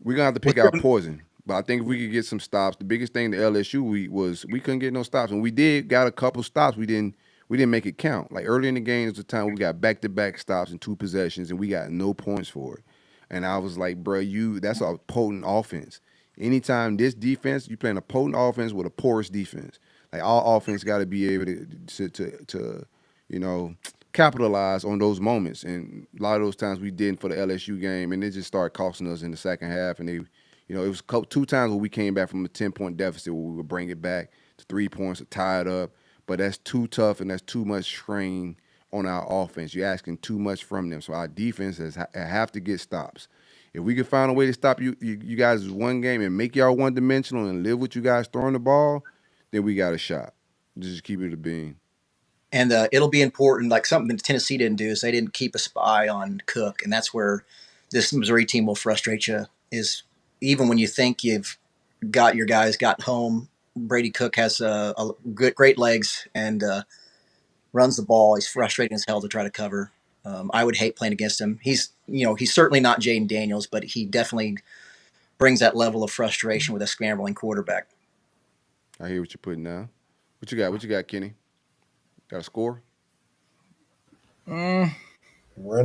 we're going to have to pick our poison. But I think if we could get some stops, the biggest thing to LSU was we couldn't get no stops. And we got a couple stops. We didn't make it count. Like early in the game, was the time we got back-to-back stops in 2 possessions, and we got no points for it. And I was like, bro, that's a potent offense. Anytime this defense, you playing a potent offense with a porous defense. Like, our offense got to be able to capitalize on those moments. And a lot of those times we didn't for the LSU game, and it just started costing us in the second half. And it was 2 times where we came back from a 10-point deficit where we would bring it back to 3 points to tie it up. But that's too tough and that's too much strain on our offense. You're asking too much from them. So our defense have to get stops. If we can find a way to stop you guys one game and make y'all one-dimensional and live with you guys throwing the ball, then we got a shot. Just keep it a bean. And it'll be important, like something that Tennessee didn't do is they didn't keep a spy on Cook. And that's where this Missouri team will frustrate you is even when you think you've got your guys got home, Brady Cook has great legs and runs the ball. He's frustrating as hell to try to cover. I would hate playing against him. He's certainly not Jaden Daniels, but he definitely brings that level of frustration with a scrambling quarterback. I hear what you're putting down. What you got? What you got, Kenny? Got a score? Run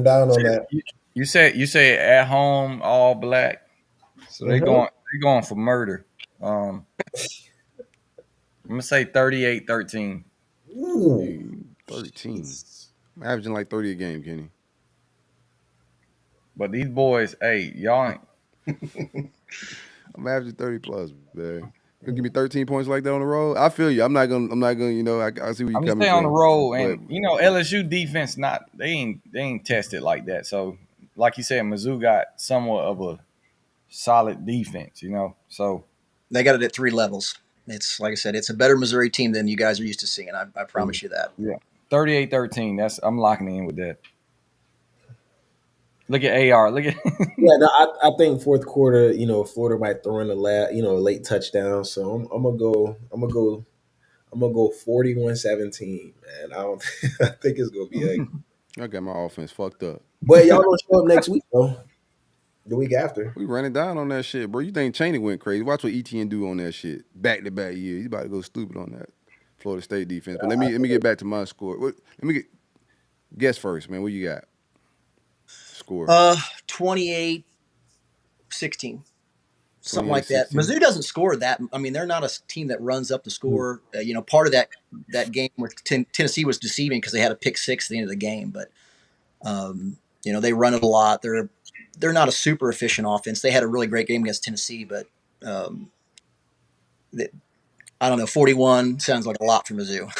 down on that. You say at home all black, so they going for murder. I'm gonna say 38-13. Ooh. 13. I'm averaging like 30 a game, Kenny. But these boys, hey, y'all ain't. I'm averaging 30 plus, man. You give me 13 points like that on the road. I feel you. I'm not gonna. You know, I see where you I'm gonna coming stay on the from. road, But and LSU defense they ain't tested like that. So, like you said, Mizzou got somewhat of a solid defense. So They got it at 3 levels. It's like I said, it's a better Missouri team than you guys are used to seeing. I promise you that. yeah, 38-13. I'm locking in with that. Look at AR. Look at Yeah, no, I think fourth quarter, Florida might throw in a late touchdown. So I'm gonna go. I'm gonna go 41-17, man. I don't. I think it's gonna be ugly. I got my offense fucked up. But y'all gonna show up next week though. The week after. We running down on that shit, bro. You think Chaney went crazy? Watch what ETN do on that shit. Back to back year. He's about to go stupid on that Florida State defense. But let me get back to my score. Let me guess first, man. What you got? Score. 28-16. Something like that. 28-16. Mizzou doesn't score that. I mean, they're not a team that runs up the score. Part of that game with Tennessee was deceiving because they had a pick 6 at the end of the game. But they run it a lot. They're not a super efficient offense. They had a really great game against Tennessee, but I don't know. 41 sounds like a lot for Mizzou.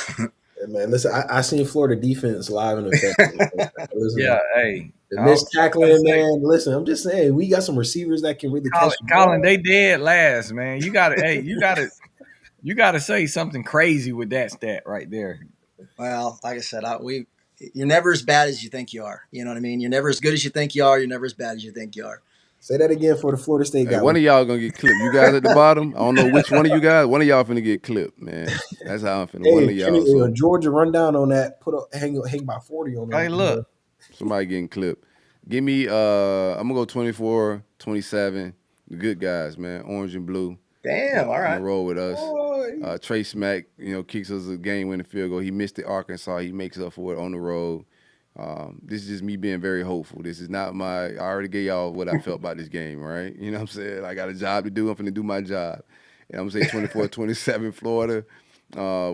Yeah, man, listen, I seen Florida defense live in effect. yeah. Hey, the missed tackling, man. Listen, I'm just saying we got some receivers that can really catch. Colin, they dead last, man. You gotta say something crazy with that stat right there. Well, like I said, you're never as bad as you think you are. You know what I mean? You're never as good as you think you are. You're never as bad as you think you are. Say that again for the Florida State guy. One of y'all gonna get clipped. You guys at the bottom. I don't know which one of you guys. One of y'all finna get clipped, man. That's how I'm finna. One of y'all. Georgia run down on that. Hang by 40 on that. Hey, look. Somebody getting clipped. Give me. I'm gonna go 24-27. The good guys, man. Orange and blue. Damn. All right. On the road with us. Trey Smack, kicks us a game-winning field goal. He missed the Arkansas. He makes up for it on the road. This is just me being very hopeful. This is not I already gave y'all what I felt about this game, right? You know what I'm saying? I got a job to do. I'm finna do my job. And I'm gonna say 24-27 Florida.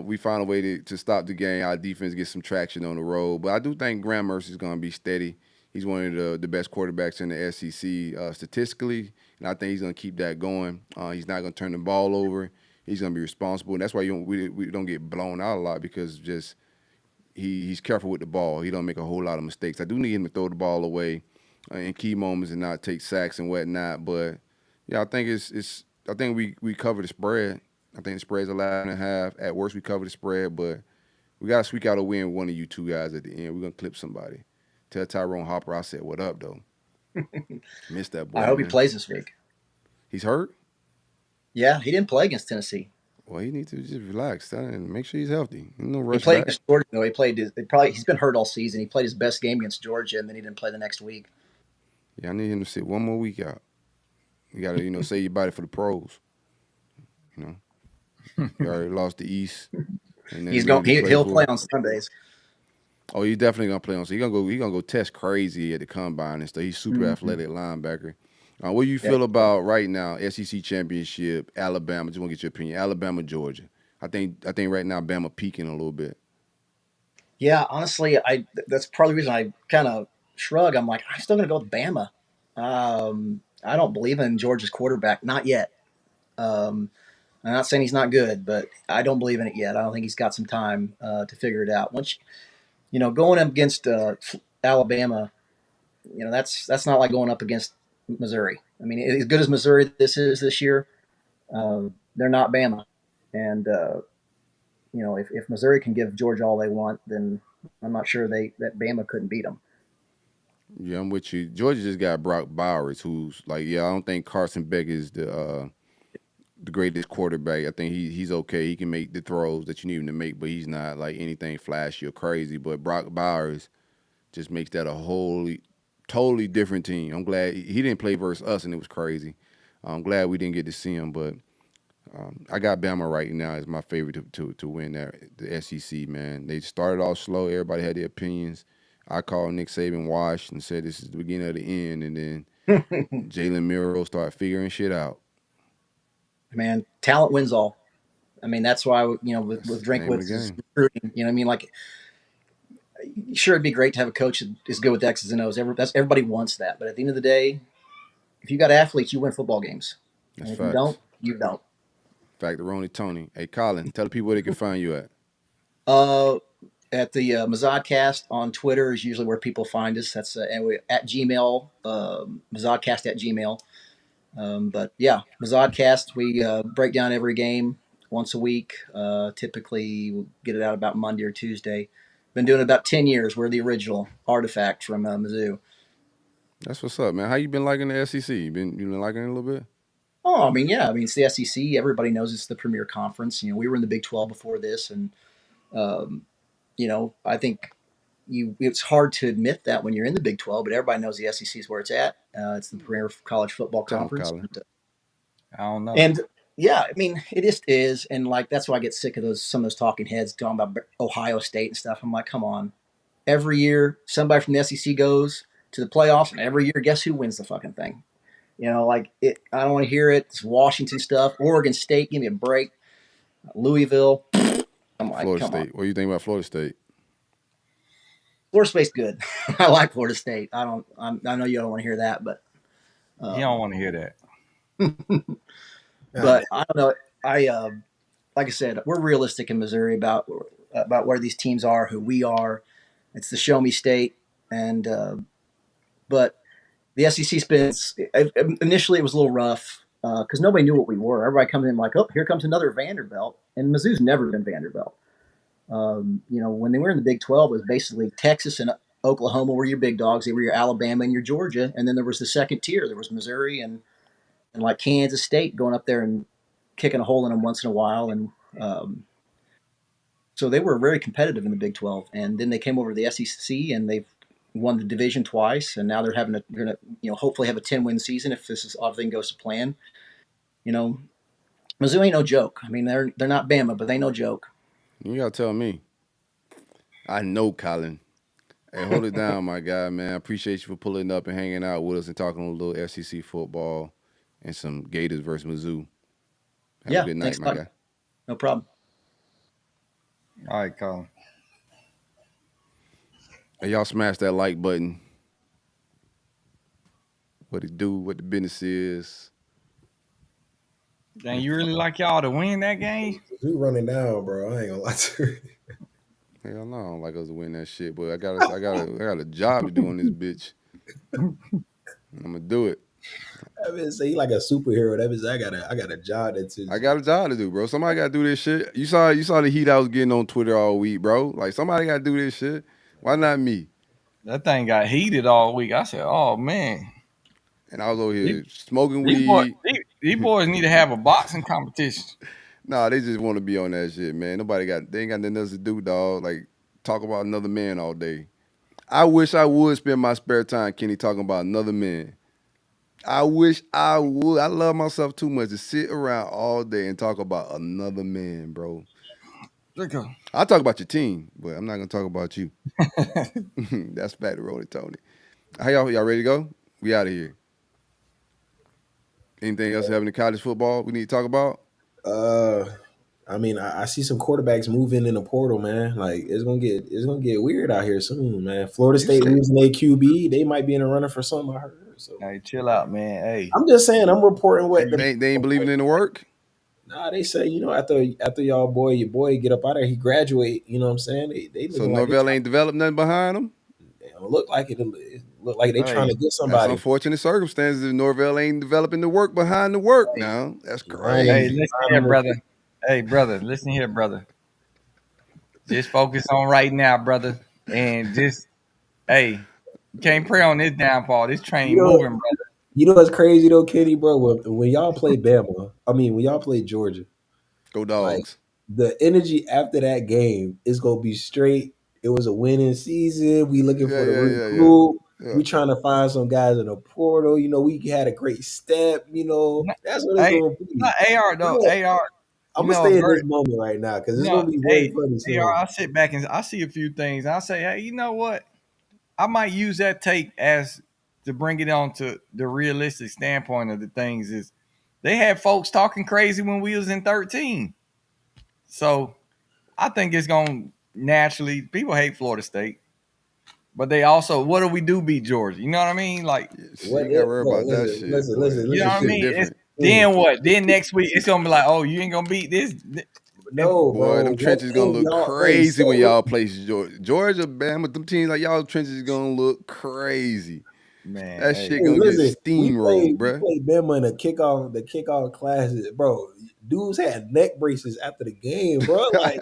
We found a way to stop the game. Our defense gets some traction on the road. But I do think Graham Mercy's gonna be steady. He's one of the best quarterbacks in the SEC statistically. And I think he's gonna keep that going. He's not gonna turn the ball over. He's gonna be responsible. And that's why we don't get blown out a lot because just he's careful with the ball. He don't make a whole lot of mistakes. I do need him to throw the ball away in key moments and not take sacks and whatnot. But yeah, I think I think we cover the spread. I think the spread's 11.5. At worst, we cover the spread, but we gotta squeak out a win with one of you two guys at the end. We're gonna clip somebody. Tell Tyrone Hopper I said what up though. Missed that boy. I hope man. he plays this week. He's hurt? Yeah, he didn't play against Tennessee. Well, he needs to just relax and make sure he's healthy. No rush he played back. against Georgia. No, he's been hurt all season. He played his best game against Georgia, and then he didn't play the next week. Yeah, I need him to sit one more week out. You gotta, save your body for the pros. You already lost the East. And he'll play on Sundays. Oh, he's definitely gonna play on. So he's gonna go test crazy at the combine and stuff. He's super athletic linebacker. What do you feel about right now? SEC championship, Alabama. Just want to get your opinion. Alabama, Georgia. I think right now Bama peaking a little bit. Yeah, honestly, that's part of the reason I kind of shrug. I'm like, I'm still gonna go with Bama. I don't believe in Georgia's quarterback, not yet. I'm not saying he's not good, but I don't believe in it yet. I don't think he's got some time to figure it out. Once going up against Alabama, that's not like going up against Missouri. I mean, as good as Missouri this year, they're not Bama. And if Missouri can give Georgia all they want, then I'm not sure that Bama couldn't beat them. Yeah, I'm with you. Georgia just got Brock Bowers, who's like, I don't think Carson Beck is the greatest quarterback. I think he's okay. He can make the throws that you need him to make, but he's not like anything flashy or crazy. But Brock Bowers just makes that a totally different team. I'm glad he didn't play versus us, and it was crazy. I'm glad we didn't get to see him, but I got Bama right now as my favorite to win the SEC, man. They started off slow. Everybody had their opinions. I called Nick Saban washed and said this is the beginning of the end, and then Jalen Miro started figuring shit out. Man, talent wins all. I mean, that's why with Drinkwitz recruiting. You know what I mean? Like, sure, it'd be great to have a coach that is good with X's and O's. Everybody wants that, but at the end of the day, if you got athletes, you win football games. And if you don't, you don't. Factoroni Tony. Hey, Colin, tell the people where they can find you at. At the Mizzodcast on Twitter is usually where people find us. That's and we at Gmail, Mizzodcast at Gmail. But yeah, Mizzodcast, we break down every game once a week. Typically, we'll get it out about Monday or Tuesday. Been doing it about 10 years. We're the original artifact from Mizzou. That's what's up, man. How you been liking the SEC? You been liking it a little bit? Oh, I mean, yeah. I mean, it's the SEC. Everybody knows it's the premier conference. We were in the Big 12 before this, and I think it's hard to admit that when you're in the Big 12, but everybody knows the SEC is where it's at. It's the premier college football Tell 'em, conference. Colin. I don't know. And yeah, I mean, it just is. And like, that's why I get sick of some of those talking heads talking about Ohio State and stuff. I'm like, come on. Every year, somebody from the SEC goes to the playoffs, and every year, guess who wins the fucking thing? Like it. I don't want to hear it. It's Washington stuff. Oregon State, give me a break. Louisville. I'm like, Florida come State. on. What do you think about Florida State? Florida State's good. I like Florida State. I know you don't want to hear that, but You don't want to hear that. but I don't know. Like I said, we're realistic in Missouri about where these teams are, who we are. It's the show me state, and but the SEC's been initially it was a little rough because nobody knew what we were. Everybody comes in like, oh, here comes another Vanderbilt, and Mizzou's never been Vanderbilt. When they were in the Big 12, it was basically Texas and Oklahoma were your big dogs. They were your Alabama and your Georgia, and then there was the second tier. There was Missouri and like Kansas State going up there and kicking a hole in them once in a while, and so they were very competitive in the Big 12. And then they came over to the SEC and they've won the division twice, and now they're going to hopefully have a 10-win season if everything goes to plan. Mizzou ain't no joke. I mean, they're not Bama, but they no joke. You gotta tell me. I know, Colin. Hey, hold it down, my guy, man. I appreciate you for pulling up and hanging out with us and talking a little SEC football and some Gators versus Mizzou. Have a good night, thanks, my guy. No problem. All right, Colin. Hey, y'all smash that like button. What it do, what the business is. Dang, you really like y'all to win that game? You running down, bro. I ain't gonna lie to you. Hell no, I don't like us to win that shit, but I got a job to do on this bitch. I'm gonna do it. I mean, say you like a superhero. That means I got a job that's. I got a job to do, bro. Somebody got to do this shit. You saw the heat I was getting on Twitter all week, bro. Like somebody got to do this shit. Why not me? That thing got heated all week. I said, oh, man. And I was over here smoking These weed. boys need to have a boxing competition. Nah, they just want to be on that shit, man. They ain't got nothing else to do, dog. Like, talk about another man all day. I wish I would spend my spare time, Kenny, talking about another man. I wish I would. I love myself too much to sit around all day and talk about another man, bro. I'll talk about your team, but I'm not going to talk about you. That's back to Rolling Tony. How y'all ready to go? We out of here. Anything else happening in college football we need to talk about? I mean, I see some quarterbacks moving in the portal, man. Like it's gonna get weird out here soon, man. Florida State losing their QB, they might be in a runner for something. I heard. So hey, chill out, man. Hey, I'm just saying, I'm reporting what they ain't believing in the work. Nah, they say after your boy get up out of there, he graduate. You know what I'm saying? They so Norvell ain't developed nothing behind him. They don't look like it. Look like they trying to get somebody. That's unfortunate circumstances if Norvell ain't developing the work behind the work now. That's crazy. Hey, listen here, brother. Hey, brother, listen here, brother. Just focus on right now, brother. And just, hey, you can't pray on this downfall. This train moving, brother. You know what's crazy though, Kenny, bro? When y'all play Bama, when y'all play Georgia, go Dogs. Like, the energy after that game is gonna be straight. It was a winning season. We looking for the recruit. Yeah. We trying to find some guys in the portal. We had a great step. That's what it's gonna be. Not AR though. AR. I'm gonna stay in this moment right now because it's gonna be very funny. AR, I sit back and I see a few things. I say, hey, you know what? I might use that tape as to bring it on to the realistic standpoint of the things. Is they had folks talking crazy when we was in 13. So I think it's gonna naturally. People hate Florida State. But they also, what do we do beat Georgia? You know what I mean? Like, you gotta worry about that shit. Listen. You know what I mean? Then what? Then next week it's gonna be like, oh, you ain't gonna beat this. No, Boy, bro. them trenches gonna look crazy when y'all play Georgia, Bama. Them teams like y'all trenches is gonna look crazy. Man, That hey, shit gonna get Listen, steamrolled, we bruh. played Bama in the kickoff classes, bro. Dudes had neck braces after the game, bro. Like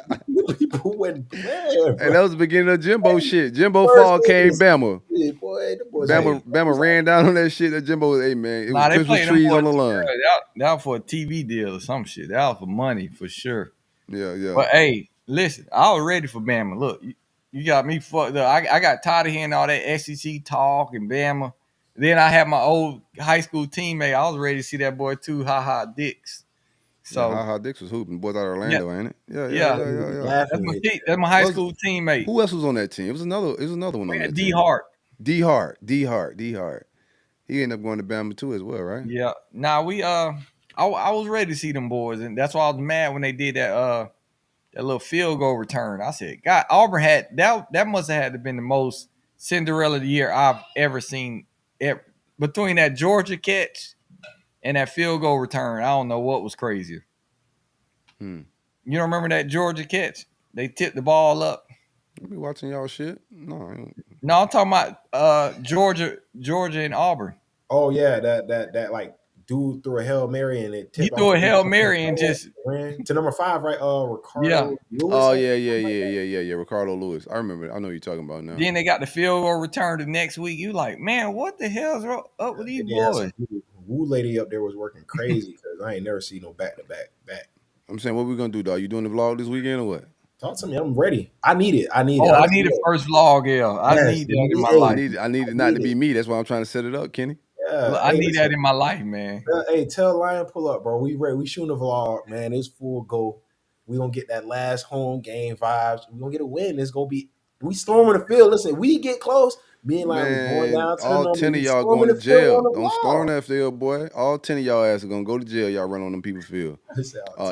people wasn't playing, And bro. that was the beginning of Jimbo shit. Jimbo First fall thing came is, Bama. boy, the boys hey, Bama ran down on that shit. That Jimbo was, hey man, it was nah, they Christmas played them trees boys on the too line. early. That was for a TV deal or some shit. That was for money for sure. Yeah. But hey, listen, I was ready for Bama. Look, you got me fucked up. I got tired of hearing all that SEC talk and Bama. Then I had my old high school teammate. I was ready to see that boy too, Dix. Yeah, So Ha Dix was hooping. Boys out of yeah, Orlando, ain't it? yeah, Yeah. laughing at you. that's my high Was school teammate. who else was on that team? It was another one We on had that D team. Hart. D Hart. He ended up going to Bama too as well, right? Yeah. Now I was ready to see them boys, and that's why I was mad when they did that little field goal return. I said, God, Auburn had that must have had to been the most Cinderella of the year I've ever seen. Between that Georgia catch and that field goal return, I don't know what was crazier. Hmm. You don't remember that Georgia catch? They tipped the ball up. You be watching y'all shit? No, I ain't. No, I'm talking about Georgia and Auburn. Oh yeah, that like dude threw a Hail Mary and it He tipped off threw a Hail Mary and just ran to number 5, right? yeah. Ricardo Lewis. Oh I think, yeah. Ricardo Lewis. I remember. I know you're talking about now. Then they got the field goal return the next week. You like, man, what the hell's up with these and they had boys? some Woo lady up there was working crazy because I ain't never seen no back to back. I'm saying, what we gonna do, dog? You doing the vlog this weekend or what? Talk to me. I'm ready. I need it. Oh, I Honestly, need a first vlog, yeah. I yes, need that in my hey, life. I need it not to be it. me. That's why I'm trying to set it up, Kenny. Yeah. Look, I Hey, need that listen. in my life, man. Hey, tell Lion pull up, bro. We ready. We shooting a vlog, man. It's full go. We gonna get that last home game vibes. We gonna get a win. It's gonna be. We storming the field. Listen, we get close. Me and Lion, we going Man, down to the all number. 10 of We y'all storming going to the field on jail. the Don't storm vlog. that field, boy. All 10 of y'all ass are gonna go to jail. Y'all run on them people field.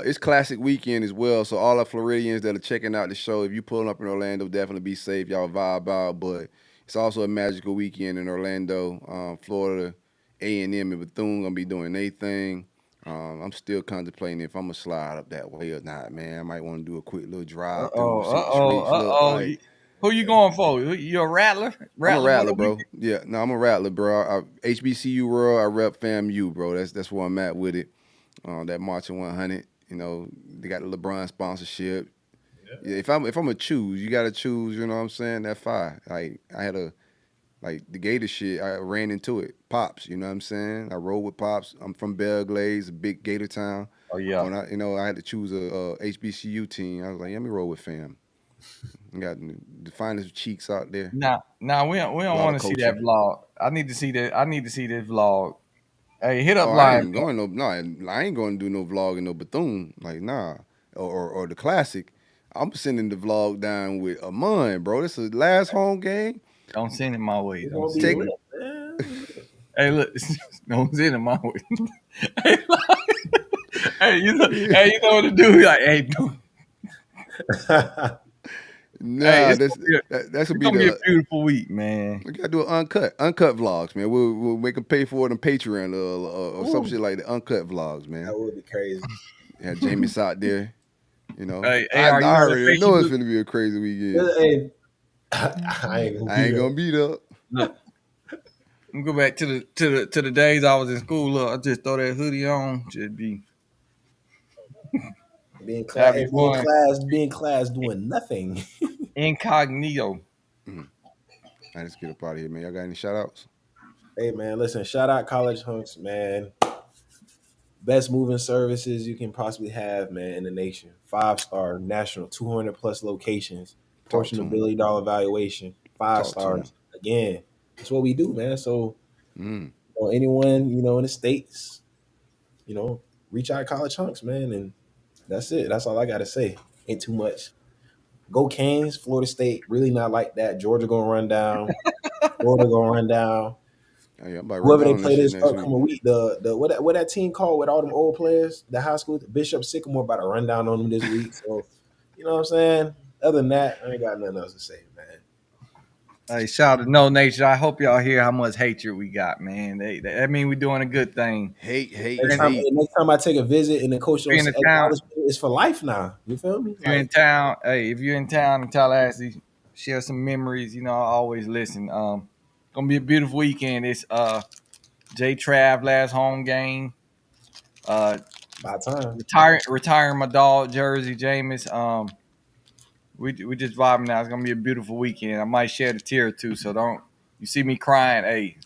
It's classic weekend as well. So all our Floridians that are checking out the show, if you pulling up in Orlando, definitely be safe. Y'all vibe out. But it's also a magical weekend in Orlando, Florida. A&M and Bethune gonna be doing their thing. I'm still contemplating if I'm gonna slide up that way or not, man. I might want to do a quick little drive through, see what the streets look like. Who you going for? You a rattler? I'm a For rattler, the bro. weekend? Yeah, no, I'm a rattler, bro. HBCU world, I rep FAMU, bro. That's where I'm at with it. That Marching 100, they got the LeBron sponsorship. Yeah, if I'm gonna choose, you gotta choose. You know what I'm saying? That 5. Like the Gator shit. I ran into it. Pops, you know what I'm saying? I rode with Pops. I'm from Belglades, a big Gator town. Oh yeah. When I had to choose a HBCU team, I was like, let me roll with fam. I got the finest cheeks out there. Nah, we don't A lot want of to see that culture. vlog. I need to see that. I need to see this vlog. Hey, hit Oh, up I Lion. ain't going I ain't going to do no vlog in no Bethune. Like, nah. Or the classic. I'm sending the vlog down with Ahmmon, bro. This is the last home game. Don't send it my way. It's Don't gonna be send Take it. lit, man. Hey, look, don't send it my way. hey, you know what to do. Like, hey, hey, Nah, that's gonna it's be gonna be a the beautiful week, man. we gotta do an uncut vlogs, man. We'll make them pay for it on Patreon or some shit like the uncut vlogs, man. That would be crazy. Yeah, Jamie's out there. Hey, I are you on the already know it's Facebook? gonna be a crazy weekend. Hey, I ain't gonna I be ain't there. gonna beat up. Look, let me go back to the days I was in school. Look, I just throw that hoodie on, just be Being class, having fun, being class, doing nothing. incognito. All right, let's get up out of here, man. Y'all got any shout outs? Hey man, listen, shout out College Hunks, man. Best moving services you can possibly have, man, in the nation. 5-star national, 200 plus locations, Talk portion to of $1 him. billion valuation, five Talk to him. stars. Again, that's what we do, man. So, Mm. anyone, in the States, reach out to College Hunks, man. And that's it. That's all I got to say. Ain't too much. Go Canes, Florida State, really not like that. Georgia going to run down. Florida going to run down. Hey, I'm about to run Whoever down they on that play shit this next week. upcoming week, the what that team called with all them old players, the high school, Bishop Sycamore about to run down on them this week. So, you know what I'm saying? Other than that, I ain't got nothing else to say, man. Hey, shout out to No Nature. I hope y'all hear how much hatred we got, man. That mean we're doing a good thing. Hate, hate, Next And time, hate. next time I take a visit and the coach if you're don't in say the town, acknowledge me, it's for life now. You feel me? if you're in Like, town, hey, if you're in town in Tallahassee, share some memories. I always listen. Gonna be a beautiful weekend. It's J Trav last home game. Uh, by time. retiring my dog Jersey Jameis. We just vibing now. It's gonna be a beautiful weekend. I might shed a tear or two, so don't you see me crying? Hey,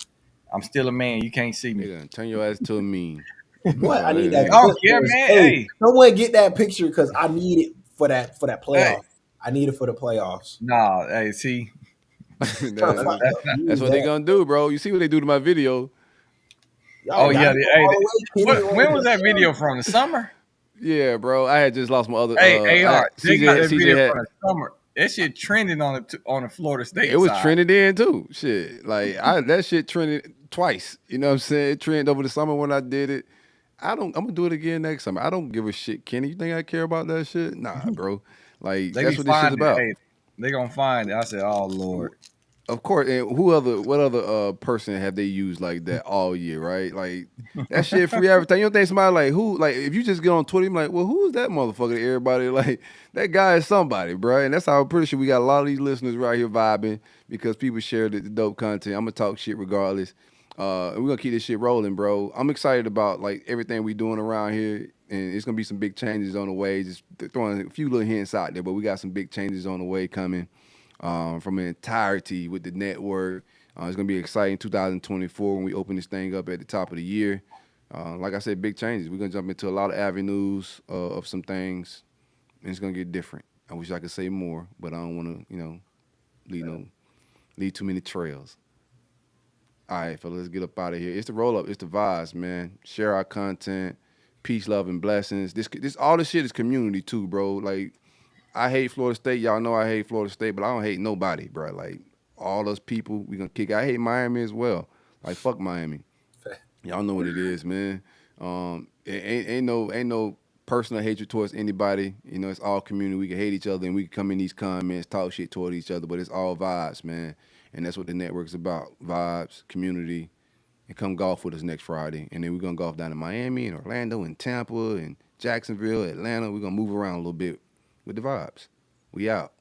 I'm still a man. You can't see They me. gonna turn your ass to a meme. Boy, That's I all need that that I is. don't clip. care, First. man. Hey, Hey, someone get that picture because I need it for that hey, playoff. I need it for the playoffs. nah, hey, see, Trying to find that's not. That's use what they that. gonna do, bro. You see what they do to my video? Y'all Oh got yeah, to go hey, all the way. Kenny when was on that video from? The summer? Yeah, bro. I had just lost my other. Hey, I had, AR, they got that CJ video had. from the summer. That shit trending on the Florida It State was side. trending in too. Shit, like that shit trended twice. You know what I'm saying? It trended over the summer when I did it. I'm gonna do it again next summer. I don't give a shit, Kenny. You think I care about that shit? Nah, bro. Like They be that's what this shit's finding it. about. Hey, they gonna find it. I said, oh Lord. Of course, and what other person have they used like that all year, right? Like that shit free advertising. You don't think somebody like who, like if you just get on Twitter, you're like, well, who's that motherfucker? To everybody, like that guy is somebody, bro. And that's how I'm pretty sure we got a lot of these listeners right here vibing because people share the dope content. I'm gonna talk shit regardless. And we're gonna keep this shit rolling, bro. I'm excited about like everything we doing around here, and it's gonna be some big changes on the way. Just throwing a few little hints out there, but we got some big changes on the way coming from an entirety with the network. It's going to be exciting 2024 when we open this thing up at the top of the year. Like I said, big changes. We're going to jump into a lot of avenues of some things, and it's going to get different. I wish I could say more, but I don't want to, lead too many trails. All right, fellas, let's get up out of here. It's the roll up. It's the vibes, man. Share our content. Peace, love, and blessings. This all this shit is community too, bro. Like I hate Florida State. Y'all know I hate Florida State, but I don't hate nobody, bro. Like all those people, we gonna kick. I hate Miami as well. Like fuck Miami. Y'all know what it is, man. Ain't no personal hatred towards anybody. You know, it's all community. We can hate each other and we can come in these comments, talk shit toward each other, but it's all vibes, man. And that's what the network's about. Vibes, community, and come golf with us next Friday. And then we're gonna golf down in Miami and Orlando and Tampa and Jacksonville, Atlanta. We're gonna move around a little bit with the vibes. We out.